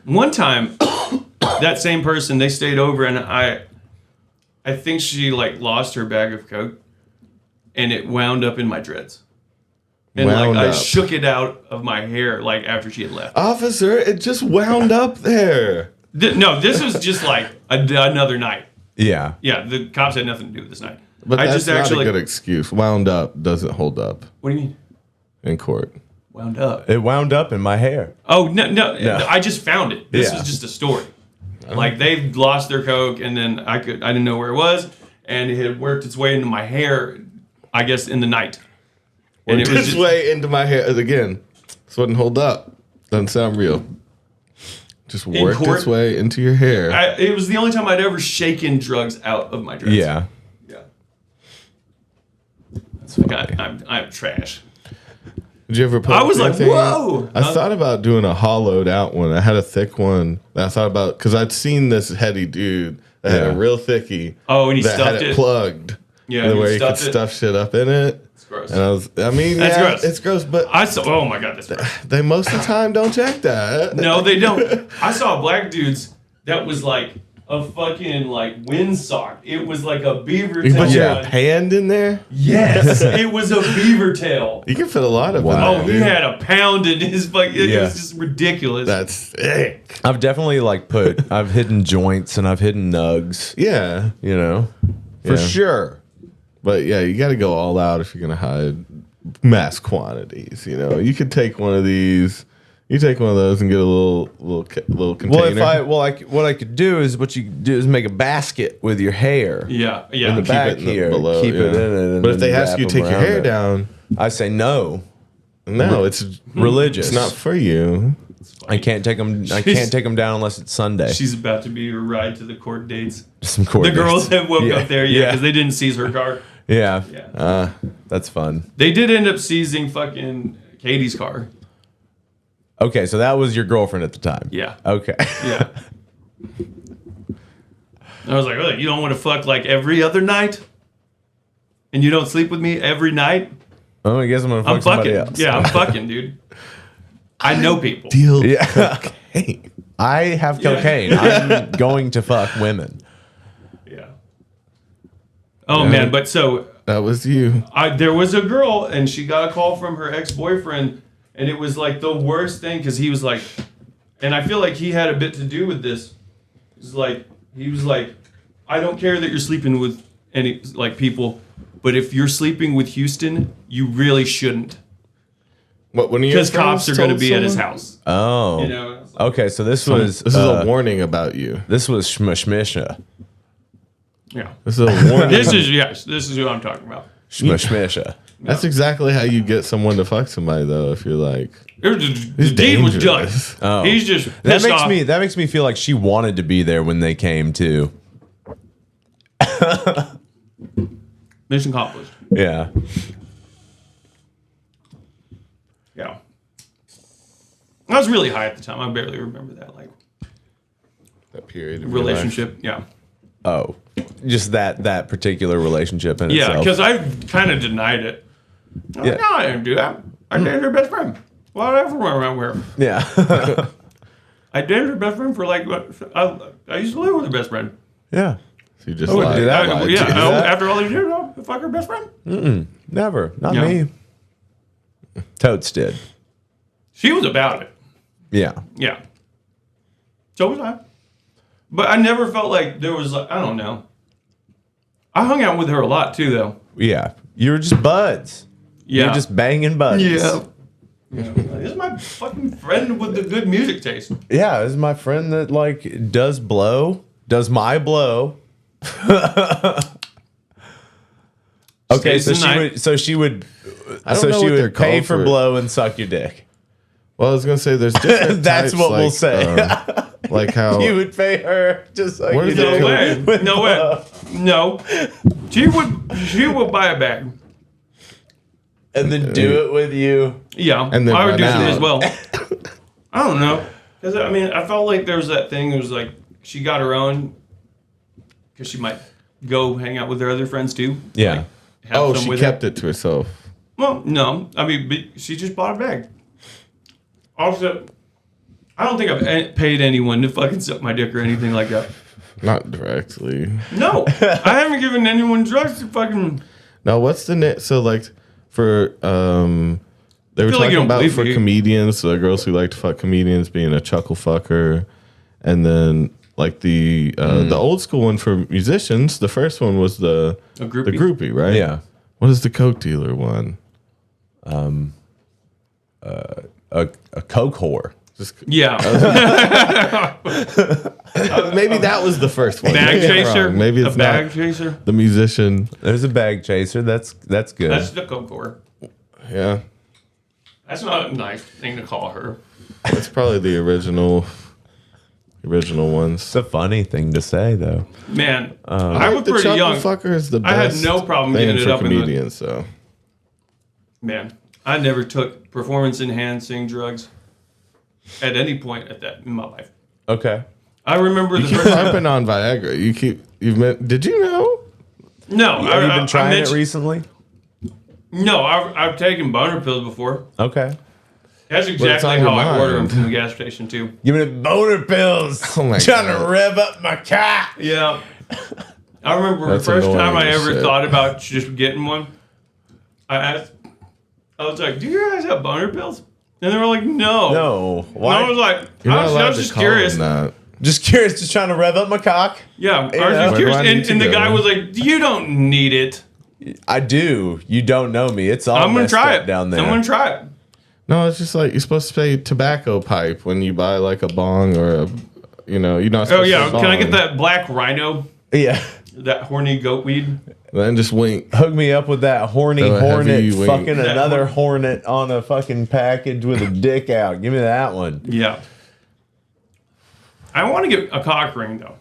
One time, that same person, they stayed over, and I think she like lost her bag of coke, and it wound up in my dreads. And Wound like I up. shook it out of my hair like after she had left. Officer, it just wound up there. No, this was just like another night. Yeah. Yeah, the cops had nothing to do with this night. But I that's just not actually. a good excuse. Wound up doesn't hold up What do you mean? in court. Wound up. It wound up in my hair. Oh no! I just found it. This Yeah. was just a story. Like they lost their coke, and then I didn't know where it was, and it had worked its way into my hair. I guess in the night. And it was This just, way into my hair again. This wouldn't hold up. Doesn't sound real. Just worked court? its way into your hair. it was the only time I'd ever shaken drugs out of my dreads. Yeah. Yeah. That's Like funny. I'm trash. Did you ever put I was through like, anything? whoa! I thought about doing a hollowed out one. I had a thick one that I thought about because I'd seen this heady dude that had Yeah. a real thickie. Oh, and he that had stuffed it? plugged. Yeah, and he where you could stuffed it? stuff shit up in it. It's gross. And I mean, That's yeah, gross. it's gross, but I saw. Oh my god, that's gross. they most of the time don't check that. No, they don't. I saw black dudes that was like a fucking like windsock. It was like a beaver You tail. put your one. hand in there. Yes, it was a beaver tail. You can fit a lot of Wow. it. Oh, he had a pound in his fucking. It Yeah. was just ridiculous. That's sick. I've definitely I've hidden joints and I've hidden nugs, Yeah, you know? for Yeah. sure. But yeah, you got to go all out if you're gonna hide mass quantities. You know, you could take one of these. You take one of those and get a little container. What I could do is make a basket with your hair. yeah, yeah. In the back in the- here, below, keep it yeah. in it. And But if then they ask wrap you to them take your around hair it. down, I say no. no, it's Religious. It's not for you. I can't take them. I can't take them down unless it's Sunday. She's about to be a ride to the court dates. Some court The girls dates. that woke Yeah. up there, yeah, because they didn't seize her car. Yeah, Yeah, that's fun. they did end up seizing fucking Katie's car. Okay, so that was your girlfriend at the time. Yeah, Okay. yeah. I was like, really? You don't want to fuck like every other night, and you don't sleep with me every night? Well, I guess I'm gonna fuck I'm somebody fucking. else. Yeah, I'm fucking, dude. I know people. Deal. Yeah. Hey, I have Yeah. cocaine. I'm going to fuck women. Yeah. Oh man, but so that was you. there was a girl and she got a call from her ex-boyfriend and it was like the worst thing because he was like, and I feel like he had a bit to do with this. He was like, I don't care that you're sleeping with any like people, but if you're sleeping with Houston, you really shouldn't What when you because cops are going to be at his house. Oh. You know. Okay, so this was This is a warning about you. this was shmishmisha. Yeah. This is a warning. This is who I'm talking about. Shmishmisha. That's exactly how you get someone to fuck somebody, though. If you're like, The deed was done. dangerous. Oh. He's just That pissed off. makes me feel like she wanted to be there when they came too. Mission accomplished. Yeah. Yeah. I was really high at the time. I barely remember that like that period of your life. relationship. Yeah. Oh. Just that particular relationship in Yeah, itself. because I kind of denied it. I was like, no, I didn't do that. I dated her best friend. Whatever around here. Yeah. I dated her best friend for like, I used to live with her best friend. Yeah. So you just I wouldn't lied. do that. I- lied yeah, to you. after all these years, I'll fuck her best friend. Never. Not Yeah. me. Totes did. She was about it. Yeah. Yeah. So was I. But I never felt like there was like, I don't know. I hung out with her a lot too, though. Yeah. You were just buds. Yeah. You're just banging buds. Yeah. This is my fucking friend with the good music taste. Yeah, this is my friend that does my blow. Okay, Stays the she would I don't know what they're pay called for for- blow and suck your dick. Well, I was gonna say there's different. That's types, what we'll like, say. like how You would pay her just like Where you does it did. go? way. No way. No. She would buy a bag. And then do it with you. Yeah. And then I would run do some out. as well. I don't know. Because, I mean, I felt like there was that thing. It was like she got her own because she might go hang out with her other friends too. Yeah. Like, have oh, some she with kept her. it to herself. Well, no. I mean, but she just bought a bag. Also, I don't think I've paid anyone to fucking suck my dick or anything like that. Not directly. No, I haven't given anyone drugs to fucking. Now, what's the so like for they were feel like you talking don't about believe for me. comedians, the girls who like to fuck comedians being a chuckle fucker, and then like the old school one for musicians. The first one was the groupie, right? Yeah. What is the coke dealer one? A coke whore. Just Yeah, maybe that was the first one. bag Maybe I'm chaser. wrong. Maybe it's a bag not chaser. the musician. There's a bag chaser. That's good. That's the coke whore. Yeah, That's not a nice thing to call her. it's probably the original ones. It's a funny thing to say, though. Man, I was The pretty chuckle young. fucker is the I had best. no problem thing getting it for up in the- comedians. So Man, I never took performance enhancing drugs at any point in my life. Okay. I remember the you keep first time. harping on Viagra. Did you know? No, Have you I been trying it mentioned- recently? No, I've taken boner pills before. Okay. That's on exactly your how I order them mind. from the gas station too. Give me the boner pills. Oh my Trying God. to rev up my car. Yeah. I remember That's the first time annoying I as ever shit. thought about just getting one. I was like, "Do you guys have boner pills?" And they were like, "No." No. And Why? I was like, You're not I allowed was to just call curious. them that. Just curious, just trying to rev up my cock. Yeah, I was Yeah. just Where curious. do I need And, to and the go? guy was like, "You don't need it. I do. You don't know me. It's all I'm gonna messed try up it down there. I'm gonna try it." No, it's just like you're supposed to say tobacco pipe when you buy like a bong or a, you're not Oh supposed yeah, to can I get bong. that black rhino? Yeah. That horny goat weed? Then just wink. Hook me up with that horny So heavy hornet, wing. fucking That another horn- hornet on a fucking package with a dick out. Give me that one. Yeah. I want to get a cock ring though.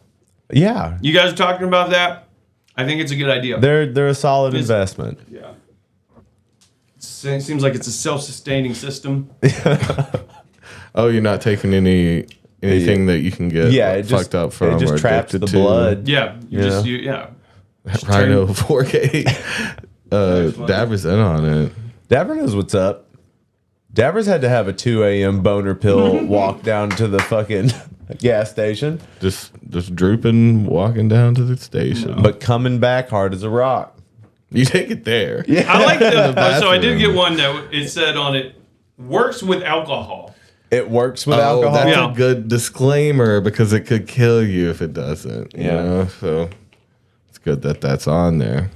Yeah. You guys are talking about that? I think it's a good idea. They're a solid It's- investment. Yeah. It seems like it's a self-sustaining system. Oh, you're not taking anything that you can get Yeah, it fucked just, up from it just or traps the addicted to. blood. Yeah. Yeah. Rhino 4K. Dabbers in on it. Dabber knows what's up. Dabber's had to have a 2 a.m. boner pill walk down to the fucking gas station, Just drooping, walking down to the station. but coming back hard as a rock. You take it there. Yeah. I like the. So I did bathroom. get one that it said on it works with alcohol. It works with Oh, alcohol. that's Yeah. a good disclaimer because it could kill you if it doesn't. You Yeah. know? So it's good that that's on there.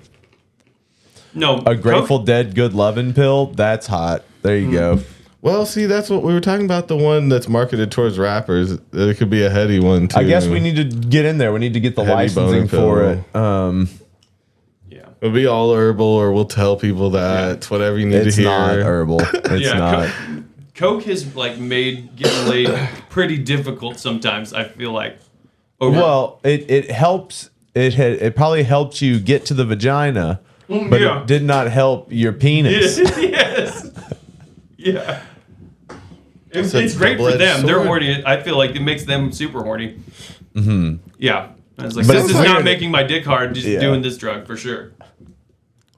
No, A Grateful Dead good loving pill. That's hot. There you go. Well, see, that's what we were talking about. The one that's marketed towards rappers. It could be a heady one too. I guess we need to get in there. We need to get the Heavy licensing boner for it. Yeah. It'll be all herbal, or we'll tell people that it's whatever you need It's to hear. not herbal. It's Yeah, not. Coke has like made getting laid pretty difficult sometimes. I feel like. Well, it helps. It probably helps you get to the vagina, but yeah. it did not help your penis. Yes. Yeah. It's a It's great for double-edged them. They're sword. horny. I feel like it makes them super horny. Mm-hmm. Yeah. I was like, But this it's is weird. not making my dick hard. Just Yeah. doing this drug for sure.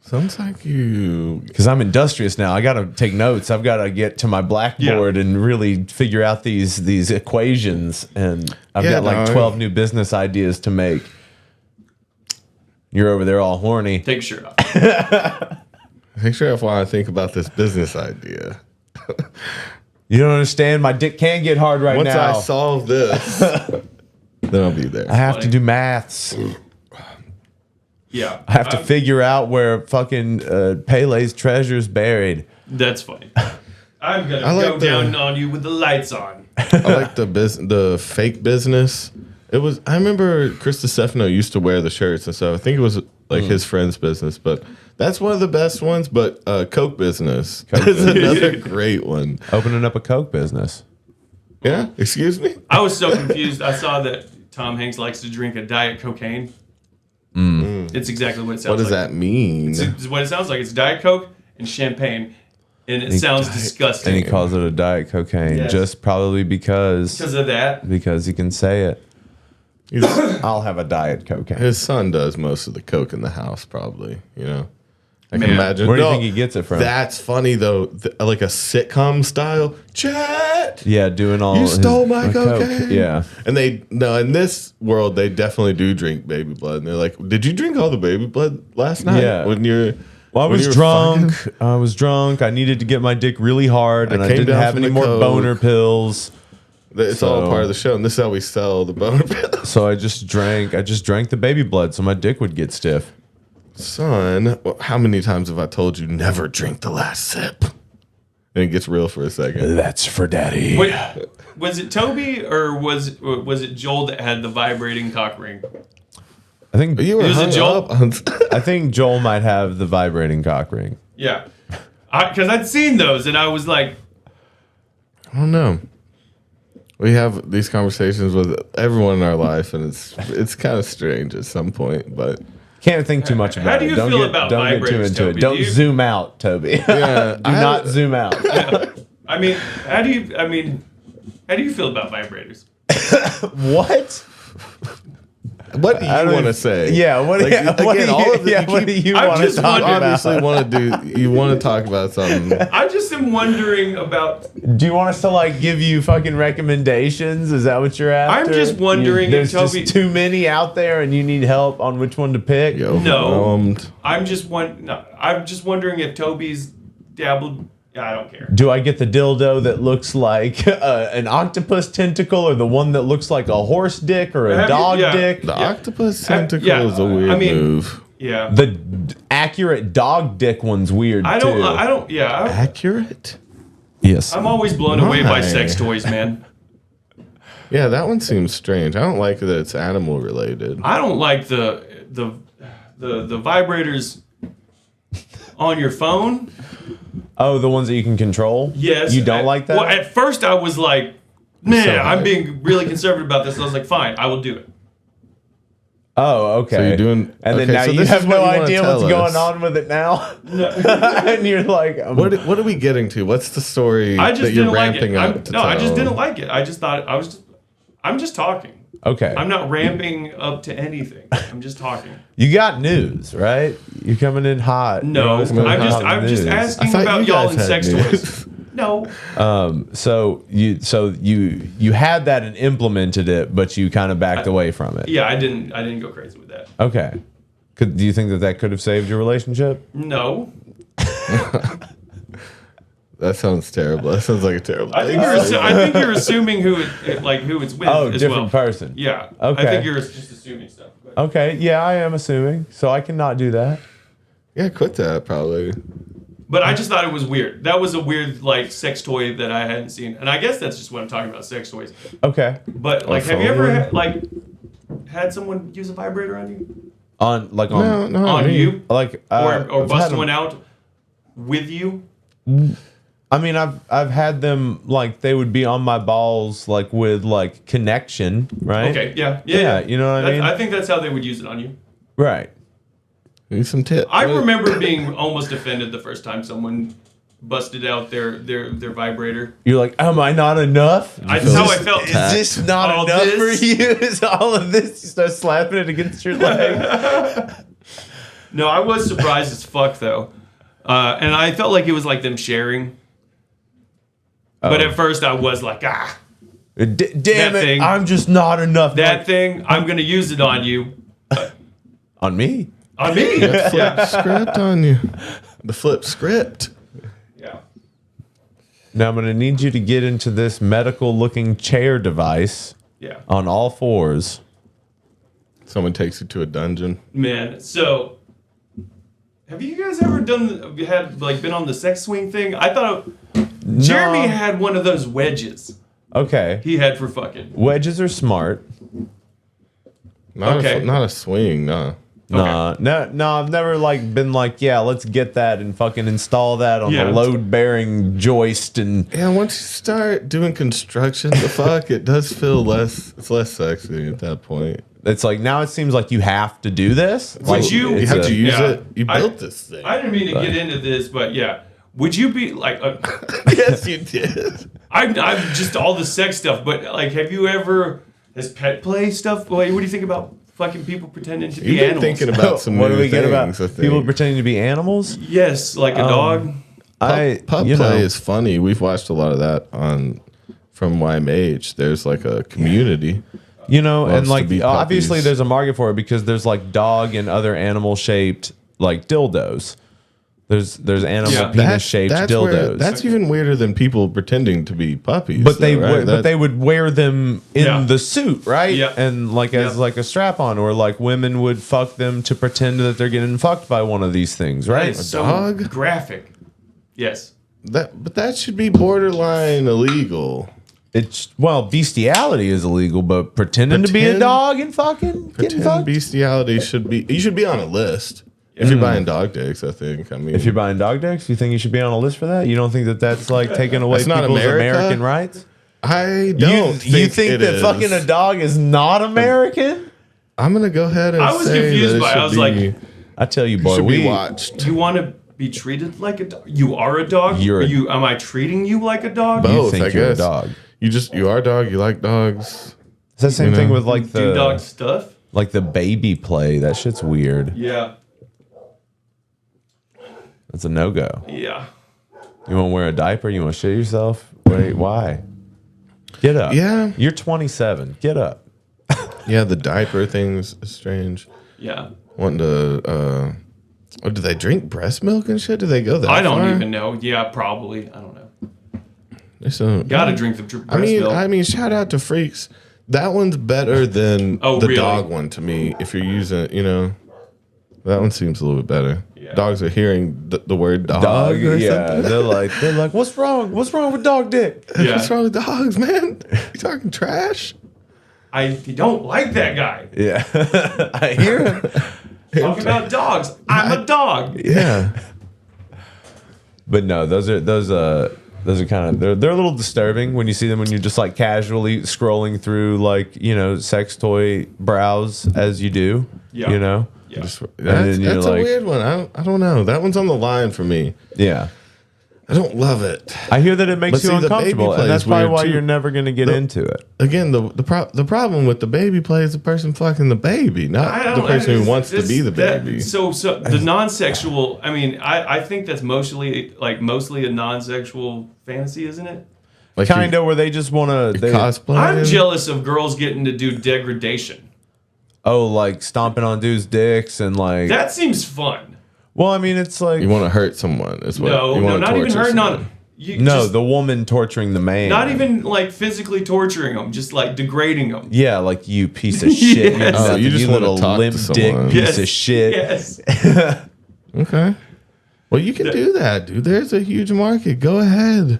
Sounds like you. Because I'm industrious now. I got to take notes. I've got to get to my blackboard and really figure out these equations. And I've Yeah, got like no, 12 new business ideas to make. You're over there all horny. Take a shirt off. Make sure if I think about this business idea. You don't understand. My dick can get hard right Once now. I solve this, then I'll be I there. have to do maths. Yeah. I have to figure out where fucking Pele's treasure's buried. That's funny. I'm gonna I like go down on you with the lights on. I like the fake business. It was. I remember Chris DiStefano used to wear the shirts and stuff. I think it was like his friend's business, but that's one of the best ones. But Coke business is another great one. Opening up a Coke business. Yeah. Excuse me. I was so confused. I saw that Tom Hanks likes to drink a diet cocaine. It's exactly what it sounds What does like. that mean? It's what it sounds like. It's Diet Coke and champagne. And it sounds disgusting. And he calls it a diet cocaine Yes. just probably because because of that. he can say it. He's- I'll have a diet cocaine. his son does most of the Coke in the house, probably. You know. I can imagine. Where do you think he gets it from? That's funny though, like a sitcom style. Chet, Yeah, doing all. you stole my coke. cocaine. Yeah. And in this world, they definitely do drink baby blood. And they're like, "Did you drink all the baby blood last night?" Yeah. When you're, Well, I when was you were drunk. fucking? I was drunk. I needed to get my dick really hard, and I came didn't down have from any the more coke. boner pills. It's all part of the show, and this is how we sell the boner pills. So I just drank the baby blood, so my dick would get stiff. Son, how many times have I told you never drink the last sip? And it gets real for a second. That's for daddy. Wait, was it Toby or was it Joel that had the vibrating cock ring? I think You were Was it hung Joel? up on. I think Joel might have the vibrating cock ring. Yeah, because I'd seen those and I was like, I don't know. We have these conversations with everyone in our life, and it's kind of strange at some point. But Can't think too much about do it. you Don't feel get, about don't get too vibrators, into Toby? it. Don't Do you- zoom out, Toby. yeah, Do not zoom out. I mean, how do you feel about vibrators? What? What do you want to say? Yeah. What? Like, yeah, what again, do you, all of it, yeah, you what do keep- you I'm want to just talk wondering- about? obviously want to do. You want to talk about something. I just am wondering about. Do you want us to like give you fucking recommendations? Is that what you're after? I'm just wondering There's if Toby- just too many out there, and you need help on which one to pick. Yo, No. I'm just wondering if Toby's dabbled. I don't care. Do I get the dildo that looks like an octopus tentacle, or the one that looks like a horse dick or a Have you- dog yeah. dick? The octopus tentacle yeah, is a weird I mean- move. Yeah. The accurate dog dick one's weird I too. don't. Yeah. Accurate? Yes. I'm always blown away by Why? sex toys, man. Yeah, that one seems strange. I don't like that it's animal related. I don't like the vibrators on your phone. Oh, the ones that you can control? Yes. You don't like that? Well, at first I was like, man, So I'm high. being really conservative about this. And I was like, fine, I will do it. Oh, okay. So you're doing- and then okay, now so you this have is no what you wanna idea tell what's us. going on with it now. And you're like, What are we getting to? What's the story I just that you're didn't like it. ramping up to No, I just tell? didn't like it. I just thought I'm just talking. okay. I'm not ramping up to anything. I'm just talking. You got news, right? You're coming in hot. No, You're always coming I'm hot just with news. asking thought about you y'all guys and had sex news. toys. No. So you had that and implemented it, but you kind of backed away from it. Yeah, I didn't go crazy with that. Okay. Do you think that could have saved your relationship? No. That sounds terrible. That sounds like a terrible I thing. think you're assuming who it's with Oh, as different well. person. Yeah. Okay. I think you're just assuming stuff. But- Okay. Yeah, I am assuming. So I cannot do that. Yeah, quit that probably. But I just thought it was weird. That was a weird like sex toy that I hadn't seen, and I guess that's just what I'm talking about, sex toys. Okay. But like, have you phone ever one? had someone use a vibrator on you? On No, On me. you? like Or I've had bust them- one out with you? I mean, I've had them like they would be on my balls like with like connection, right? Okay, yeah. You know what I mean? I think that's how they would use it on you. Right. Need some tips. I remember being almost offended the first time someone busted out their vibrator. You're like, am I not enough? That's how I felt. Is this not All enough this? for you? Is all of this? You start slapping it against your leg. No, I was surprised as fuck though, and I felt like it was like them sharing. But at first I was like, Damn That it! thing. I'm just not enough. that thing, I'm gonna use it on you. On me. On me. flip Yeah. script on you. The flip script. Yeah. Now I'm gonna need you to get into this medical-looking chair device Yeah. on all fours. Someone takes you to a dungeon. Man, so have you guys ever been on the sex swing thing? I thought Jeremy had one of those wedges Okay. he had for fucking. Wedges are smart. Okay. Not a swing, no. No, I've never like been like, yeah, let's get that and fucking install that on Yeah. the load-bearing joist and Yeah, once you start doing construction, it does feel it's less sexy at that point. it's like now it seems like you have to do this. Like, you- You it's have a- to use yeah. it. You I- built this thing. I didn't mean to get into this, but yeah. Would you be like, Yes, you did. I'm just all the sex stuff, but like, have you ever, has pet play stuff, what do you think about fucking people pretending to be You've been animals. thinking about some What new do we get about things, I think. people pretending to be animals? Yes, like a dog. Pup you play know, is funny. We've watched a lot of that from YMH. There's like a community. and loves to like be obviously puppies. there's a market for it because there's like dog and other animal shaped like dildos. There's animal Yeah. penis shaped dildos. That's even weirder than people pretending to be puppies. but they though, right? but they would wear them in Yeah. the suit, right? Yeah. And like as Yeah. like a strap on, or like women would fuck them to pretend that they're getting fucked by one of these things, right? It's so dog? graphic. Yes. but that should be borderline illegal. It's bestiality is illegal, but pretending to be a Pretend- dog and fucking getting Pretend fucked. bestiality should be. You should be on a list if you're buying dog dicks. I think. I mean, If you're buying dog dicks, you think you should be on a list for that? You don't think that that's like taking away That's not people's America? American rights? I don't. You think it that is. fucking a dog is not American? I'm gonna go ahead and I was say confused that it by it. I should was be- like, I tell you, it boy, should be we watched. You want to be treated like a dog? You are a dog? You're a- Am I treating you like a dog? Both, think I you're a guess. dog. You are a dog. You like dogs. It's the same You thing know. with like Do dog the stuff? like the baby play. That shit's weird. Yeah. That's a no go. Yeah. You want to wear a diaper? You want to shit yourself? Wait, why? Get up. Yeah. You're 27. Get up. Yeah, the diaper thing's strange. Yeah. Wanting to. Do they drink breast milk and shit? Do they go that I don't far? even know. Yeah, probably. I don't know. So, Gotta drink the breast milk. I mean, shout out to freaks. That one's better than Oh, the really? dog one to me. If you're using, that one seems a little bit better. Yeah. Dogs are hearing the word dog or Yeah. something. They're like, what's wrong? What's wrong with dog dick? Yeah. What's wrong with dogs, man? You talking trash? I don't like that guy. Yeah. I hear him. Talk about dogs. I'm a dog. Yeah. But no, those are kind of they're a little disturbing when you see them when you're just like casually scrolling through like sex toy browse as you do. Yeah. Yeah. That's, then you're that's a like- weird one. I don't know. That one's on the line for me. Yeah. I don't love it. I hear that it makes But you see, the baby uncomfortable, play and that's is probably weird, why too. you're never going to get into it. Again, the problem with the baby play is the person fucking the baby, not the person who wants to be the baby. So the non-sexual. I mean, I think that's mostly a non-sexual fantasy, isn't it? Like Kind of where they just want to cosplay. I'm jealous of girls getting to do degradation. like stomping on dudes' dicks and like. That seems fun. Well, I mean, it's like You want to hurt someone? Is what? No, you no, wanna not even torture hurting someone. on. You no, just, the woman torturing the man. not even like physically torturing them, just like degrading them. Yeah, like you piece of shit. Yes. Oh, you just wanna little talk to limp someone. dick piece of shit. Yes. Okay. Well, you can do that, dude. There's a huge market. Go ahead.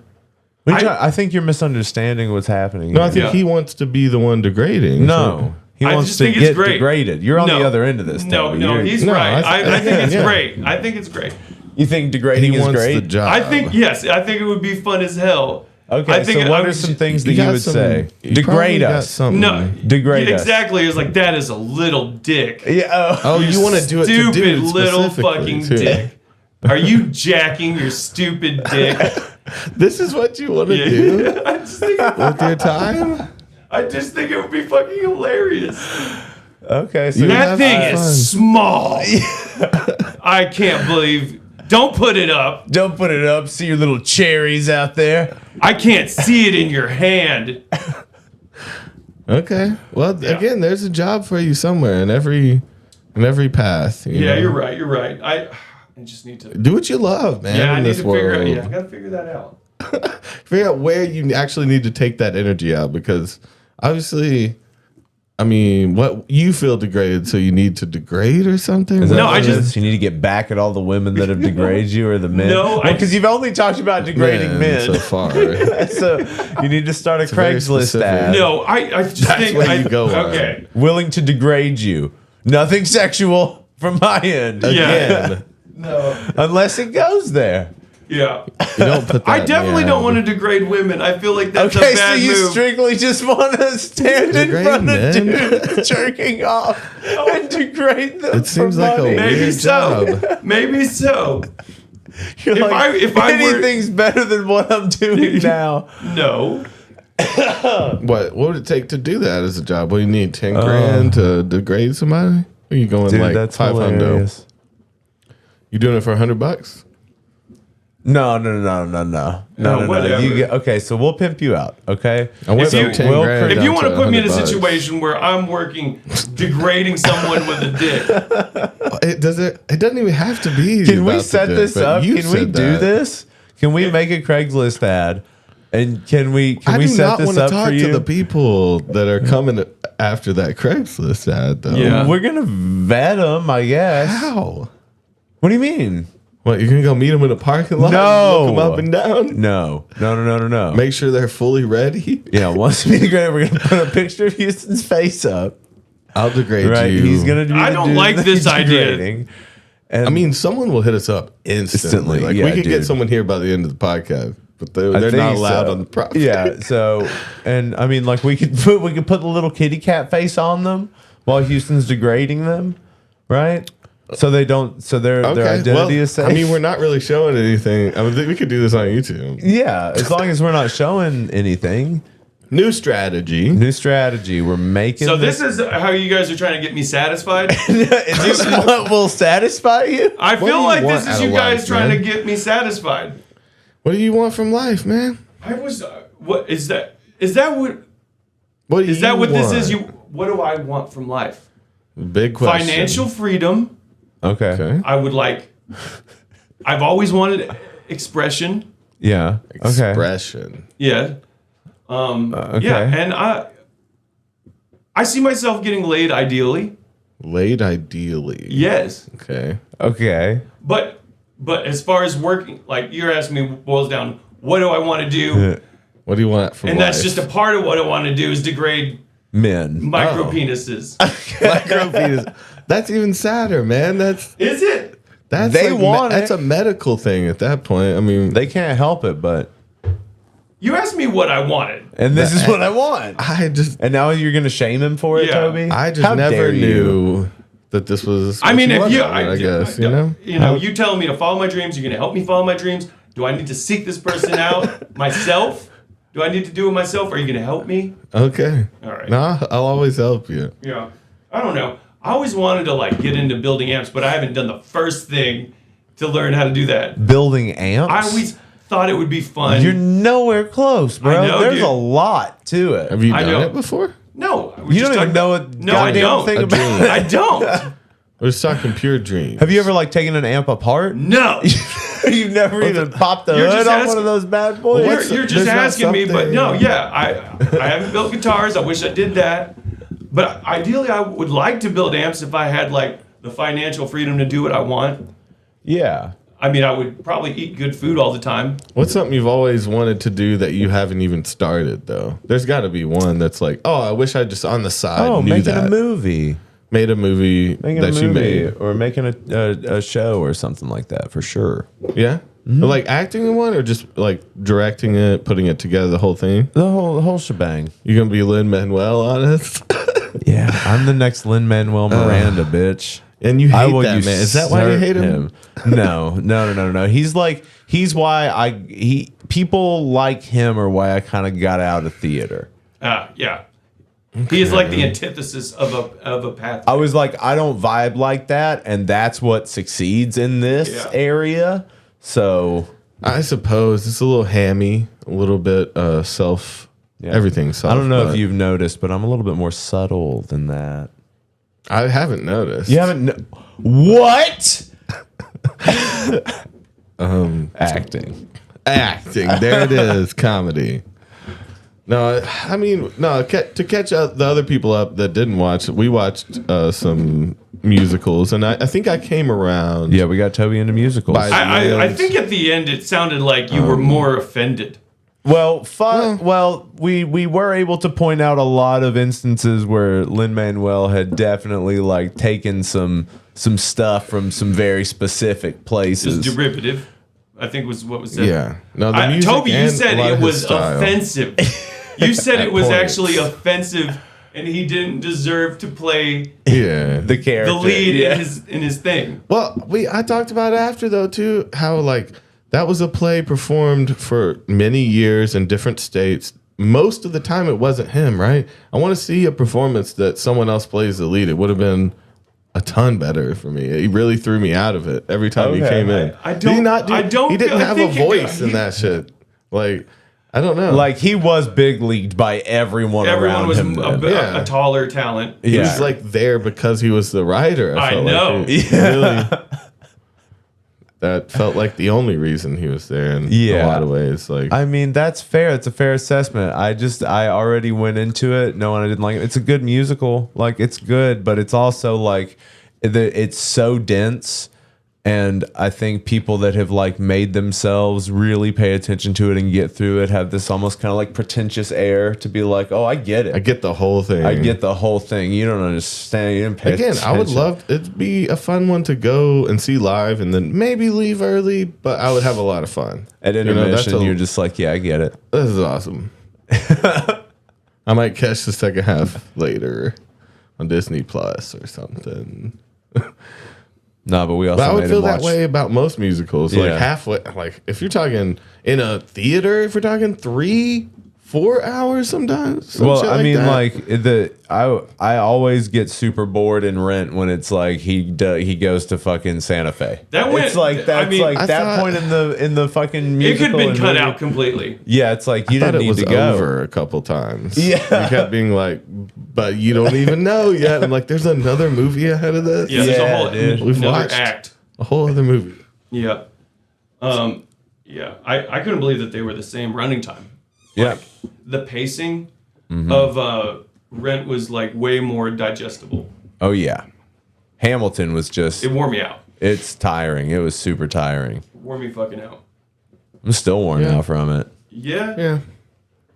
I think you're misunderstanding what's happening. No, I here. think he wants to be the one degrading. No. He I wants just to think it's get great. degraded. You're on the other end of this. No, Toby. no, You're- he's No, right. I think it's yeah. great. I think it's great. You think degrading He is wants great? the job. I think yes. I think it would be fun as hell. Okay, I think so what I are would- some things that You you got would some- say? you Degrade probably got us. something. No, Degrade us. exactly. It was like that is a little dick. Yeah. Oh, you want to do it to Stupid dudes little specifically, fucking too. dick. Are you jacking your stupid dick? This is what you want to Yeah. do I just think with your time? it would be fucking hilarious. Okay. So You That have thing fun. is small. I can't believe. Don't put it up. don't put it up. See your little cherries out there. I can't see it in your hand. Okay. Well, again, there's a job for you somewhere in every path. you Yeah, know? you're right. You're right. I just need to. Do what you love, man. Yeah, I in need this to figure world. out. Yeah, I gotta figure that out. Figure out where you actually need to take that energy out, because obviously, I mean, what you feel degraded, so you need to degrade or something. Is that No, what I it just- is? You need to get back at all the women that have degraded you or the men. No, I because just- you've only talked about degrading men. so far. So you need to start a very Craigslist specific. ad. No, I just think where you go on. Okay. Willing to degrade you. Nothing sexual from my end. Yeah. Again, No. Unless it goes there. Yeah. you don't put that I in definitely the don't ad. want to degrade women. I feel like that's Okay, a so bad you move. strictly just want to stand in Degrade front men? of dudes jerking off and degrade them It seems for like a money. Maybe weird so. job. Maybe so. You're if like, I were- anything's better than what I'm doing now. No. What would it take to do that as a job? What do you need? 10 grand to degrade somebody? Or are you going Dude, like that's 500? hilarious. You doing it for $100? No. whatever. You get, okay, so we'll pimp you out. Okay. I went If you- from 10 Will- grand If down you want to put me in a $100. situation where I'm working degrading someone with a dick, It doesn't even have to be. Can we about set the this dick, but up? you Can we said do that. this? Can we make a Craigslist ad? And can we I do set not this want to up talk for to you? the people that are coming after that Craigslist ad, though. Yeah. We're gonna vet them, I guess. How? What do you mean? What, you're going to go meet them in a parking lot? No. And look them up and down? No. Make sure they're fully ready? Yeah, once we degrade, we're gonna put a picture of Houston's face up. I'll degrade Right, you. he's gonna do. I the don't dude like that this he's idea. degrading. And I mean, someone will hit us up instantly. Instantly, Like, yeah, we could get dude. someone here by the end of the podcast, but I they're not think allowed so. on the property. Yeah, so and I mean, like we could put the little kitty cat face on them while Houston's degrading them, right? So they don't. So their identity is safe. I mean, we're not really showing anything. I mean, we could do this on YouTube. yeah, as long as we're not showing anything. New strategy. New strategy. We're making. so this is how you guys are trying to get me satisfied. is this what will satisfy you? I do feel you like want this is out you of guys life, trying man? to get me satisfied. What do you want from life, man? I was. What is that? Is that what? What do Is that you what this want? is? What do I want from life? Big question. Financial freedom. Okay. Okay. I would like. I've always wanted expression. Yeah. Okay. Expression. Yeah. Okay. Yeah, and I see myself getting laid ideally. Laid ideally. Yes. Okay. Okay. But as far as working, like you're asking me, boils down, what do I want to do? What do you want from And life? that's just a part of what I want to do is degrade Men. micro Oh. penises. micro penis. That's even sadder, man. That's Is it? They want That's it. a medical thing at that point. I mean, They can't help it, but You asked me what I wanted. and this is what I want. And now you're gonna shame him for it, Yeah. Toby? I just How never dare you? knew that this was. I mean, if what you, wanted, I guess you know. you telling me to follow my dreams, you're going to help me follow my dreams. Do I need to seek this person out myself? Do I need to do it myself? Are you going to help me? Okay. All right. Nah, I'll always help you. Yeah. I don't know. I always wanted to like get into building amps, but I haven't done the first thing to learn how to do that. Building amps? I always thought it would be fun. You're nowhere close, bro. I know, There's dude. a lot to it. Have you I done know. it before? No. we You just don't even talked know about- a No, I goddamn don't. thing A about dream. I don't. We're just talking pure dreams. Have you ever like taken an amp apart? No. You've never even popped the You're hood just on one asking- of those bad boys? You're just There's not asking me, but something- no, yeah, I haven't built guitars. I wish I did that. But ideally, I would like to build amps if I had like the financial freedom to do what I want. Yeah. I mean, I would probably eat good food all the time. What's something you've always wanted to do that you haven't even started though? There's got to be one that's like, oh, I wish I just on the side Oh, knew making that. a movie. Made a movie Making that a you movie made. or making a show or something like that for sure. Yeah. Mm-hmm. Or like acting in one, or just like directing it, putting it together, the whole thing. The whole shebang. You're gonna be Lin Manuel on it, Yeah, I'm the next Lin-Manuel Miranda, bitch. and you I hate will that man. Is that why you usurp hate him? No. He's why people like him or why I kind of got out of theater. Yeah. He is like the antithesis of a path. I was like, I don't vibe like that, and that's what succeeds in this Yeah. area. So I suppose it's a little hammy, a little bit self. yeah. Everything self. I don't know but if you've noticed, but I'm a little bit more subtle than that. I haven't noticed. You haven't? What? Acting. Acting. There it is. Comedy. No, I mean, no. To catch up the other people up that didn't watch, we watched some musicals, and I think I came around. Yeah, we got Toby into musicals. By- I think at the end it sounded like you were more offended. Well, we were able to point out a lot of instances where Lin-Manuel had definitely like taken some stuff from some very specific Just places. derivative, I think was what was said. Yeah. No, the music Toby, you and said a lot it of his was style. offensive. You said it was points. actually offensive, and he didn't deserve to play Yeah. The character, the lead yeah. in his thing. Well, I talked about it after though too, how like that was a play performed for many years in different states, most of the time it wasn't him, right? I want to see a performance that someone else plays the lead. It would have been a ton better for me. He really threw me out of it every time he came in. Did he not do, I don't he didn't I have a think voice in that shit. Like, I don't know. Like he was big leagued by everyone Everyone around was him. a taller talent. he Yeah. was like there because he was the writer. I felt know. Like he really, that felt like the only reason he was there in a lot of ways. Like, I mean, that's fair. It's a fair assessment. I already went into it knowing I didn't like it. It's a good musical. Like, it's good, but it's also like it's so dense. And I think people that have like made themselves really pay attention to it and get through it have this almost kind of like pretentious air to be like, oh, I get it. I get the whole thing. I get the whole thing. You don't understand. You didn't pay attention. I would love it'd be a fun one to go and see live and then maybe leave early, but I would have a lot of fun. At intermission, you're just like, yeah, I get it. This is awesome. I might catch the second half later on Disney Plus or something. No, but we also But I would made feel him that watch. way about most musicals. Yeah. Like halfway, like if you're talking in a theater, if we're talking 3-4 hours sometimes. some Well, shit I mean, that. like I always get super bored in Rent when it's like he goes to fucking Santa Fe. That went- It's like that's I mean, like I that thought- point in the fucking It musical. could have been and cut movie. out completely. Yeah, it's like you I thought didn't it need was to go. over a couple times. Yeah. You kept being like, but you don't even know yet. I'm like, there's another movie ahead of this. Yeah, there's Yeah, a whole dude. We've another watched act. a whole other movie. Yeah. Yeah. I couldn't believe that they were the same running time. Yeah, The pacing of Rent was like way more digestible. oh yeah. Hamilton was just It wore me out. it's tiring. It was super tiring. It wore me fucking out. I'm still worn Yeah. out from it. Yeah. Yeah.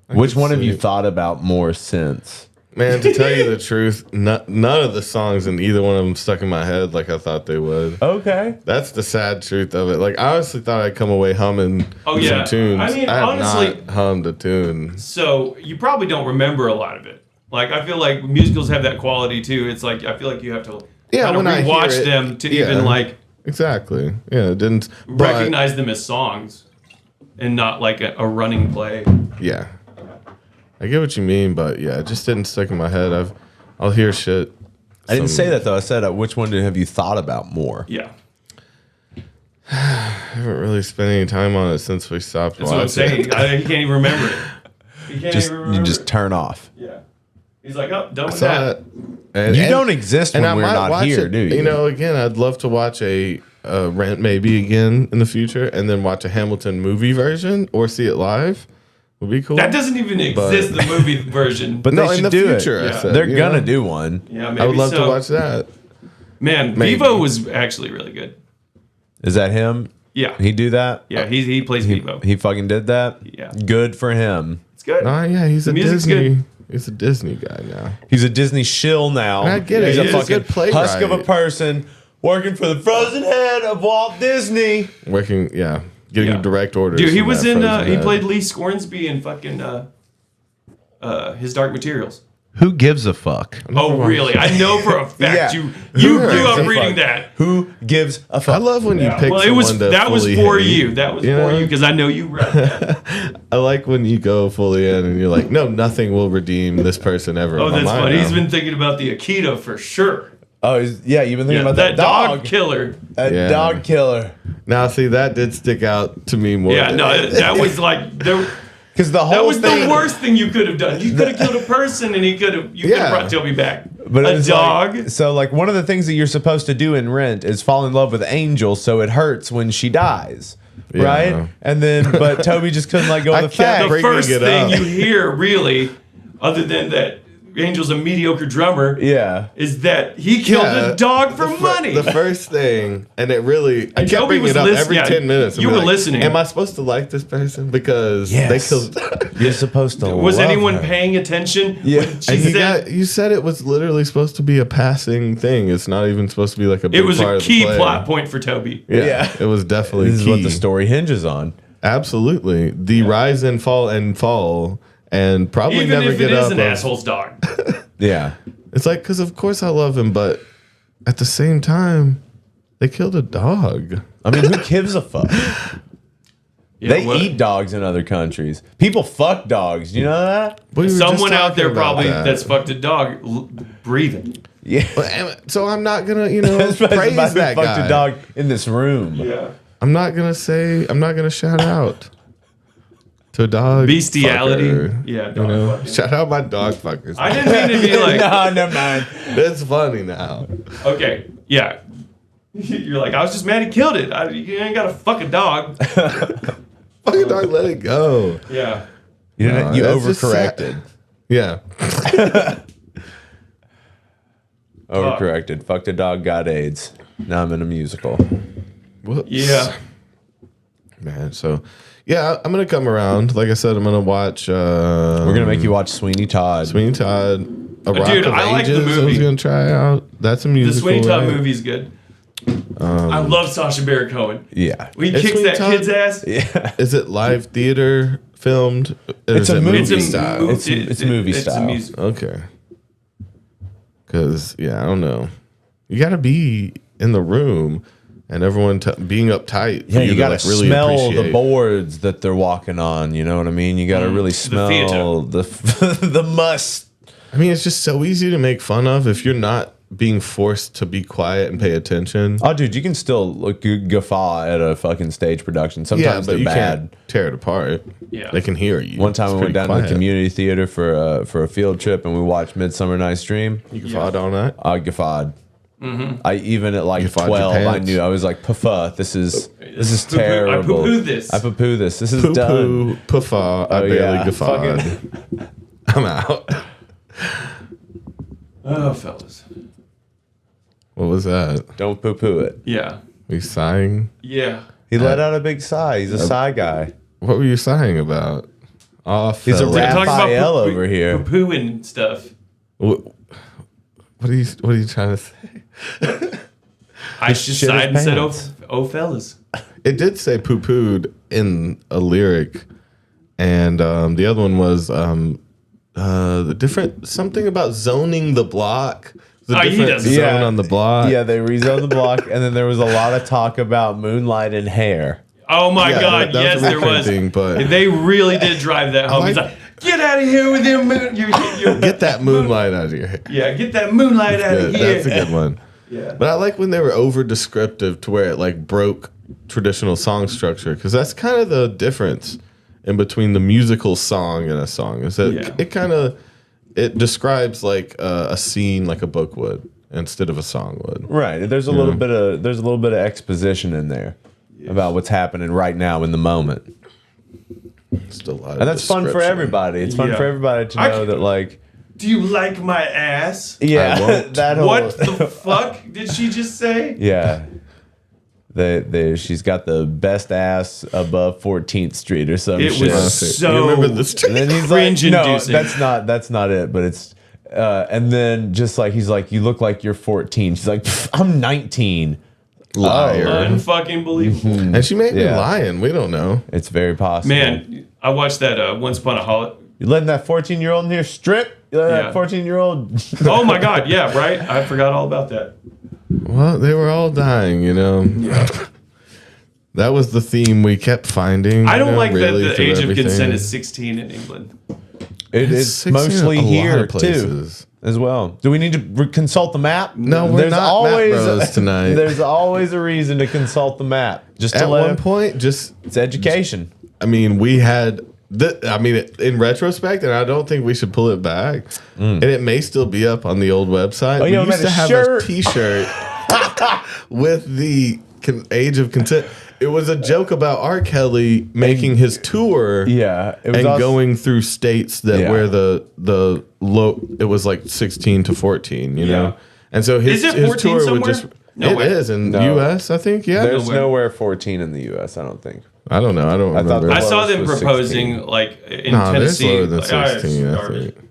Which could one have see you it. thought about more since? Man, to tell you the truth, none of the songs in either one of them stuck in my head like I thought they would. Okay. That's the sad truth of it. Like, I honestly thought I'd come away humming Oh, yeah. some tunes. I mean, have honestly- not hummed a tune. So you probably don't remember a lot of it. Like I feel like musicals have that quality too. It's like I feel like you have to Yeah, kind of when I hear rewatch it, them to yeah. even like Exactly. Yeah, it didn't but, recognize them as songs and not like a running play. Yeah. I get what you mean, but yeah, it just didn't stick in my head. I'll hear shit. I didn't some- say that though. I said which one have you thought about more? Yeah. I haven't really spent any time on it since we stopped That's what I'm watching. saying. He can't even remember it. He can't Just even remember you just it. turn off. Yeah. He's like, oh, done I with saw that. it. And, You don't exist when I we're might not watch here, it. do you? You know, again, I'd love to watch a Rent maybe again in the future, and then watch a Hamilton movie version or see it live. Would be cool. That doesn't even exist, the movie version. But no, they in should the do future. it. I Yeah. said, They're you gonna know? do one. Yeah, maybe I would love so. to watch that. Man, Maybe. Vivo was actually really good. Is that him? Yeah. He do that? Yeah, he plays Vivo. He fucking did that? Yeah. Good for him. It's good. Oh yeah, he's The a music's Disney. good. He's a Disney guy now. He's a Disney shill now. I get it. He's a He's a fucking good playwright. husk of a person working for the frozen head of Walt Disney. Working, getting Yeah. direct orders. Dude, he from was that in. Frozen He Head. played Lee Scornsby in fucking His Dark Materials. Who gives a fuck? Oh, really? I know for a fact Yeah. you Who grew gives up a reading fuck? that. Who gives a fuck? I love when you Yeah. pick. Well, it was someone to that was fully for hate. you. That was You for know? you because I know you read that. I like when you go fully in and you're like, no, nothing will redeem this person ever. Oh, in my that's mind funny. He's now. been thinking about the Akita for sure. Oh, you've been thinking Yeah, about that that dog. killer. That Yeah. dog killer. Now, see, that did stick out to me more. Yeah, no, that was like Because the whole that was thing, the worst thing you could have done. You could have killed a person, and you could have Yeah. brought Toby back. But it a was dog. Like, so, like, one of the things that you're supposed to do in Rent is fall in love with Angel, so it hurts when she dies, Yeah. right? And then, but Toby just couldn't let go I of the kept fact. The bringing first it thing up. you hear, really, other than that Angel's a mediocre drummer, Yeah. is that he killed a dog for money. The first thing, and it really, I And kept Toby bringing was it up listen- every yeah, 10 minutes. you I'd be were listening. Am I supposed to like this person because Yes. they killed? You're supposed to. was love anyone her. paying attention? Yeah. When she And said you said it was literally supposed to be a passing thing. It's not even supposed to be like a big it was part a of the key play. plot point for Toby. Yeah, it was definitely This is key. what the story hinges on. Absolutely, the rise and fall, and probably Even never if get it is up. an asshole's dog. Yeah. It's like, because of course I love him, but at the same time, they killed a dog. I mean, who gives a fuck? They what? eat dogs in other countries. People fuck dogs. You know that? We were just Someone out there talking about probably that. that's fucked a dog breathing. Yeah. So I'm not gonna, That's praise about who that fucked guy. a dog in this room. Yeah. I'm not gonna shout out to a dog. Bestiality. fucker, Yeah, dog fucking. Shout out my dog fuckers. I didn't mean to be like, No, never mind. It's funny now. okay, yeah. You're like, I was just mad he killed it. You ain't got to fuck a dog. Fucking dog, let it go. Yeah. You No, you that's just overcorrected. Yeah. Overcorrected. Fucked a dog, got AIDS. Now I'm in a musical. Whoops. Yeah. Man, so yeah, I'm gonna come around. Like I said, I'm gonna watch. We're gonna make you watch Sweeney Todd. Sweeney Todd. A Rock Dude, of I like the Ages, I was movie. gonna try out. That's a The musical. Sweeney Todd right? movie's good. I love Sacha Baron Cohen. Yeah. When he It's kicks Sweeney that Todd? kid's ass. Yeah. Is it live theater filmed? Or It's is a it movie It's a style? mo- It's movie It's style. a musical. Okay. Because I don't know. You got to be in the room and everyone being uptight. Yeah, you to, gotta like, really smell the appreciate. boards that they're walking on. You know what I mean? You gotta really smell the the must. I mean, it's just so easy to make fun of if you're not being forced to be quiet and pay attention. Oh, dude, you can still guffaw at a fucking stage production. Sometimes but they're you bad. can't tear it apart. Yeah. They can hear you. One time It's we went pretty down to the quiet. community theater for a field trip and we watched Midsummer Night's Dream. You can fod on that. I guffawed. I even at like Guffawed your 12, I pants? knew I was like, "Puffa, this is Poo-poo- terrible." I poo-pooed this. I poo-poo this. This is Poo done. poo, puffa, I Oh, barely yeah. guffawed. Fucking- I'm out. Oh, fellas. What was that? Don't poo-poo it. Yeah. Were you sighing? Yeah. He let out a big sigh. He's a sigh guy. What were you sighing about? Oh, He's a fellas. rap- Talking about Raphael over here. Poo and stuff. What are you trying to say? I just shit his sighed and said, pants. oh, fellas. It did say poo pooed in a lyric, and the other one was the different something about zoning the block. The Oh, he different doesn't. zone on the block. Yeah, they rezoned the block, and then there was a lot of talk about moonlight and hair. Oh, my Yeah, God. that Yes, was a there was. thing, but They really did drive that home. He's like- like, get out of here with your moon. get that moonlight out of your head. Yeah, get that moonlight out of Good. here. That's a good one. Yeah. But I like when they were over descriptive to where it like broke traditional song structure, because that's kind of the difference in between the musical song and a song. Is that Yeah. it describes like a scene like a book would instead of a song would. Right. There's a little bit of exposition in there about what's happening right now in the moment. Just a lot of And that's fun for description. everybody. It's fun Yeah. for everybody to I know c- that, like, Do you like my ass? yeah, won't. that whole, What the fuck did she just say? yeah. She's got the best ass above 14th Street or some It shit. was so. You remember this? And then he's like, no, Cringe-inducing. that's not it. But it's, and then just like he's like, you look like you're 14. She's like, I'm 19. Liar. Unfucking believable. And she may be Yeah. lying. We don't know. It's very possible. Man, I watched that Once Upon a Holiday. You letting that 14-year-old in here strip? You letting Yeah. that 14-year-old? Oh my God, yeah, right? I forgot all about that. Well, they were all dying, you know. That was the theme we kept finding. I you don't know, like really that the through age of everything. consent is 16 in England. It It's is 16 mostly in a lot here of too, places. as well. Do we need to consult the map? No, we're not map bros tonight. There's always a reason to consult the map. Just to At let one point, just it's education. I mean, we had. In retrospect, and I don't think we should pull it back. And it may still be up on the old website. Oh, we yeah, we used made to a have shirt. a T-shirt with the age of consent. It was a joke about R. Kelly making his tour. Yeah, it was and also- going through states that Yeah. where the low it was like 16 to 14, you know. And so his, Is it his 14 tour somewhere? would just No it way. is in No. US, I think. Yeah. There's Nowhere. nowhere 14 in the U.S. I don't think. I don't know. I don't I thought remember. the I saw them was proposing 16. like in No, there's Tennessee. lower than like, I 16, I started. think.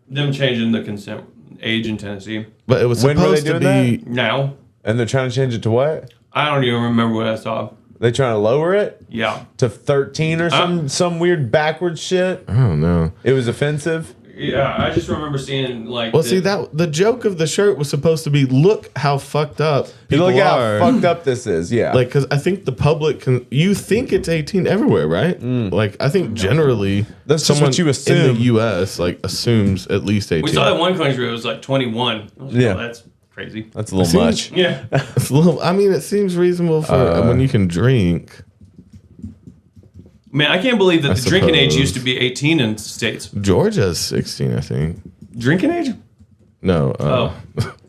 Them changing the consent age in Tennessee. But it was When were they supposed to doing be Now, And they're trying to change it to what? I don't even remember what I saw. They trying to lower it Yeah. to 13 or some weird backwards shit. I don't know. It was offensive. Yeah, I just remember seeing like. Well, see that the joke of the shirt was supposed to be, look how fucked up people Look how are. fucked up this is. Yeah. Like, because I think the public can. You think it's 18 everywhere, right? Like, I think generally That's just what you assume. in the U.S. like assumes at least 18. we saw that one country where it was like 21. I was like, Yeah. oh, that's crazy. That's a little much. Yeah. It's a little, I mean, it seems reasonable for when you can drink. Man, I can't believe that I the drinking age suppose. used to be 18 in states. Georgia's 16, I think. Drinking age? No.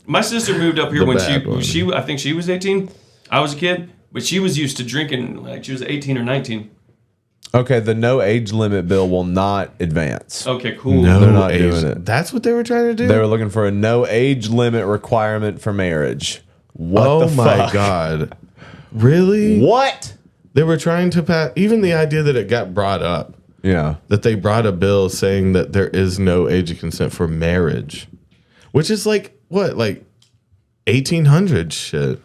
My sister moved up here The when bad one. she I think she was 18. I was a kid, but she was used to drinking like she was 18 or 19. Okay, the no age limit bill will not advance. Okay, cool. No, They're not age. doing it. That's what they were trying to do? They were looking for a no age limit requirement for marriage. What Oh the my fuck? God. Really? What? They were trying to pass, even the idea that it got brought up, Yeah. that they brought a bill saying that there is no age of consent for marriage, which is like, what, like 1800 shit.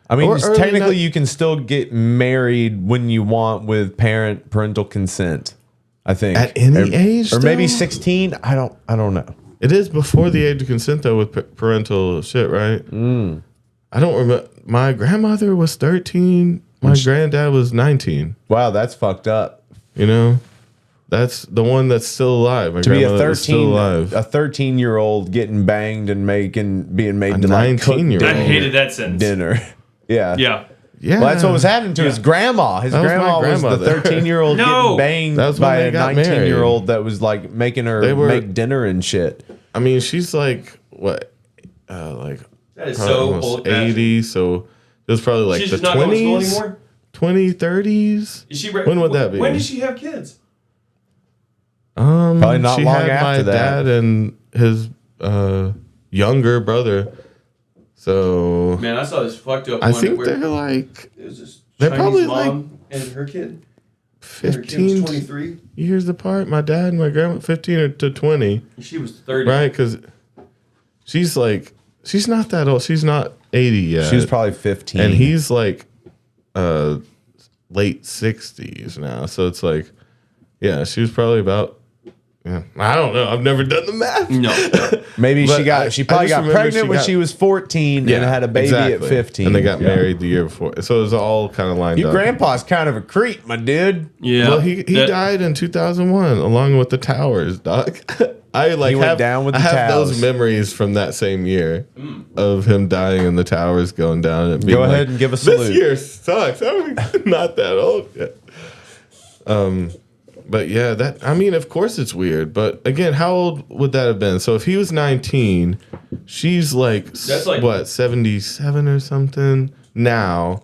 I mean, Or early technically, ni- you can still get married when you want with parental consent. I think At any age, or maybe still? 16. I don't know. It is before the age of consent, though, with parental shit, right? I don't remember. My grandmother was 13. My granddad was 19. Wow, that's fucked up. You know? That's the one that's still alive. My To be a grandmother was still alive. 13-year-old getting banged and being made to like cook 19-year-old. I hated that sentence. dinner. Yeah. Yeah. Yeah. Well, that's what was happening to his grandma. His That was my grandma was the grandmother. 13-year-old No. getting banged That was when by they a got married. 19-year-old that was like making her They were- make dinner and shit. I mean, she's like, what? Like That is probably so almost old. 80. So it was probably like She's the just not going to school 20s, anymore? 20, 30s. Is she When would that be? When did she have kids? Probably not she long had after my that. dad and his younger brother. So Man, I saw this fucked up I one think where they're like it was this they're Chinese probably mom and her kid. And her kid was 15 23. years apart. My dad and my grandma, 15 to 20, And she was 30. right? Because she's like, she's not that old. She's not 80 yet. She was probably 15. and he's like late 60s now. So it's like, yeah, she was probably about, yeah, I don't know. I've never done the math. No. maybe But she I probably just got remember pregnant she when got- she was 14 and had a baby exactly. at 15. And they got married the year before. So it was all kind of lined Your up. grandpa's kind of a creep, my dude. Yeah. Well, he That- died in 2001 along with the towers, doc. I like He went have, down with I the have towers. those memories from that same year of him dying and the towers going down. And being Go ahead like, and give a This salute." year sucks. I'm not that old yet. But yeah, that I mean, of course it's weird. But again, how old would that have been? So if he was 19, she's like, That's like- what, 77 or something now.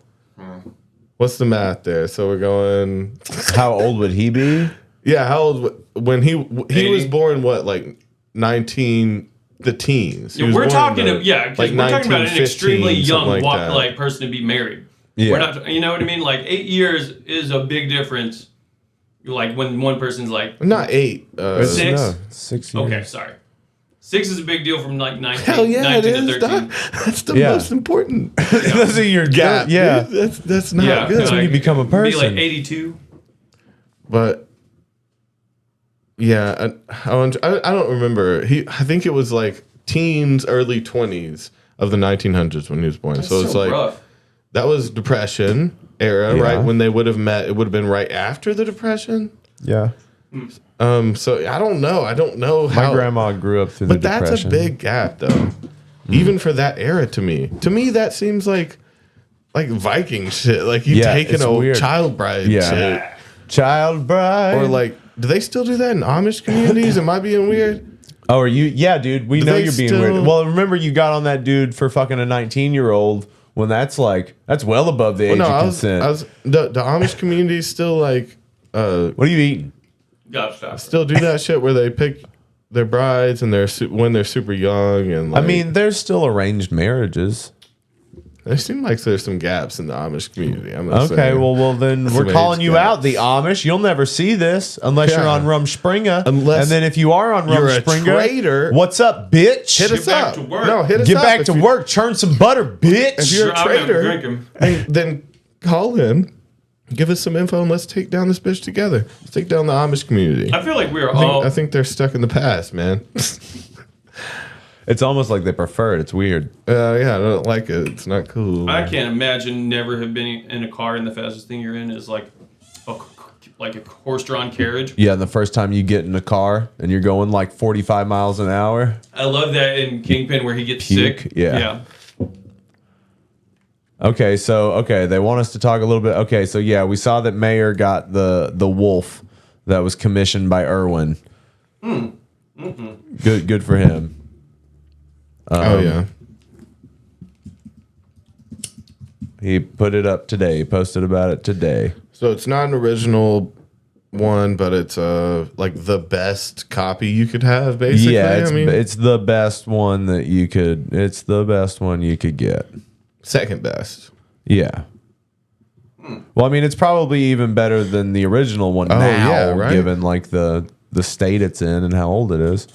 What's the math there? So we're going. How old would he be? Yeah, how old when he was 80? born? What, like 19, the teens? He Yeah, was we're born talking, in the, yeah, because like we're talking about an 1915, extremely young something like that. person to be married. Yeah. We're not, you know what I mean? Like 8 years is a big difference. Like when one person's like, Not 8. Six? No, 6 years. okay, sorry. 6 is a big deal from like 19, Hell yeah, it 19 to is. 13. Doc. That's the Yeah. most important Those are your gap. Yeah. dude. That's not Yeah, good. That's when you become a Be like person. 82. But yeah, I don't remember. I think it was like teens, early 20s of the 1900s when he was born. That's so it's like rough. that was Depression era, Yeah. right? When they would have met, it would have been right after the Depression. Yeah. So I don't know. I don't know My how. grandma grew up through But the that's Depression. a big gap, though. Even for that era, to me. To me, that seems like Viking shit. Like you Yeah, taking it's a weird. child bride Yeah. shit. Child bride. Or like, do they still do that in Amish communities? Am I being weird? Oh, are you? Yeah, dude. We Do know they you're being still- weird. Well, remember you got on that dude for fucking a 19-year-old when that's well above the age No, of consent. the Amish communities still like What are you eating? Gotta stop. still do that shit where they pick their brides and when they're super young and like, I mean, there's still arranged marriages. there seem like there's some gaps in the Amish community. I'm gonna Okay, say. well then Some we're calling age you gaps. out, the Amish. You'll never see this unless Yeah. you're on Rumspringa. Unless and then if you are on you're a Rumspringa, traitor. what's up, bitch? hit us back up. to work. No, hit us Get up. back if to you- work. Churn some butter, bitch. If you're a I'm gonna traitor, drink 'em. then call in Give us some info and let's take down this bitch together. Let's take down the Amish community. I feel like we're I think they're stuck in the past, man. It's almost like they prefer it. It's weird. Yeah, I don't like it. It's not cool. I can't imagine never have been in a car and the fastest thing you're in is like a horse-drawn carriage. Yeah, and the first time you get in a car and you're going like 45 miles an hour. I love that in Kingpin where he gets Puke, sick. yeah. Okay, they want us to talk a little bit. Okay, so yeah, we saw that Mayer got the wolf that was commissioned by Irwin. Good for him. Oh yeah. He put it up today. He posted about it today. So it's not an original one, but it's like the best copy you could have, basically. Yeah, it's the best one that you could. It's the best one you could get. Second best. Yeah. Well, I mean, it's probably even better than the original one now, yeah, right? given like the state it's in and how old it is.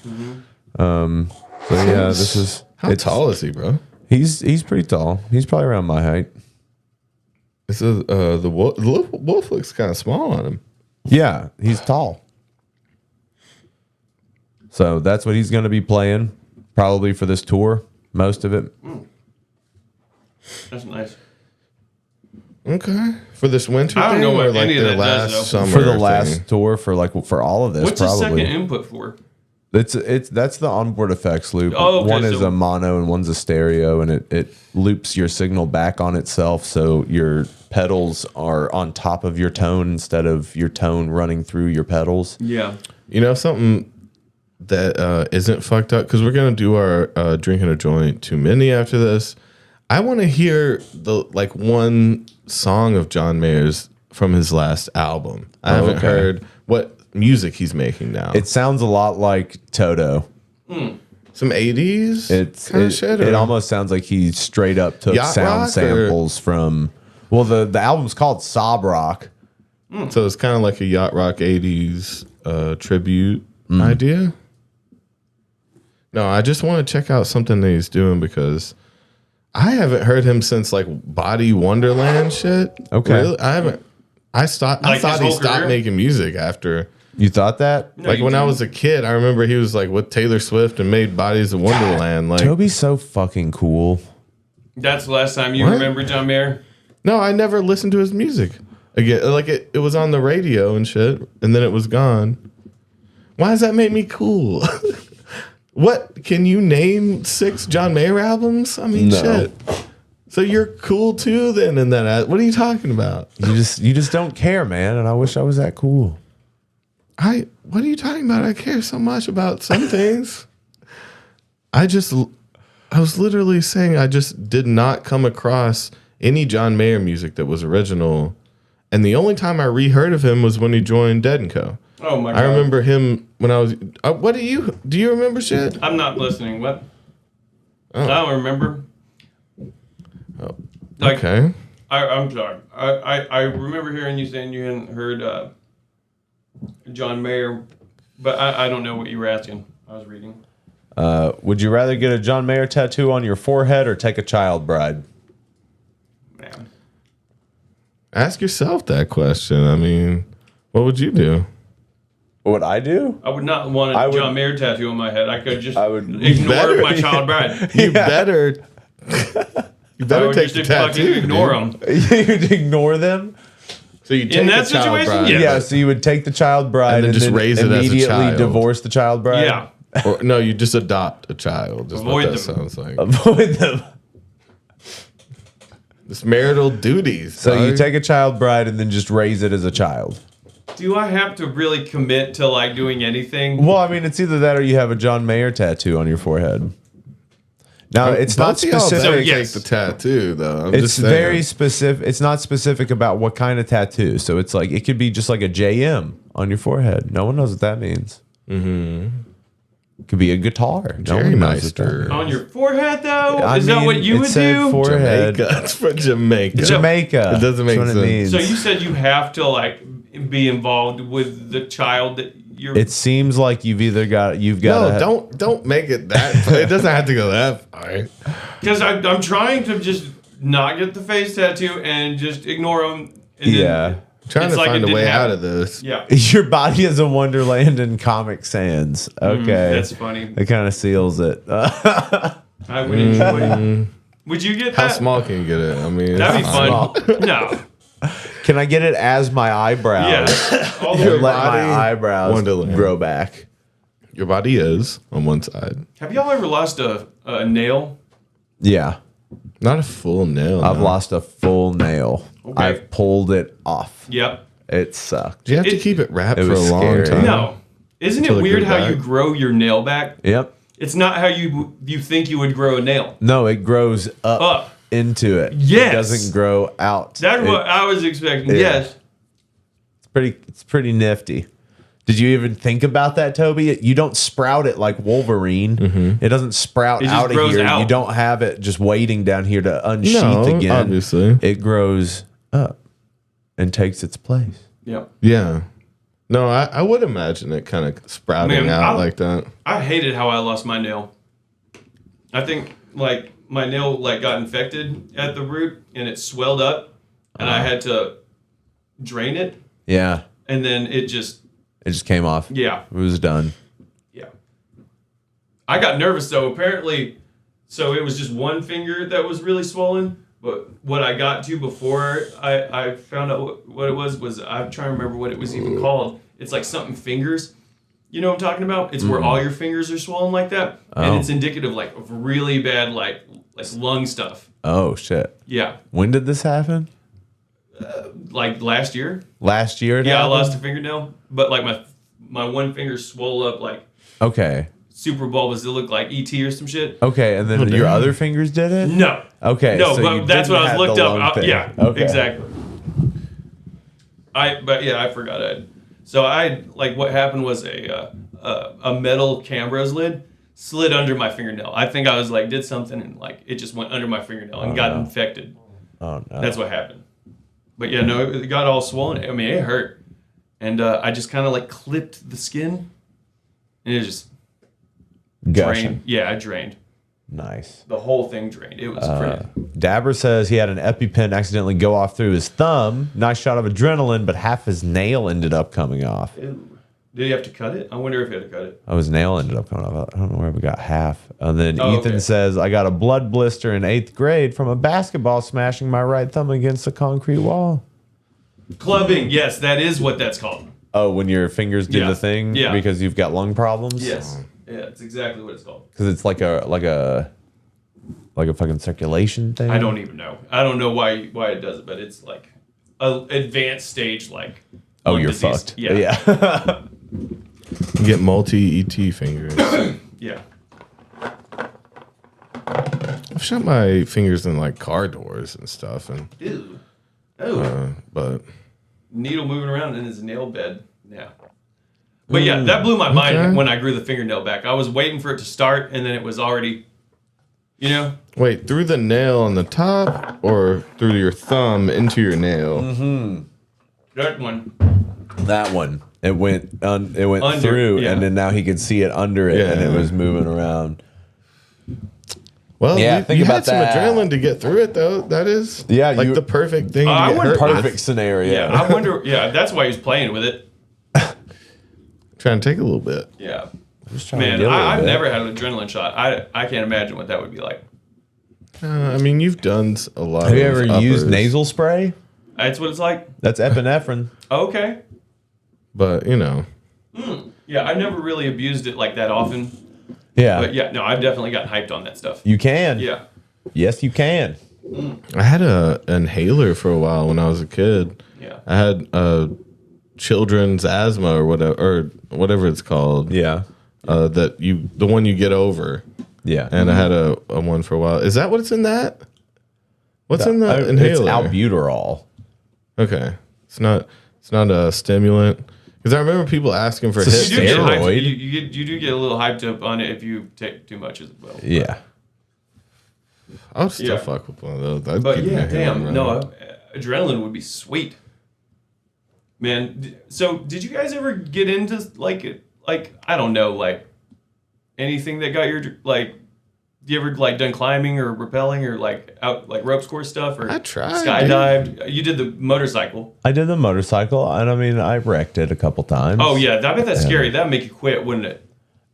So yeah, this is. How tall is he, bro? He's pretty tall. He's probably around my height. This is the wolf looks kind of small on him. Yeah, he's tall. So that's what he's going to be playing probably for this tour. Most of it. That's nice. Okay, for this winter. I don't know what or like any of their that last does, though. summer For the thing? last tour for all of this. What's probably. the second input for? That's the onboard effects loop. Oh, okay, one is so- a mono and one's a stereo, and it loops your signal back on itself, so your pedals are on top of your tone instead of your tone running through your pedals. Yeah. You know something that isn't fucked up, because we're gonna do our drinking a joint too many after this. I want to hear the one song of John Mayer's from his last album. I haven't okay. heard what music he's making now. It sounds a lot like Toto. Some 80s shit. It or- almost sounds like he straight up took Yacht sound rock, samples from. Well, the album's called Sob Rock. So it's kind of like a yacht rock 80s tribute idea. No, I just want to check out something that he's doing because I haven't heard him since like Body Wonderland shit. Okay. Really? I haven't. I thought Like his he whole stopped career? making music after. You thought that? No, Like you when I didn't. was a kid, I remember he was like with Taylor Swift and made Bodies of Wonderland. Like, Toby's so fucking cool. That's the last time you What? remember John Mayer? no, I never listened to his music again. Like it was on the radio and shit, and then it was gone. Why does that make me cool? What can you name 6 John Mayer albums? I mean, No. shit. So you're cool too, then? In that, what are you talking about? You just don't care, man. And I wish I was that cool. What are you talking about? I care so much about some things. I was literally saying I just did not come across any John Mayer music that was original, and the only time I reheard of him was when he joined Dead & Co. Oh my god. I remember him when I was. What do you remember shit? I'm not listening. What? Oh. I don't remember. Oh, Like, okay. I'm sorry. I remember hearing you saying you hadn't heard John Mayer, but I don't know what you were asking. I was reading. Would you rather get a John Mayer tattoo on your forehead or take a child bride? Man. Ask yourself that question. I mean, what would you do? What would I do? I would not want I a would- John Mayer tattoo on my head. I could just would- ignore better. my child bride. You better. You I better would take just the fucking tattoo. ignore dude. them. You'd ignore them? So you take that the child situation, bride, yeah. Yeah, so you would take the child bride And then just raise it as a immediately child. divorce the child bride? Yeah. or no, you just adopt a child. Is what Avoid that them. sounds like. Avoid them. It's marital duties. So you dog. take a child bride and then just raise it as a child. Do I have to really commit to like doing anything? Well, I mean, it's either that or you have a John Mayer tattoo on your forehead. Now, it's not Both of y'all specific. better yes. take the tattoo though. I'm It's just saying. very specific. It's not specific about what kind of tattoo. So it's like, it could be just like a JM on your forehead. No one knows what that means. Mm-hmm. It could be a guitar. No one knows what that Jerrymeister. means. On your forehead, though? I Is that mean, what you it would said do? forehead. Jamaica. It's for Jamaica. Jamaica. It doesn't make That's what sense. it means. So you said you have to like be involved with the child that you're. It seems like you've got No, don't make it that. It doesn't have to go that far. Because I'm trying to just not get the face tattoo and just ignore them. And Yeah. Then Trying It's to like it find a didn't way out happen. of this. Yeah. Your body is a wonderland in Comic Sans. Okay. That's funny. That kind of seals it. I would enjoy it. Would you get How that? small can you get it? I mean, That'd be it's fun. No. Can I get it as my eyebrows? Yeah. All the And way let around. my eyebrows Wonderland. grow back. Your body is on one side. Have y'all ever lost a nail? Yeah. Not a full nail. I've no. lost a full nail. Okay. I've pulled it off. Yep. It sucked. Do you have to It- keep it wrapped it for a was long scary. time? No. Isn't it Until it weird grew how you back? grow your nail back? Yep. It's not how you think you would grow a nail. No, it grows up, Up. into it. Yes. It doesn't grow out. That's what I was expecting. Yeah. Yes. It's pretty nifty. Did you even think about that, Toby? You don't sprout it like Wolverine. It doesn't sprout It just out of grows here. out. You don't have it just waiting down here to unsheath No, again. obviously. It grows up and takes its place. Yep. Yeah. No, I would imagine it kind of sprouting Man, out like that. I hated how I lost my nail. I think like my nail like got infected at the root and it swelled up and I had to drain it Yeah. and then it just It just came off. yeah. It was done. Yeah. I got nervous though. Apparently, so it was just one finger that was really swollen. But what I got to before I found out what it was I'm trying to remember what it was even called. It's like something fingers. You know what I'm talking about? It's where all your fingers are swollen like that. And it's indicative like of really bad like lung stuff. Oh, shit. Yeah. When did this happen? Like last year. Last year? it Yeah, I happened? lost a fingernail. But like my one finger swole up like Okay. super bulbous. It looked like ET or some shit. Okay, and then your other fingers did it? No. Okay. No, so but you that's didn't what I have was looked the up. lung thing. Yeah, Okay. exactly. I forgot it. So like what happened was a metal Cambros lid slid under my fingernail. I think I was like did something and like it just went under my fingernail and got infected. Oh, no. That's what happened. But yeah, no, it got all swollen. I mean, it hurt, and I just kind of like clipped the skin, and it just Gushing. drained. Yeah, I drained. Nice. The whole thing drained. It was pretty. Dabber says he had an EpiPen accidentally go off through his thumb. Nice shot of adrenaline, but half his nail ended up coming off. Ew. Did he have to cut it? I wonder if he had to cut it. Oh, his nail ended up coming off. I don't know where we got half. And then Oh, Ethan okay. says, I got a blood blister in 8th grade from a basketball smashing my right thumb against a concrete wall. Clubbing. Yes, that is what that's called. Oh, when your fingers do Yeah. the thing? Yeah. Because you've got lung problems? Yes. Yeah, it's exactly what it's called. Because it's like a fucking circulation thing? I don't even know. I don't know why it does it, but it's like a advanced stage like. Oh, lung you're disease. fucked. Yeah. Yeah. You get multi ET fingers. Yeah. I've shot my fingers in like car doors and stuff, and Ew. Oh. but Needle moving around in his nail bed. Yeah. But yeah, that blew my mind okay. when I grew the fingernail back. I was waiting for it to start, and then it was already, you know. wait, through the nail on the top or through your thumb into your nail? That one. That one. It went Under, through, yeah. and then now he could see it under it, and it Yeah. was moving around. Well, Yeah, you, think you about had some that. adrenaline to get through it, though. That is Yeah, like you- the perfect thing to I get wouldn't hurt Perfect with. scenario. Yeah, I wonder. Yeah, that's why he was playing with it. Trying to take a little bit. Yeah. Just trying to Man, get a little I've bit. never had an adrenaline shot. I can't imagine what that would be like. I mean, you've done a lot. Have you of ever uppers, used nasal spray? That's what it's like. That's epinephrine. Okay. But you know, Yeah, I never really abused it like that often. Yeah. But yeah, no, I've definitely gotten hyped on that stuff. You can. Yeah. Yes, you can. I had a inhaler for a while when I was a kid. Yeah. I had children's asthma or whatever it's called. Yeah. The one you get over. Yeah. And I had a one for a while. Is that what's in that? What's in the It's inhaler? albuterol. Okay, it's not a stimulant. Because I remember people asking for It's a hip You do, get hyped, Steroid. you do get a little hyped up on it if you take too much as well. Yeah. I'll still Yeah. fuck with one of those. I'd But keep yeah, my hand damn, running. no, adrenaline would be sweet. Man, so did you guys ever get into like I don't know, like anything that got your like you ever like done climbing or rappelling or like out like ropes course stuff or I tried, skydived? You did the motorcycle. I did the motorcycle, and I mean, I wrecked it a couple times. Oh yeah, I bet that's scary. That'd make you quit, wouldn't it?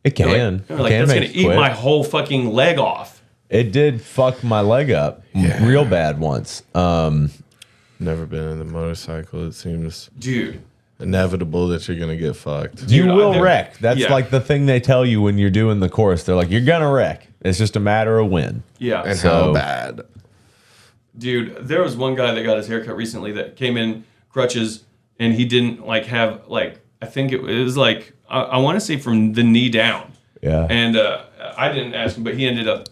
It can. You're like, It can that's make gonna you eat quit. my whole fucking leg off. It did fuck my leg up real bad once. Never been in the motorcycle. It seems Dude. inevitable that you're gonna get fucked. You Dude, will wreck. That's yeah. like the thing they tell you when you're doing the course. They're like, you're gonna wreck. It's just a matter of when. Yeah. And So- how bad? Dude, there was one guy that got his haircut recently that came in crutches and he didn't like have like I think it was like I want to say from the knee down. Yeah. And I didn't ask him, but he ended up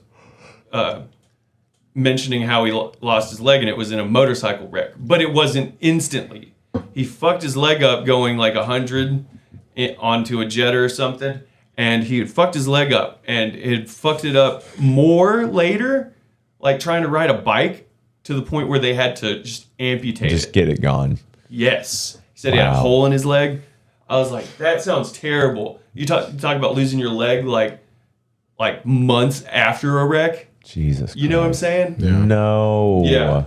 mentioning how he lost his leg and it was in a motorcycle wreck, but it wasn't instantly. He fucked his leg up going like 100 onto a jet or something, and he had fucked his leg up and it fucked it up more later, like trying to ride a bike to the point where they had to just amputate Just it. get it gone. Yes. He said he had a Wow. hole in his leg. I was like, that sounds terrible. You talk about losing your leg like months after a wreck. Jesus. You know what I'm saying? No. Yeah.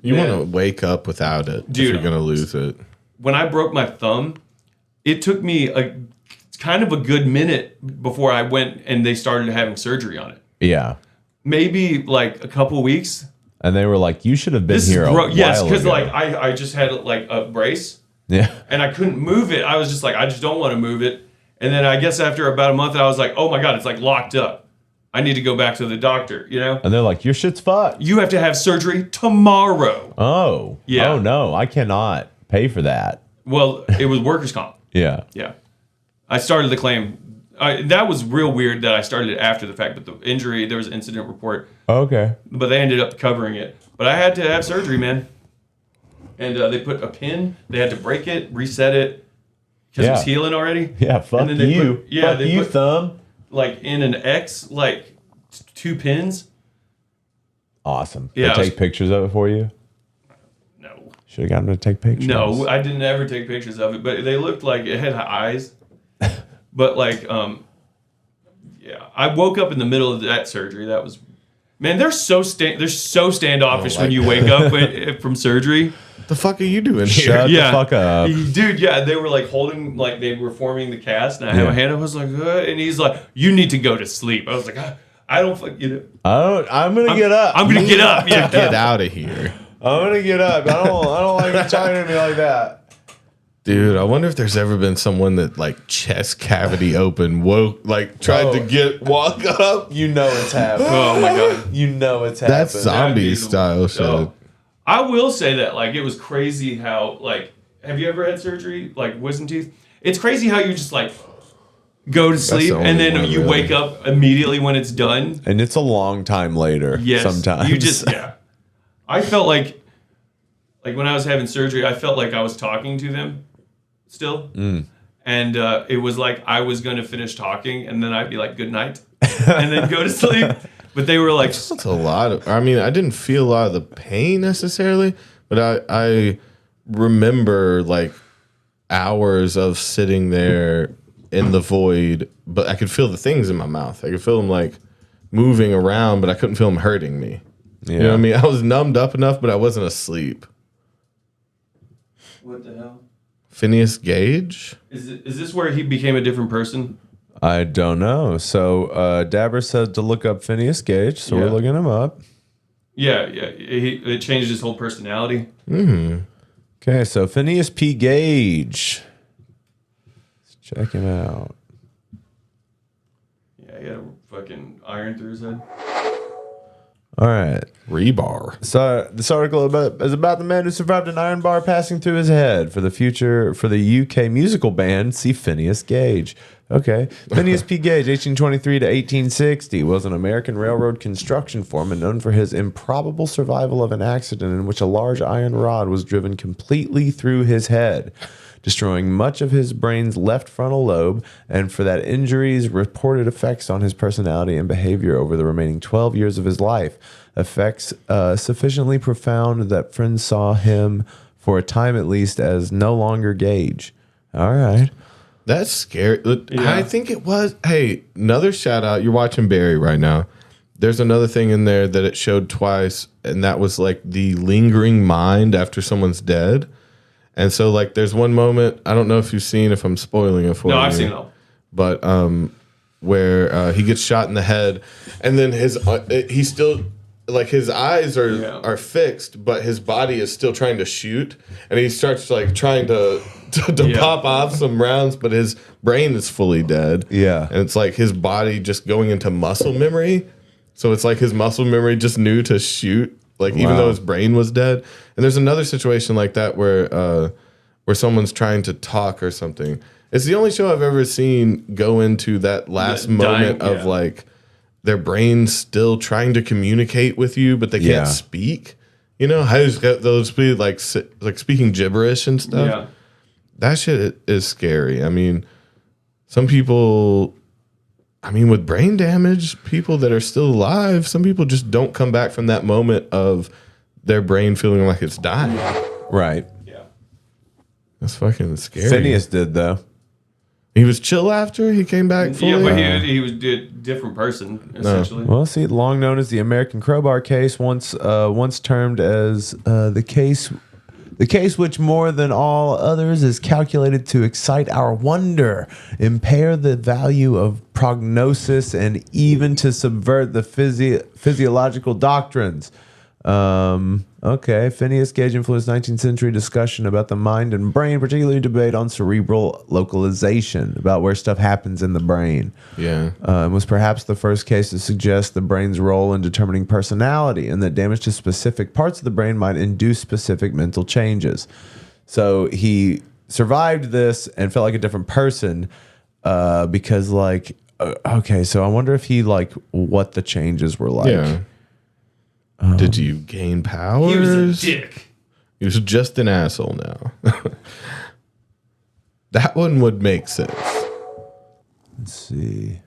You Man. want to wake up without it Dude. if you're gonna lose it. When I broke my thumb, it took me a kind of a good minute before I went and they started having surgery on it. Yeah. Maybe like a couple weeks. And they were like, you should have been This here is a while yes, because ago. like I just had like a brace Yeah. and I couldn't move it. I was just like, I just don't want to move it. And then I guess after about a month, I was like, oh my God, it's like locked up. I need to go back to the doctor, you know? And they're like, your shit's fucked. You have to have surgery tomorrow. Oh. Yeah. Oh, no. I cannot pay for that. Well, it was workers' comp. Yeah. Yeah. I started the claim. That was real weird that I started it after the fact, but the injury, there was an incident report, Okay. but they ended up covering it. But I had to have surgery, man. And they put a pin, they had to break it, reset it, because it was Yeah. healing already. Yeah, fuck And then they you. put- yeah, fuck they you, put- thumb. Like in an X, like 2 pins. Awesome. Yeah, They it was- take pictures of it for you? No. Should have gotten them to take pictures. No, I didn't ever take pictures of it, but they looked like it had eyes. But like, yeah, I woke up in the middle of that surgery. That was, man, they're so standoffish when you wake up from surgery. The fuck are you doing here? Shut the fuck up. Dude. Yeah, they were like holding, like they were forming the cast, and I had my hand. I was like, and he's like, "You need to go to sleep." I was like, "I don't fuck you know." I'm gonna get up. I'm gonna get up. Yeah, Get out of here. I'm gonna get up. I don't like you talking to me like that. Dude, I wonder if there's ever been someone that like chest cavity open, tried to walk up. You know it's happening. Oh my God. You know it's happening. That's zombie be the- style shit. Oh. I will say that, like, it was crazy how, like, have you ever had surgery, like, wisdom teeth? It's crazy how you just, like, go to sleep the and only then one, you really. wake up immediately when it's done. And it's a long time later. Yes. Sometimes. You just, yeah. I felt like when I was having surgery, I felt like I was talking to them still. And it was like I was going to finish talking and then I'd be like, good night, and then go to sleep. But they were like, That's a lot of. I mean, I didn't feel a lot of the pain necessarily, but I remember like hours of sitting there in the void, but I could feel the things in my mouth. I could feel them like moving around, but I couldn't feel them hurting me. Yeah. You know what I mean? I was numbed up enough, but I wasn't asleep. what the hell? Phineas Gage? Is this where he became a different person? I don't know. So Dabber said to look up Phineas Gage, so we're Yeah. looking him up. Yeah. It changed his whole personality. Okay, so Phineas P. Gage. Let's check him out. Yeah, he had a fucking iron through his head. All right. Rebar. So this article is about the man who survived an iron bar passing through his head. For the UK musical band, see Phineas Gage. Okay. Phineas P. Gage, 1823 to 1860, was an American railroad construction foreman known for his improbable survival of an accident in which a large iron rod was driven completely through his head, destroying much of his brain's left frontal lobe, and for that injury's reported effects on his personality and behavior over the remaining 12 years of his life. Effects sufficiently profound that friends saw him, for a time at least, as no longer Gage. All right. That's scary. Yeah. I think it was. Hey, another shout out. You're watching Barry right now. There's another thing in there that it showed twice, and that was like the lingering mind after someone's dead. And so, like, there's one moment. I don't know if you've seen. If I'm spoiling it for you. No, I've seen it all. But where he gets shot in the head, and then he's still. Like his eyes are fixed, but his body is still trying to shoot, and he starts like trying to pop off some rounds, but his brain is fully dead. Yeah. And it's like his body just going into muscle memory. So it's like his muscle memory just knew to shoot, like even though his brain was dead. And there's another situation like that where someone's trying to talk or something. It's the only show I've ever seen go into that last moment of like their brain's still trying to communicate with you, but they can't speak. You know, how those be like speaking gibberish and stuff. Yeah. That shit is scary. I mean, some people, with brain damage, people that are still alive, some people just don't come back from that moment of their brain feeling like it's dying. Right. Yeah. That's fucking scary. Phineas did though. He was chill after he came back fully? Yeah, but he was a different person, essentially. Well, see, long known as the American Crowbar case, once termed as the case which more than all others is calculated to excite our wonder, impair the value of prognosis, and even to subvert the physiological doctrines. Okay, Phineas Gage influenced 19th century discussion about the mind and brain, particularly debate on cerebral localization, about where stuff happens in the brain. Yeah. And was perhaps the first case to suggest the brain's role in determining personality, and that damage to specific parts of the brain might induce specific mental changes. So he survived this and felt like a different person because, like, okay, so I wonder if he, like, what the changes were like. Yeah. Did you gain powers? He was a dick. He was just an asshole now. That one would make sense. Let's see.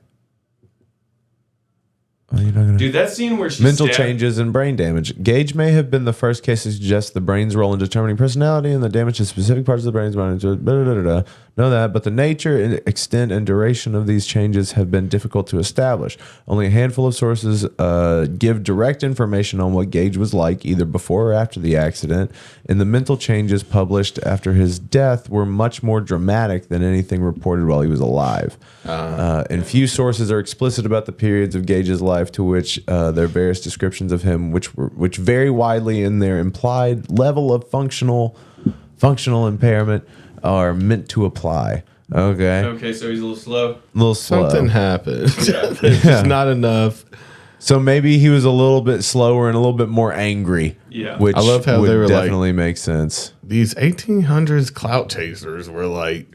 Oh, you're not gonna... Dude, that scene where she Mental changes and brain damage. Gage may have been the first case to suggest the brain's role in determining personality and the damage to specific parts of the brain's mind. Know that, but the nature, extent, and duration of these changes have been difficult to establish. Only a handful of sources give direct information on what Gage was like, either before or after the accident. And the mental changes published after his death were much more dramatic than anything reported while he was alive. And few sources are explicit about the periods of Gage's life to which there are various descriptions of him, which vary widely in their implied level of functional impairment, are meant to apply. Okay, so he's a little slow. A little slow. Something happened. There's just not enough. So maybe he was a little bit slower and a little bit more angry. Yeah. Which I love how would they were definitely make sense. These 1800s clout chasers were like,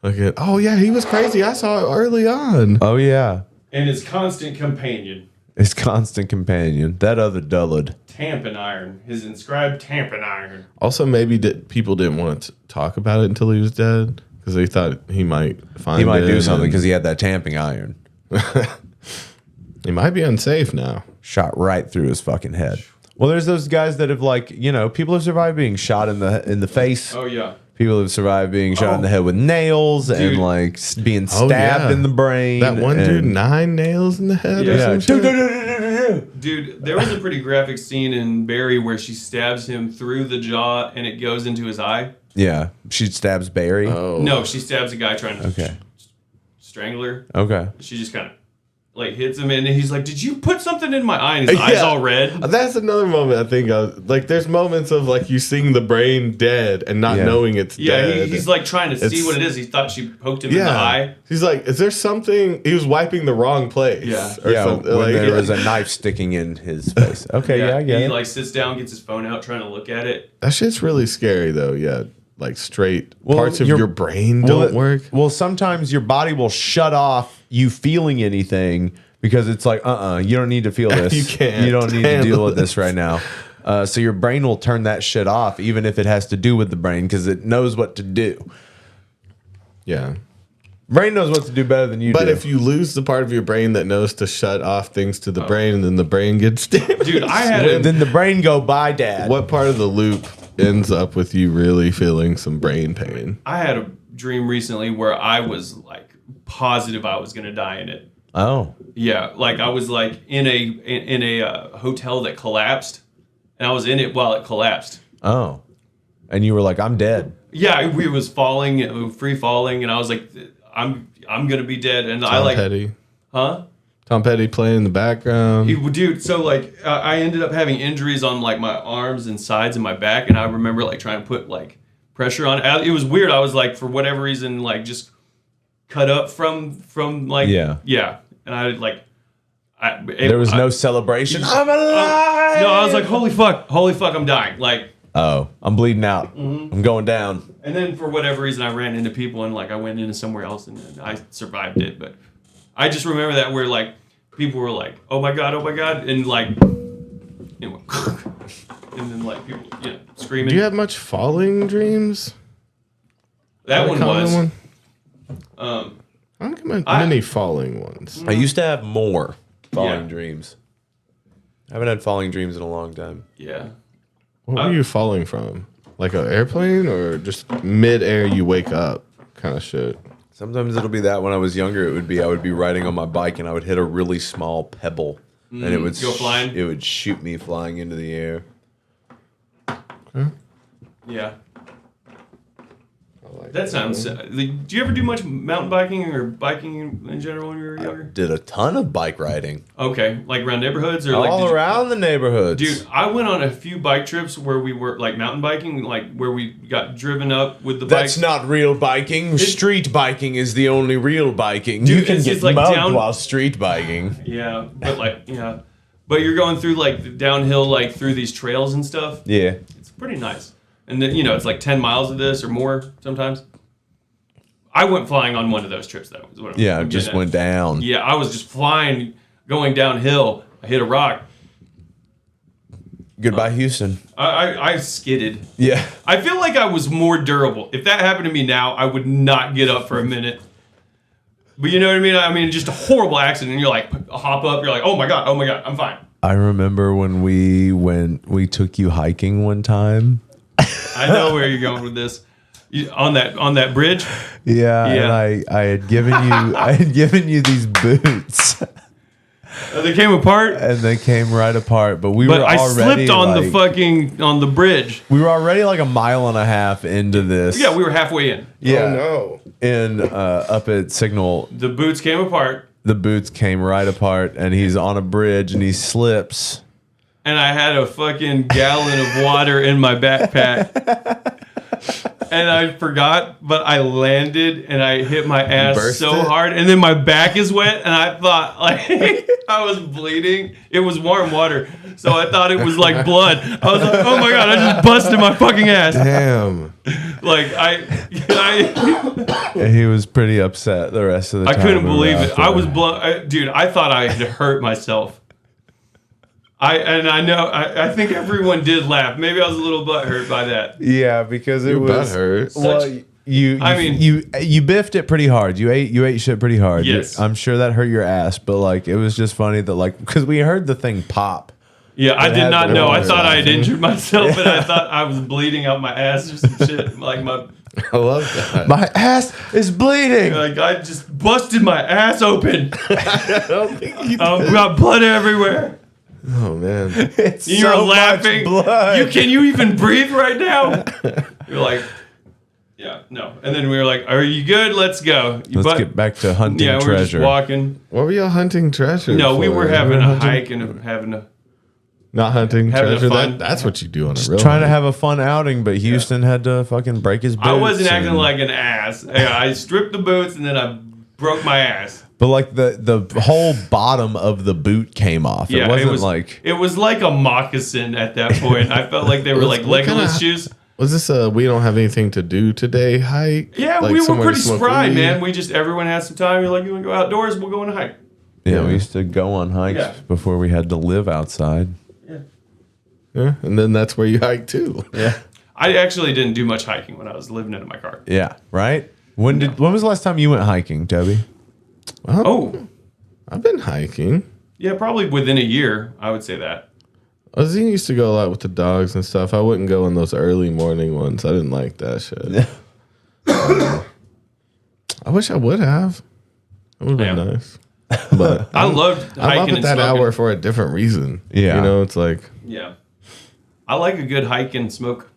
oh yeah, he was crazy. I saw it early on. Oh yeah. And his constant companion, His constant companion, that other dullard. Tampon Iron, his inscribed Tampon Iron. Also, maybe people didn't want to talk about it until he was dead because they thought he might find He might it do something and- because he had that tamping iron. He might be unsafe now. Shot right through his fucking head. Well, there's those guys that have, like, you know, people have survived being shot in the face. Oh yeah. People have survived being shot in the head with nails and Dude. like being Oh, stabbed yeah. in the brain. That one and- dude, 9 nails in the head Yeah. or some shit. Dude, there was a pretty graphic scene in Barry where she stabs him through the jaw and it goes into his eye. Yeah, she stabs Barry. Oh. No, she stabs a guy trying to Okay. strangle her. Okay. She just kind of like hits him and he's like, "Did you put something in my eye?" And his eye's all red. That's another moment I think of. Like, there's moments of like you seeing the brain dead and not Yeah. knowing it's Yeah, dead. he's like trying to see It's- what it is. He thought she poked him in the eye. He's like, is there something? He was wiping the wrong place. Yeah. Or Yeah, something. when Like, there was a knife sticking in his face. Okay, yeah, I get he it. like sits down, gets his phone out, trying to look at it. that shit's really scary though. Yeah. Like straight Well, parts of your brain Well, don't work. Well, sometimes your body will shut off you feeling anything because it's like, you don't need to feel this. You can't You don't need to handle deal with this. this right now. So your brain will turn that shit off, even if it has to do with the brain, because it knows what to do. Yeah. Brain knows what to do better than you But do. if you lose the part of your brain that knows to shut off things to the brain, then the brain gets damaged. Dude, I had a, then the brain go, bye, dad. What part of the loop ends up with you really feeling some brain pain? I had a dream recently where I was like positive I was gonna die in it. Oh. Yeah, like I was like in a hotel that collapsed, and I was in it while it collapsed. Oh. And you were like, I'm dead. Yeah, we was falling, free falling, and I was like, I'm gonna be dead. And I like, Petty. huh? Tom Petty playing in the background. Dude, so like I ended up having injuries on like my arms and sides and my back, and I remember like trying to put like pressure on it. It was weird. I was like, for whatever reason, like just cut up from like yeah, and I like there was no celebration. I'm alive. No, I was like, holy fuck, I'm dying. Like, oh, I'm bleeding out. I'm going down. And then for whatever reason, I ran into people and like I went into somewhere else and I survived it, but. I just remember that where like people were like, "Oh my god," and like, anyway, and then like people, screaming. Do you have much falling dreams? That one was. One? I don't get many falling ones. I used to have more falling dreams. I haven't had falling dreams in a long time. Yeah. What were you falling from? Like an airplane or just mid-air you wake up kind of shit? Sometimes it'll be that. When I was younger, I would be riding on my bike and I would hit a really small pebble and it would go flying. It would shoot me flying into the air. Yeah. That sounds. Do you ever do much mountain biking or biking in general when you were younger? Did a ton of bike riding. Okay, like around neighborhoods or all around the neighborhoods. Dude, I went on a few bike trips where we were like mountain biking, like where we got driven up with the bike. That's not real biking. Street biking is the only real biking. Dude, you can get like mugged while street biking. Yeah, but you're going through like the downhill, like through these trails and stuff. Yeah, it's pretty nice. And then it's like 10 miles of this or more sometimes. I went flying on one of those trips though. Yeah, just went down. Yeah, I was just flying, going downhill. I hit a rock. Goodbye, Houston. I skidded. Yeah. I feel like I was more durable. If that happened to me now, I would not get up for a minute. But you know what I mean? I mean, just a horrible accident. You're like, hop up. You're like, oh my God, I'm fine. I remember when we took you hiking one time. I know where you're going with this. On that bridge. Yeah. And I had given you these boots. They came apart. And they came right apart. But I slipped on the bridge. We were already like a mile and a half into this. Yeah, we were halfway in. Yeah. Oh no. And up at Signal. The boots came apart. The boots came right apart, and he's on a bridge and he slips. And I had a fucking gallon of water in my backpack. And I forgot, but I landed and I hit my ass so hard. And then my back is wet. And I thought, like, I was bleeding. It was warm water. So I thought it was like blood. I was like, oh my God, I just busted my fucking ass. Damn. Like, He was pretty upset the rest of the time. I couldn't believe it. I was dude, I thought I had hurt myself. I think everyone did laugh. Maybe I was a little butthurt by that. Yeah, because it was butthurt. Well, you biffed it pretty hard. You ate shit pretty hard. Yes. I'm sure that hurt your ass, but like it was just funny that like because we heard the thing pop. Yeah, I did not know. I thought I had injured myself, and I thought I was bleeding out my ass or some shit. Like I love that. My ass is bleeding. Like I just busted my ass open. I don't think you got blood everywhere. Oh man. You're so laughing. Much blood. Can you even breathe right now? You're like, yeah, no. And then we were like, are you good? Let's go. Let's get back to hunting treasure. We're just walking. What were y'all hunting treasure? No, we for? were having a hike and having a. Not hunting having treasure. That's what you do on a real. Trying to have a fun outing, but Houston had to fucking break his boots. I wasn't acting like an ass. I stripped the boots and then I broke my ass. But like the whole bottom of the boot came off. Yeah, it wasn't it was like a moccasin at that point. I felt like they were like Legolas shoes. Was this a we don't have anything to do today hike? Yeah, like we were somewhere pretty to smoke spry, weed? man. Everyone had some time. You're like, you want to go outdoors? We'll go on a hike. Yeah, we used to go on hikes before we had to live outside. Yeah, and then that's where you hike too. Yeah. I actually didn't do much hiking when I was living in my car. Yeah, right? When was the last time you went hiking, Toby? Oh. I've been hiking. Yeah, probably within a year, I would say that. Ozzy used to go a lot with the dogs and stuff. I wouldn't go on those early morning ones. I didn't like that shit. wish I would have. That would have been Yeah. nice. But I loved I'm up hiking at and that smoking. hour for a different reason. Yeah. You know, it's like, Yeah, I like a good hike and smoke.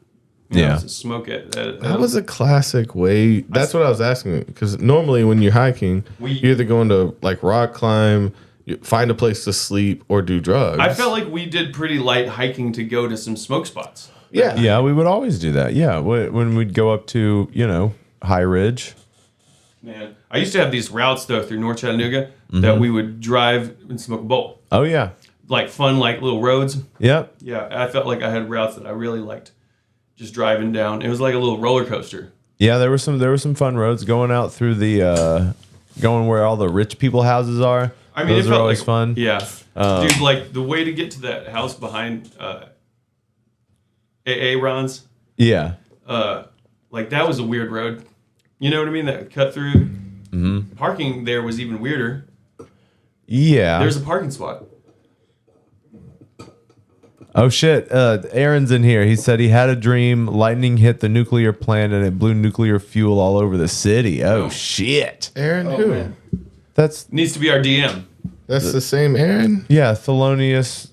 You know, Yeah. smoke it. that was a classic way. That's what I was asking. Because normally when you're hiking, you're either going to like rock climb, you find a place to sleep, or do drugs. I felt like we did pretty light hiking to go to some smoke spots. yeah. Yeah, we would always do that. Yeah, when we'd go up to, High Ridge. Man, I used to have these routes though through North Chattanooga that we would drive and smoke a bowl, Oh, yeah. like fun, like little roads. Yep. Yeah, I felt like I had routes that I really liked. Just driving down, it was like a little roller coaster. Yeah, there were some fun roads going out through the going where all the rich people houses are. I mean, those it are felt always like fun. Yeah, dude, like the way to get to that house behind AA Ron's, Yeah. like that was a weird road. You know what I mean? That cut through. Parking there was even weirder. Yeah. There's a parking spot. Oh shit! Aaron's in here. He said he had a dream. Lightning hit the nuclear plant and it blew nuclear fuel all over the city. Oh shit! Aaron, who? man. That's Needs to be our DM. That's the same Aaron? yeah. Thelonious.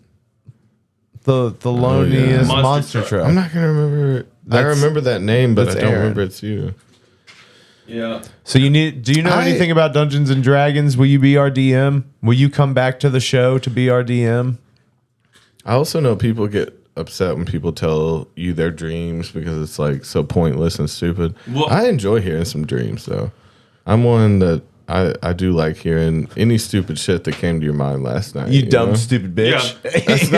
The Thelonious Monster monster truck. truck. I'm not going to remember it. I That's- remember that name, but I that's don't Aaron. remember it's you. Yeah. So do you know anything about Dungeons and Dragons? Will you be our DM? Will you come back to the show to be our DM? I also know people get upset when people tell you their dreams because it's like so pointless and stupid. Well- I enjoy hearing some dreams though. I'm one that I do like hearing any stupid shit that came to your mind last night. You dumb know? stupid bitch. Yeah. That's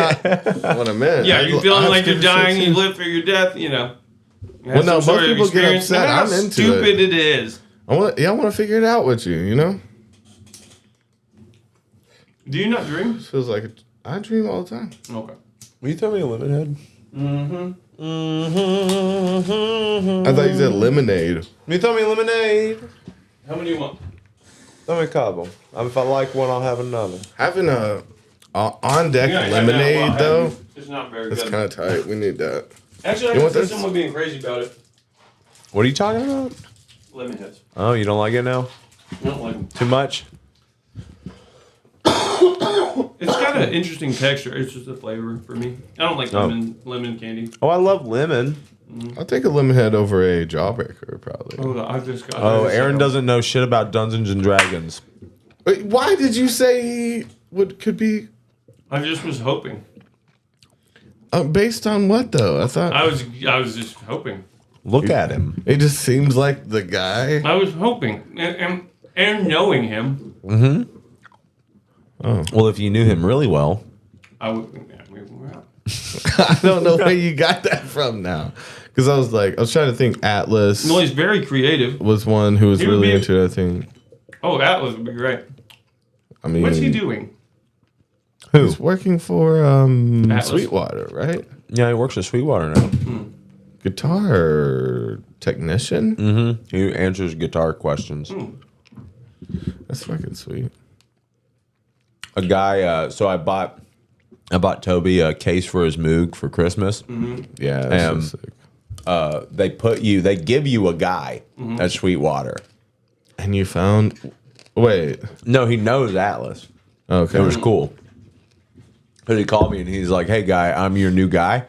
not what I meant. Yeah, I- you're I feeling have like you're stupid shit dying, you too. live through your death, you know. You Well, have no, some most sort of people get experience. upset. Look how I'm into stupid it is. I want to figure it out with you. You know, Do you not dream? feels like I dream all the time. Okay. Will you throw me a lemon head? I thought you said lemonade. Will you throw me a lemonade? How many do you want? Throw me a couple. If I like one, I'll have another. Having a on deck Yeah, lemonade well, though, it's not very that's good. kind of tight. We need that. Actually, I You can want see this? someone being crazy about it. What are you talking about? Lemon heads. Oh, you don't like it now? I don't like them. Too much? It's got an interesting texture. It's just a flavor for me. I don't like lemon candy. Oh, I love lemon. I'll take a lemon head over a jawbreaker probably. Hold on, I just got. Oh, Aaron doesn't know shit about Dungeons and Dragons. Wait, why did you say he could be I just was hoping. based on what though? I thought I was just hoping. Look at him. it just seems like the guy. I was hoping, and knowing him, Well, if you knew him really well. I would. Yeah, we were out. I don't know where you got that from now, because I was trying to think. Atlas No, he's very creative. was one who was He would really be- into it. I think. Oh, Atlas would be great. I mean, What's he doing? Who? He's working for Atlas. Sweetwater, right? Yeah, he works at Sweetwater now. Guitar technician. Mm-hmm. He answers guitar questions. That's fucking sweet. A guy. So I bought Toby a case for his Moog for Christmas. Yeah, that's so sick. They give you a guy at Sweetwater. And you found. Wait. No, he knows Atlas. Okay. It was cool. Because he called me and he's like, "Hey, guy, I'm your new guy.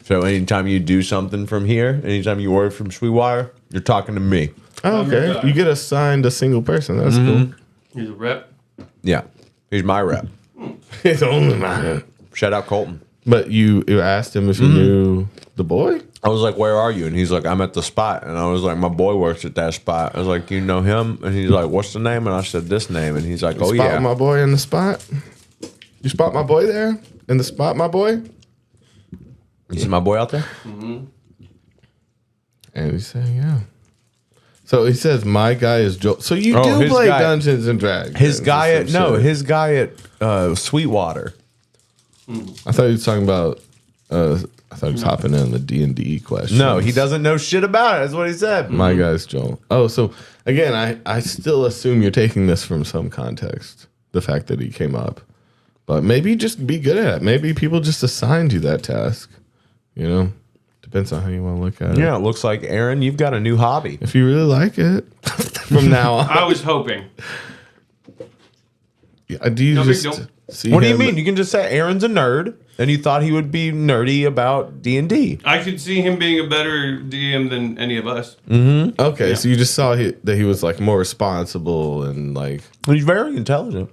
So anytime you do something from here, anytime you order from Sweetwater, you're talking to me." Oh, okay. You get assigned a single person. That's cool. He's a rep. Yeah, he's my rep. It's only mine. Shout out Colton. But you asked him if he knew the boy? I was like, "Where are you?" And he's like, "I'm at the spot." And I was like, "My boy works at that spot." I was like, "Do you know him?" And he's like, "What's the name?" And I said, "This name." And he's like, "Oh Spot yeah." my boy in the spot? You spot my boy there? In the spot, my boy? You see my boy out there? And he's saying, yeah. So he says, my guy is Joel. So you Oh, do his play guy- Dungeons and Dragons. His guy or at some shit. his guy at Sweetwater. I thought he was talking about. I thought he was hopping in the D&D question. No, he doesn't know shit about it. That's what he said. My guy's Joel. Oh, so again, I still assume you're taking this from some context. The fact that he came up, but maybe just be good at it. Maybe people just assigned you that task, you know, to Depends on how you want to look at it. Yeah, it looks like, Aaron, you've got a new hobby. If you really like it, from now on. I was hoping. Do you No big just deal. see What do you him- mean? You can just say Aaron's a nerd, and you thought he would be nerdy about D&D. I could see him being a better DM than any of us. Okay, so you just saw that he was like more responsible and like He's very intelligent.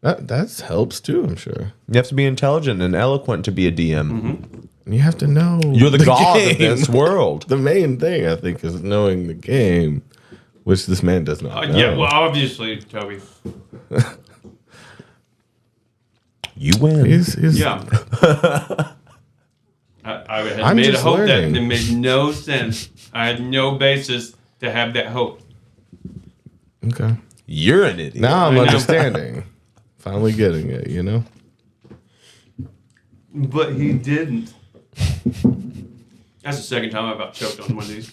that helps too. I'm sure. You have to be intelligent and eloquent to be a DM. You have to know You're the god of game. this world. The main thing I think is knowing the game, which this man does not. Know. Yeah, well, obviously, Toby. You win. he's Yeah. I had I'm made a just hope learning. that it made no sense. I had no basis to have that hope. okay. You're an idiot. Now I'm I know. understanding. Finally getting it. You know. But he didn't. That's the second time I about choked on one of these.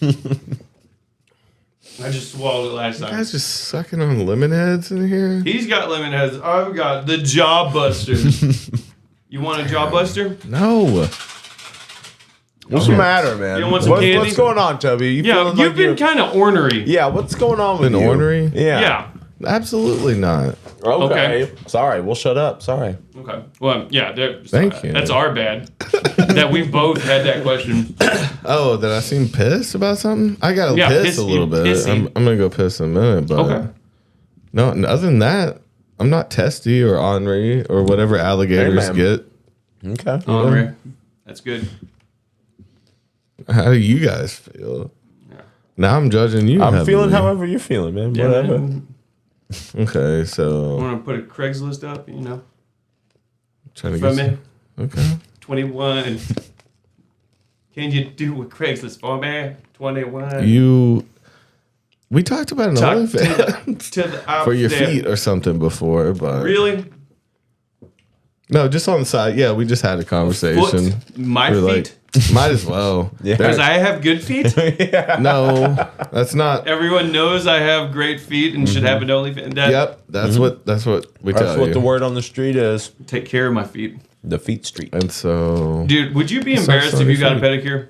I just swallowed it last You time. guys just sucking on lemon heads in here. He's got lemon heads. I've got the jaw busters. You want a jaw buster? No. What's the matter, man? You don't want some candy? What's going on, Toby? You Yeah, feeling you've like been you're- kind of ornery. Yeah, what's going on with Been you? ornery? Yeah. Yeah. Absolutely not. Okay. Sorry, we'll shut up. Sorry. Okay. Well, yeah. Thank you. That's our bad. That we both had that question. Oh, that I seem pissed about something? I gotta Yeah, piss a you're little bit. pissing. I'm gonna go piss in a minute, but Okay. no. Other than that, I'm not testy or ornery or whatever alligators man. get. Okay. Ornery. That's good. How do you guys feel? Now I'm judging you. I'm heavily. feeling however you're feeling, man. Yeah, Whatever. man. Okay, I so want to put a Craigslist up, trying to for get. me. Okay. 21. Can you do a Craigslist for me? 21. We talked about an Talk OnlyFans to the out for your there. feet or something before, but Really? no, just on the side. Yeah, we just had a conversation. Foot? My We're feet? like, might as well. Yeah. Because I have good feet. No, that's not. Everyone knows I have great feet and should have an OnlyFans. That- Yep, that's what we That's tell what you. the word on the street is. Take care of my feet. The feet street. And so, Dude, would you be Sucks embarrassed on if your you got a feet. pedicure?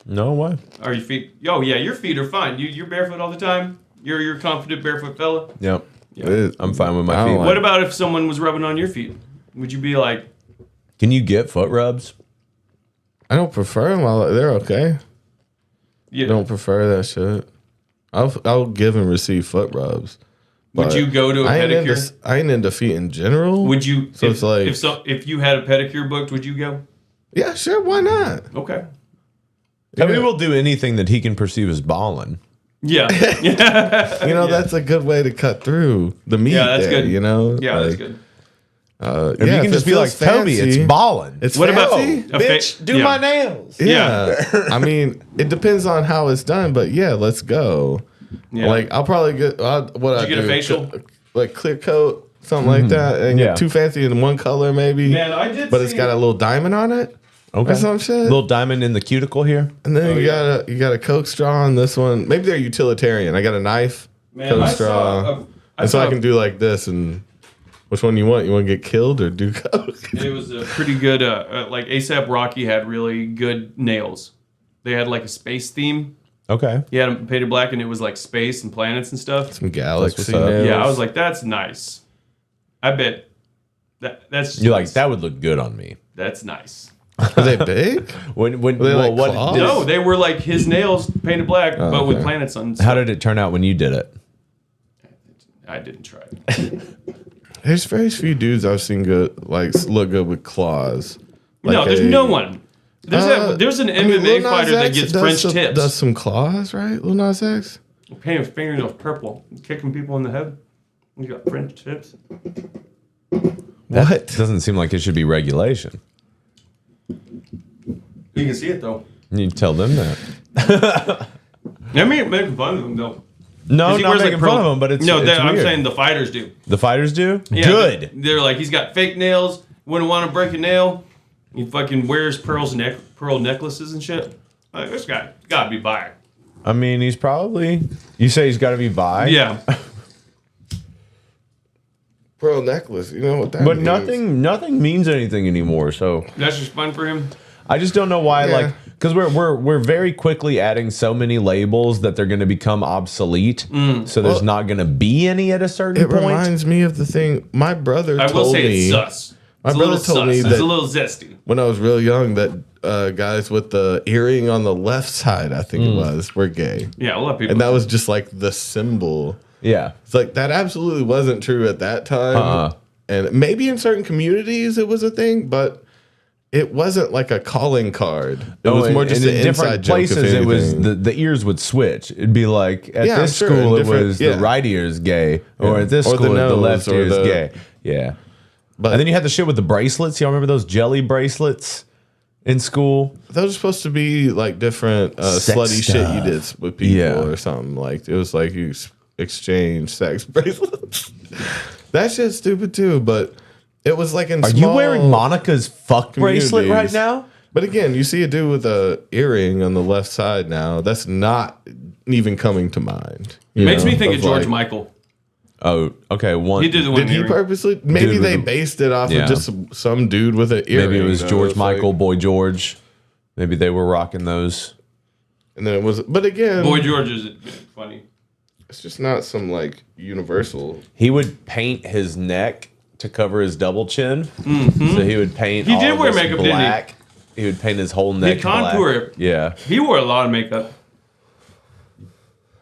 No way. Are your feet? Oh, yeah, your feet are fine. You're barefoot all the time? You're a confident barefoot fella? Yep. it- I'm fine with I my don't feet. like- What about if someone was rubbing on your feet? Would you be like, Can you get foot rubs? I don't prefer them. They're okay. yeah, I don't prefer that shit. I'll give and receive foot rubs. would but you go to a I ain't pedicure? I ain't into feet in general. Would you? So if, it's like- if you had a pedicure booked, would you go? Yeah, sure. Why not? Okay. I mean, we'll do anything that he can perceive as balling. Yeah. You know, that's a good way to cut through the meat. Yeah, that's there, good. You know. Yeah, that's Like, good. If yeah, you can if just it be like, feels Toby, fancy, it's balling. It's What about- fancy. A Bitch, fa- do yeah. my nails. Yeah. I mean, it depends on how it's done, but yeah, let's go. Yeah. Like, I'll probably get what I you get a do, facial? like clear coat, something like that, and Yeah. get too fancy in one color maybe. Man, I did. But it's got a little diamond on it Okay. or some shit. Little diamond in the cuticle here. And then Oh, you got a Coke straw on this one. Maybe they're utilitarian. I got a knife, Coke I straw, saw. and so I can do like this. And which one you want? You want to get killed or do Coke? It was a pretty good. Like ASAP Rocky had really good nails. They had like a space theme. Okay. He had them painted black, and it was like space and planets and stuff. Some galaxy what's up. nails. Yeah, I was like, that's nice. I bet that's You're like, that would look good on me. That's nice. Are they big? When they like claws? No, they were like his nails painted black, but with okay. planets on. How did it turn out when you did it? I didn't try it. There's very few dudes I've seen look good with claws. No, Like there's a- no one. There's an I mean, MMA Lil Nas fighter that X gets does French some, tips. Does some claws, right? Lil Nas X. Painting his fingernails purple, kicking people in the head. You got French tips. What? Doesn't seem like it should be regulation. You can see it though. You tell them that. I mean, making fun of him though. No, 'Cause he not wears, making like, fun of him, but it's no. it's I'm weird. saying the fighters do. The fighters do? Yeah, Good. They're like, he's got fake nails. Wouldn't want to break a nail. He fucking wears pearl necklaces and shit. Like, this guy gotta be bi. I mean, he's probably. You say he's got to be bi? Yeah. Pearl necklace. You know what that But means? nothing means anything anymore. So That's just fun for him. I just don't know why. Yeah. Like, because we're very quickly adding so many labels that they're going to become obsolete. So there's not going to be any at a certain It point. reminds me of the thing my brother I will told say me. it's sus. My It's a brother little told me sus. that It's a little zesty. when I was real young that guys with the earring on the left side, I think it was, were gay. Yeah, a lot of people. And that was just like the symbol. Yeah. It's like that absolutely wasn't true at that time. And maybe in certain communities it was a thing, but it wasn't like a calling card. It was more just and an in inside different joke. places. If It was anything. the ears would switch. It'd be like at Yeah, I'm this sure, school in it was different- the right ear is gay, or Yeah. at this Or the school the nose, left or ear is the- gay. Yeah. But And then you had the shit with the bracelets. Y'all remember those jelly bracelets in school? those are supposed to be like different Sex slutty shit you stuff. did with people Yeah. or something. Like it was like you exchange sex bracelets. That shit's stupid too, but it was like in Are you wearing Monica's fuck bracelet right communities. now? But again, you see a dude with a earring on the left side now. That's not even coming to mind. you Makes know, me think of George like- Michael. Oh, okay. One. He did the one. Did he earring. purposely? Maybe Dude they with a- based it off Yeah. of just some dude with an earring. Maybe it was though. George It's like- Michael, Boy George. Maybe they were rocking those. and then it was. But again, Boy George is funny. it's just not some like universal. He would paint his neck to cover his double chin. So he would paint. He all did of wear this makeup, didn't he? black. He would paint his whole neck. contour black. it. Yeah. He wore a lot of makeup.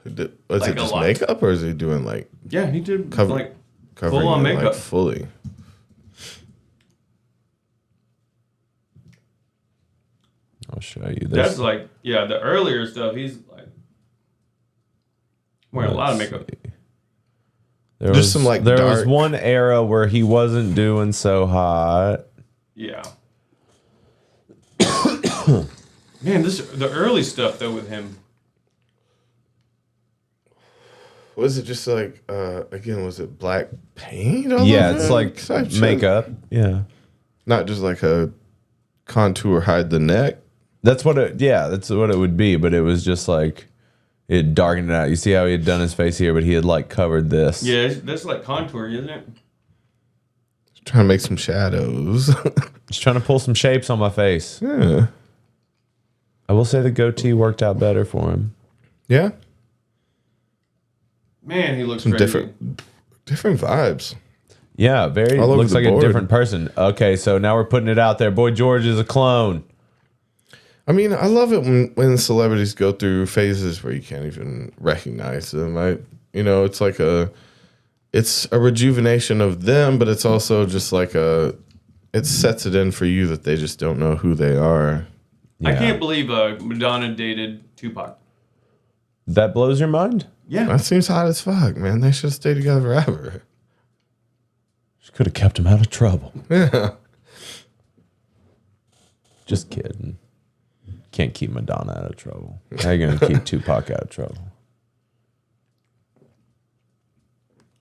Was Like it a just lot. makeup, or is he doing like Yeah, he did Cover- like covering full-on it, like, makeup. fully? I'll show you this. That's like the earlier stuff. He's like wearing a lot of makeup. There Just was some, like, there was dark- one era where he wasn't doing so hot. Yeah. Man, the early stuff though with him. Was it just like again? Was it black paint? all Yeah, over it's it? like Type shit? makeup. Yeah. Not just like a contour hide the neck. That's what it would be, but it was just like it darkened it out. You see how he had done his face here, but he had like covered this. Yeah, that's like contour, isn't it? Trying to make some shadows. Just trying to pull some shapes on my face. Yeah. I will say the goatee worked out better for him. Yeah. Man, he looks Some crazy. different vibes. Yeah, very All over looks the like board. a different person. Okay, so now we're putting it out there. Boy George is a clone. I mean, I love it when celebrities go through phases where you can't even recognize them. It's like it's a rejuvenation of them, but it's also just like it sets it in for you that they just don't know who they are. I Yeah. can't believe Madonna dated Tupac. That blows your mind? Yeah. That seems hot as fuck, man. They should stay together forever. She could have kept him out of trouble. Yeah. Just kidding. Can't keep Madonna out of trouble. How you gonna keep Tupac out of trouble?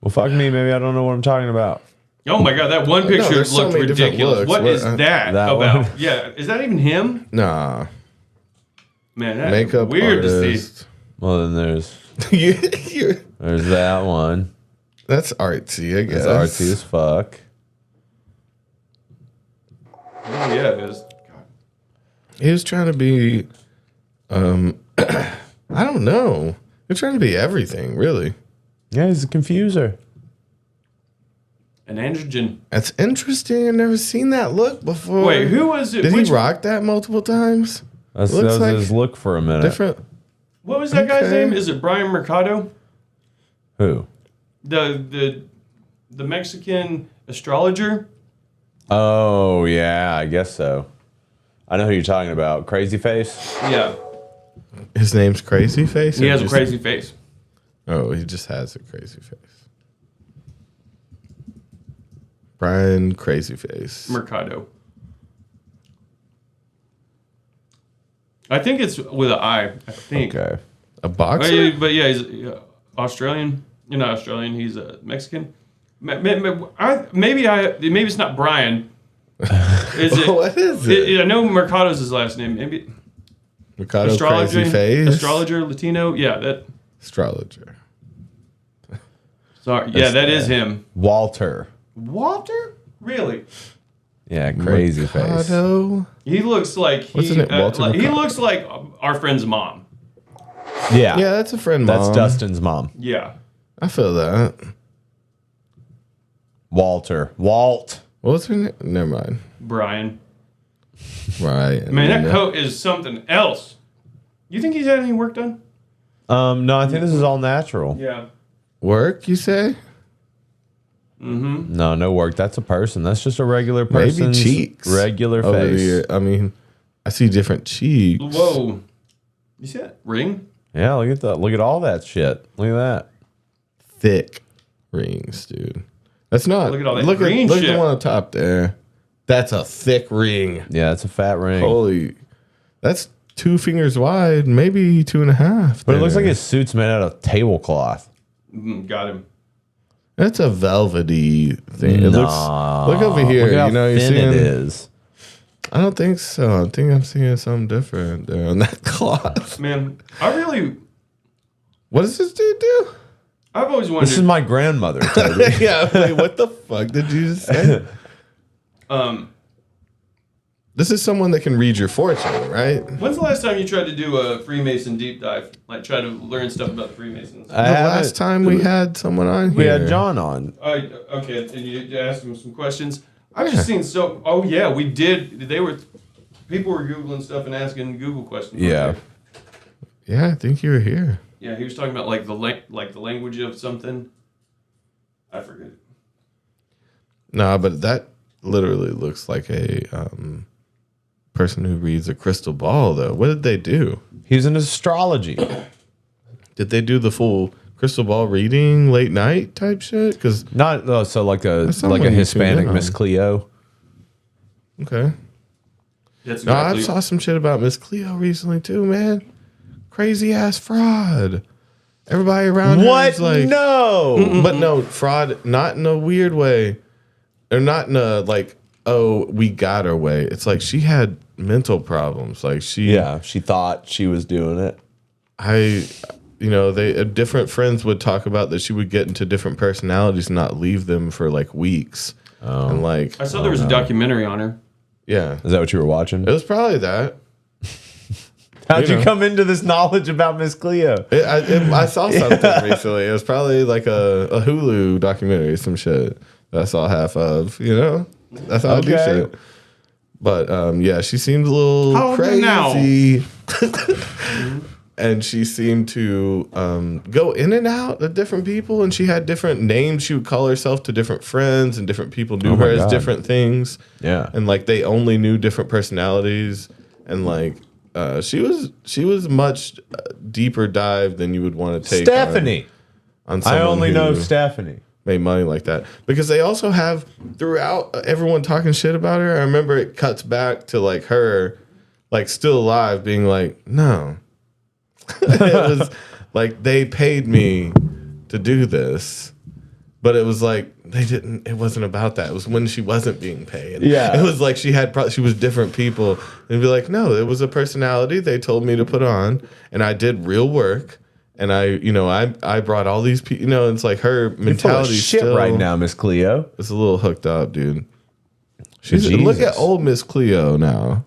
Well, fuck me. Maybe I don't know what I'm talking about. Oh my god, that one picture there's so looked many different ridiculous. looks. What What- is that that about? one? Yeah, is that even him? Nah. Man, that's Makeup weird to see. artist. Well, then there's You- there's that one. That's artsy, I guess. It's artsy as fuck. Oh yeah, it is. God. He was trying to be, I don't know. He's trying to be everything, really. Yeah, he's a confuser. An androgen. That's interesting. I've never seen that look before. Wait, who was it? Did Which- he rock that multiple times? That Looks was like his look for a minute. Different. What was that guy's Okay. name? Is it Brian Mercado? Who? The Mexican astrologer? Oh yeah, I guess so. I know who you're talking about. Crazy Face. Yeah. His name's Crazy Face? He or has a just- crazy face. Oh, he just has a crazy face. Brian Crazy Face. Mercado. I think it's with an I. I think. Okay. A boxer? But yeah, he's Australian. You're not Australian. He's Mexican. Maybe it's not Brian. Is it? What is it? I know Mercado's his last name. Maybe Mercado Crazy Face? astrologer, Latino. Yeah, that. Astrologer. Sorry. Yeah, that is him. Walter. Walter? Really? Yeah, crazy face. Mercado? He looks like What's his name? Walter he Mercado. looks like our friend's mom. Yeah. Yeah, that's a friend. That's Mom. Dustin's mom. Yeah. I feel that. Walt. What was her name? Never mind. Brian. Right. Man, that coat is something else. You think he's had any work done? No, I think this is all natural. Yeah. Work, you say? No, no work. That's a person. That's just a regular Maybe person's cheeks. regular Over face. here. I mean, I see different cheeks. Whoa. You see that ring? Yeah, look at that. Look at all that shit. Look at that. Thick rings, dude. That's not. Look at all that look green Look at shit. the one on top there. That's a thick ring. Yeah, it's a fat ring. Holy. That's 2 fingers wide, maybe 2.5. But it looks there. like his suit's made out of tablecloth. Got him. That's a velvety thing. It looks. Look over here. Look at how You know, you thin see it is. I don't think so. I think I'm seeing something different there on that cloth. Man, I really, What does this dude do? I've always wondered. This is my grandmother, Toby. Yeah, wait, what the fuck did you just say? This is someone that can read your fortune, right? When's the last time you tried to do a Freemason deep dive? Like try to learn stuff about the Freemasons? The last time we had someone on here. we had John on. Okay, and you asked him some questions. I've just seen so. Oh yeah, we did. People were googling stuff and asking Google questions. Yeah. Yeah, I think you were here. Yeah, he was talking about like the language of something. I forget. No, but that literally looks like a person who reads a crystal ball, though. What did they do? He was in astrology. Did they do the full crystal ball reading late night type shit? Because Not so like a someone like a you Hispanic tuned in Miss on. Cleo. okay. That's No, I exactly. saw some shit about Miss Cleo recently too, man. Crazy ass fraud. Everybody around her What? is like, No. but no fraud, not in a weird way, or not in a like, oh, we got her way. It's like she had mental problems. Like she, Yeah, she thought she was doing it. they different friends would talk about that she would get into different personalities and not leave them for like weeks, and like, I saw there was a documentary on her. yeah, Is that what you were watching? it was probably that. How'd you know. come into this knowledge about Miss Cleo? I saw something recently. It was probably like a Hulu documentary, some shit that I saw half of. You know, that's how I do Okay. shit. But yeah, she seemed a little How old are you now? crazy, and she seemed to go in and out of different people. And she had different names. She would call herself to different friends, and different people knew my her as God. different things. Yeah. And like they only knew different personalities, and like. She was much deeper dive than you would want to take. Stephanie. on I someone only who know Stephanie. made money like that, because they also have throughout everyone talking shit about her. I remember it cuts back to like her, like still alive, being like, no, it was like they paid me to do this, but it was like they didn't. It wasn't about that. It was when she wasn't being paid. Yeah. It was like she was different people, and be like, no, it was a personality they told me to put on, and I did real work, and I brought all these people. It's like her You're full of mentality shit still right now, Miss Cleo. is a little hooked up, dude. Look Jesus. at old Miss Cleo now.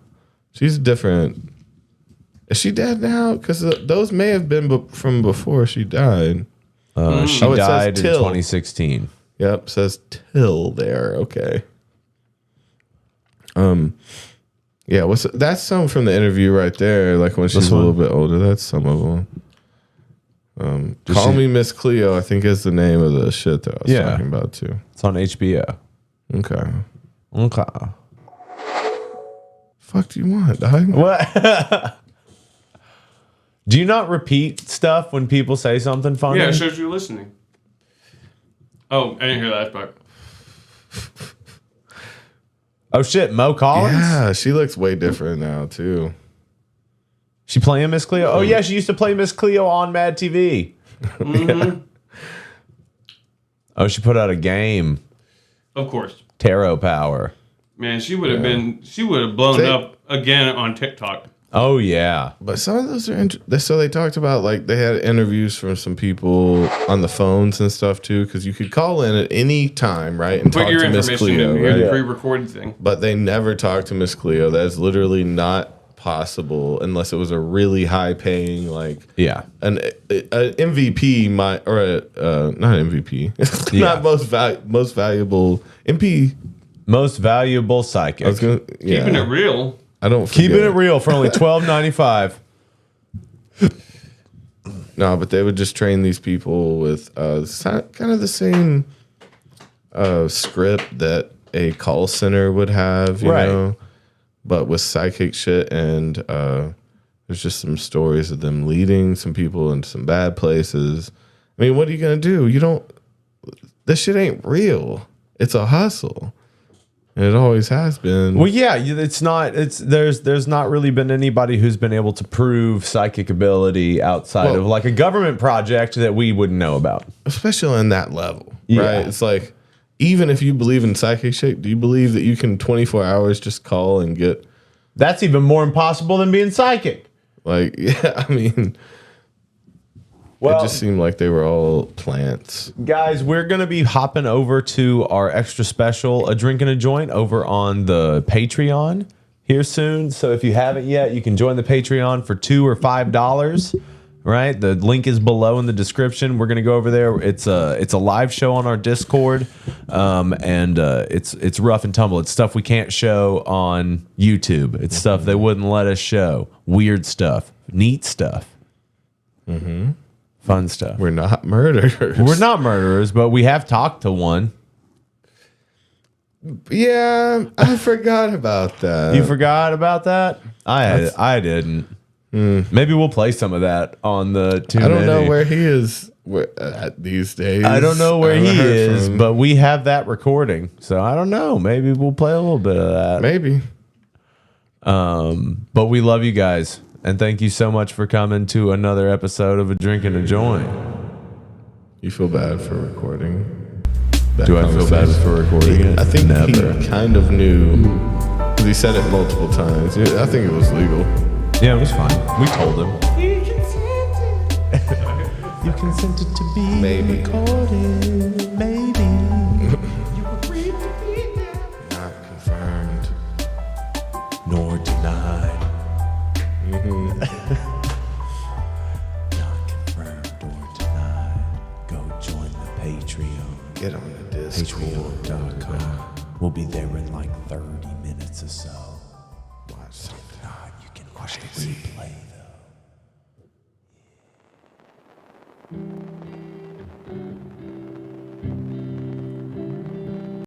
She's different. Is she dead now? Because those may have been from before she died. She Oh, it says died in Till. 2016. Yep, says till there. Okay. Yeah, that's some from the interview right there. Like when she's This a one? little bit older. That's some of them. Call she- Me Miss Cleo, I think is the name of the shit that I was Yeah. talking about too. It's on HBO. Okay. Okay. Fuck do you want, dog? What? Do you not repeat stuff when people say something funny? Yeah, it shows you listening. Oh, I didn't hear that part. Oh shit, Mo Collins? Yeah, she looks way different now too. She playing Miss Cleo? Oh yeah, she used to play Miss Cleo on Mad TV. Oh, she put out a game, Of course. Tarot Power. Man, she would have blown Say- up again on TikTok. Oh yeah. But some of those are so they talked about like they had interviews from some people on the phones and stuff too, because you could call in at any time, right, and Put talk your to Miss information Cleo, in right? your pre-recorded thing. But they never talked to Miss Cleo. That's literally not possible unless it was a really high-paying, like an MVP, not MVP, not most valuable MP, most valuable psychic. Keeping it real. I don't keeping it real for only $12.95. No, but they would just train these people with kind of the same script that a call center would have, you know, but with psychic shit. And there's just some stories of them leading some people into some bad places. I mean, what are you going to do? This shit ain't real. It's a hustle. And it always has been. Well, yeah, there's not really been anybody who's been able to prove psychic ability outside of like a government project that we wouldn't know about. Especially on that level, right? It's like, even if you believe in psychic shit, do you believe that you can 24 hours just call and get... That's even more impossible than being psychic. Like, yeah, I mean... Well, it just seemed like they were all plants. Guys, we're going to be hopping over to our extra special, A Drink and a Joint, over on the Patreon here soon. So if you haven't yet, you can join the Patreon for $2 or $5. Right, the link is below in the description. We're going to go over there. It's a live show on our Discord, and it's rough and tumble. It's stuff we can't show on YouTube. It's stuff they wouldn't let us show. Weird stuff, neat stuff. Fun stuff. We're not murderers. We're not murderers, but we have talked to one. Yeah, I forgot about that. You forgot about that? I didn't. Maybe we'll play some of that on the Too I don't Many. know where he is these days. I don't know where I haven't he heard is, from him. but we have that recording. So I don't know. Maybe we'll play a little bit of that. Maybe. But we love you guys. And thank you so much for coming to another episode of A Drink and a Joint. You feel bad for recording that Do I feel bad conversation? for recording it? I think Never. he kind of knew. 'Cause he said it multiple times. Yeah, I think it was legal. Yeah, it was fine. We told him. You consented to be Maybe. recorded. Maybe. Not confirmed. Nor denied. Not confirmed or denied. Go join the Patreon. Get on the Discord. Patreon.com. We'll be there in like 30 minutes or so.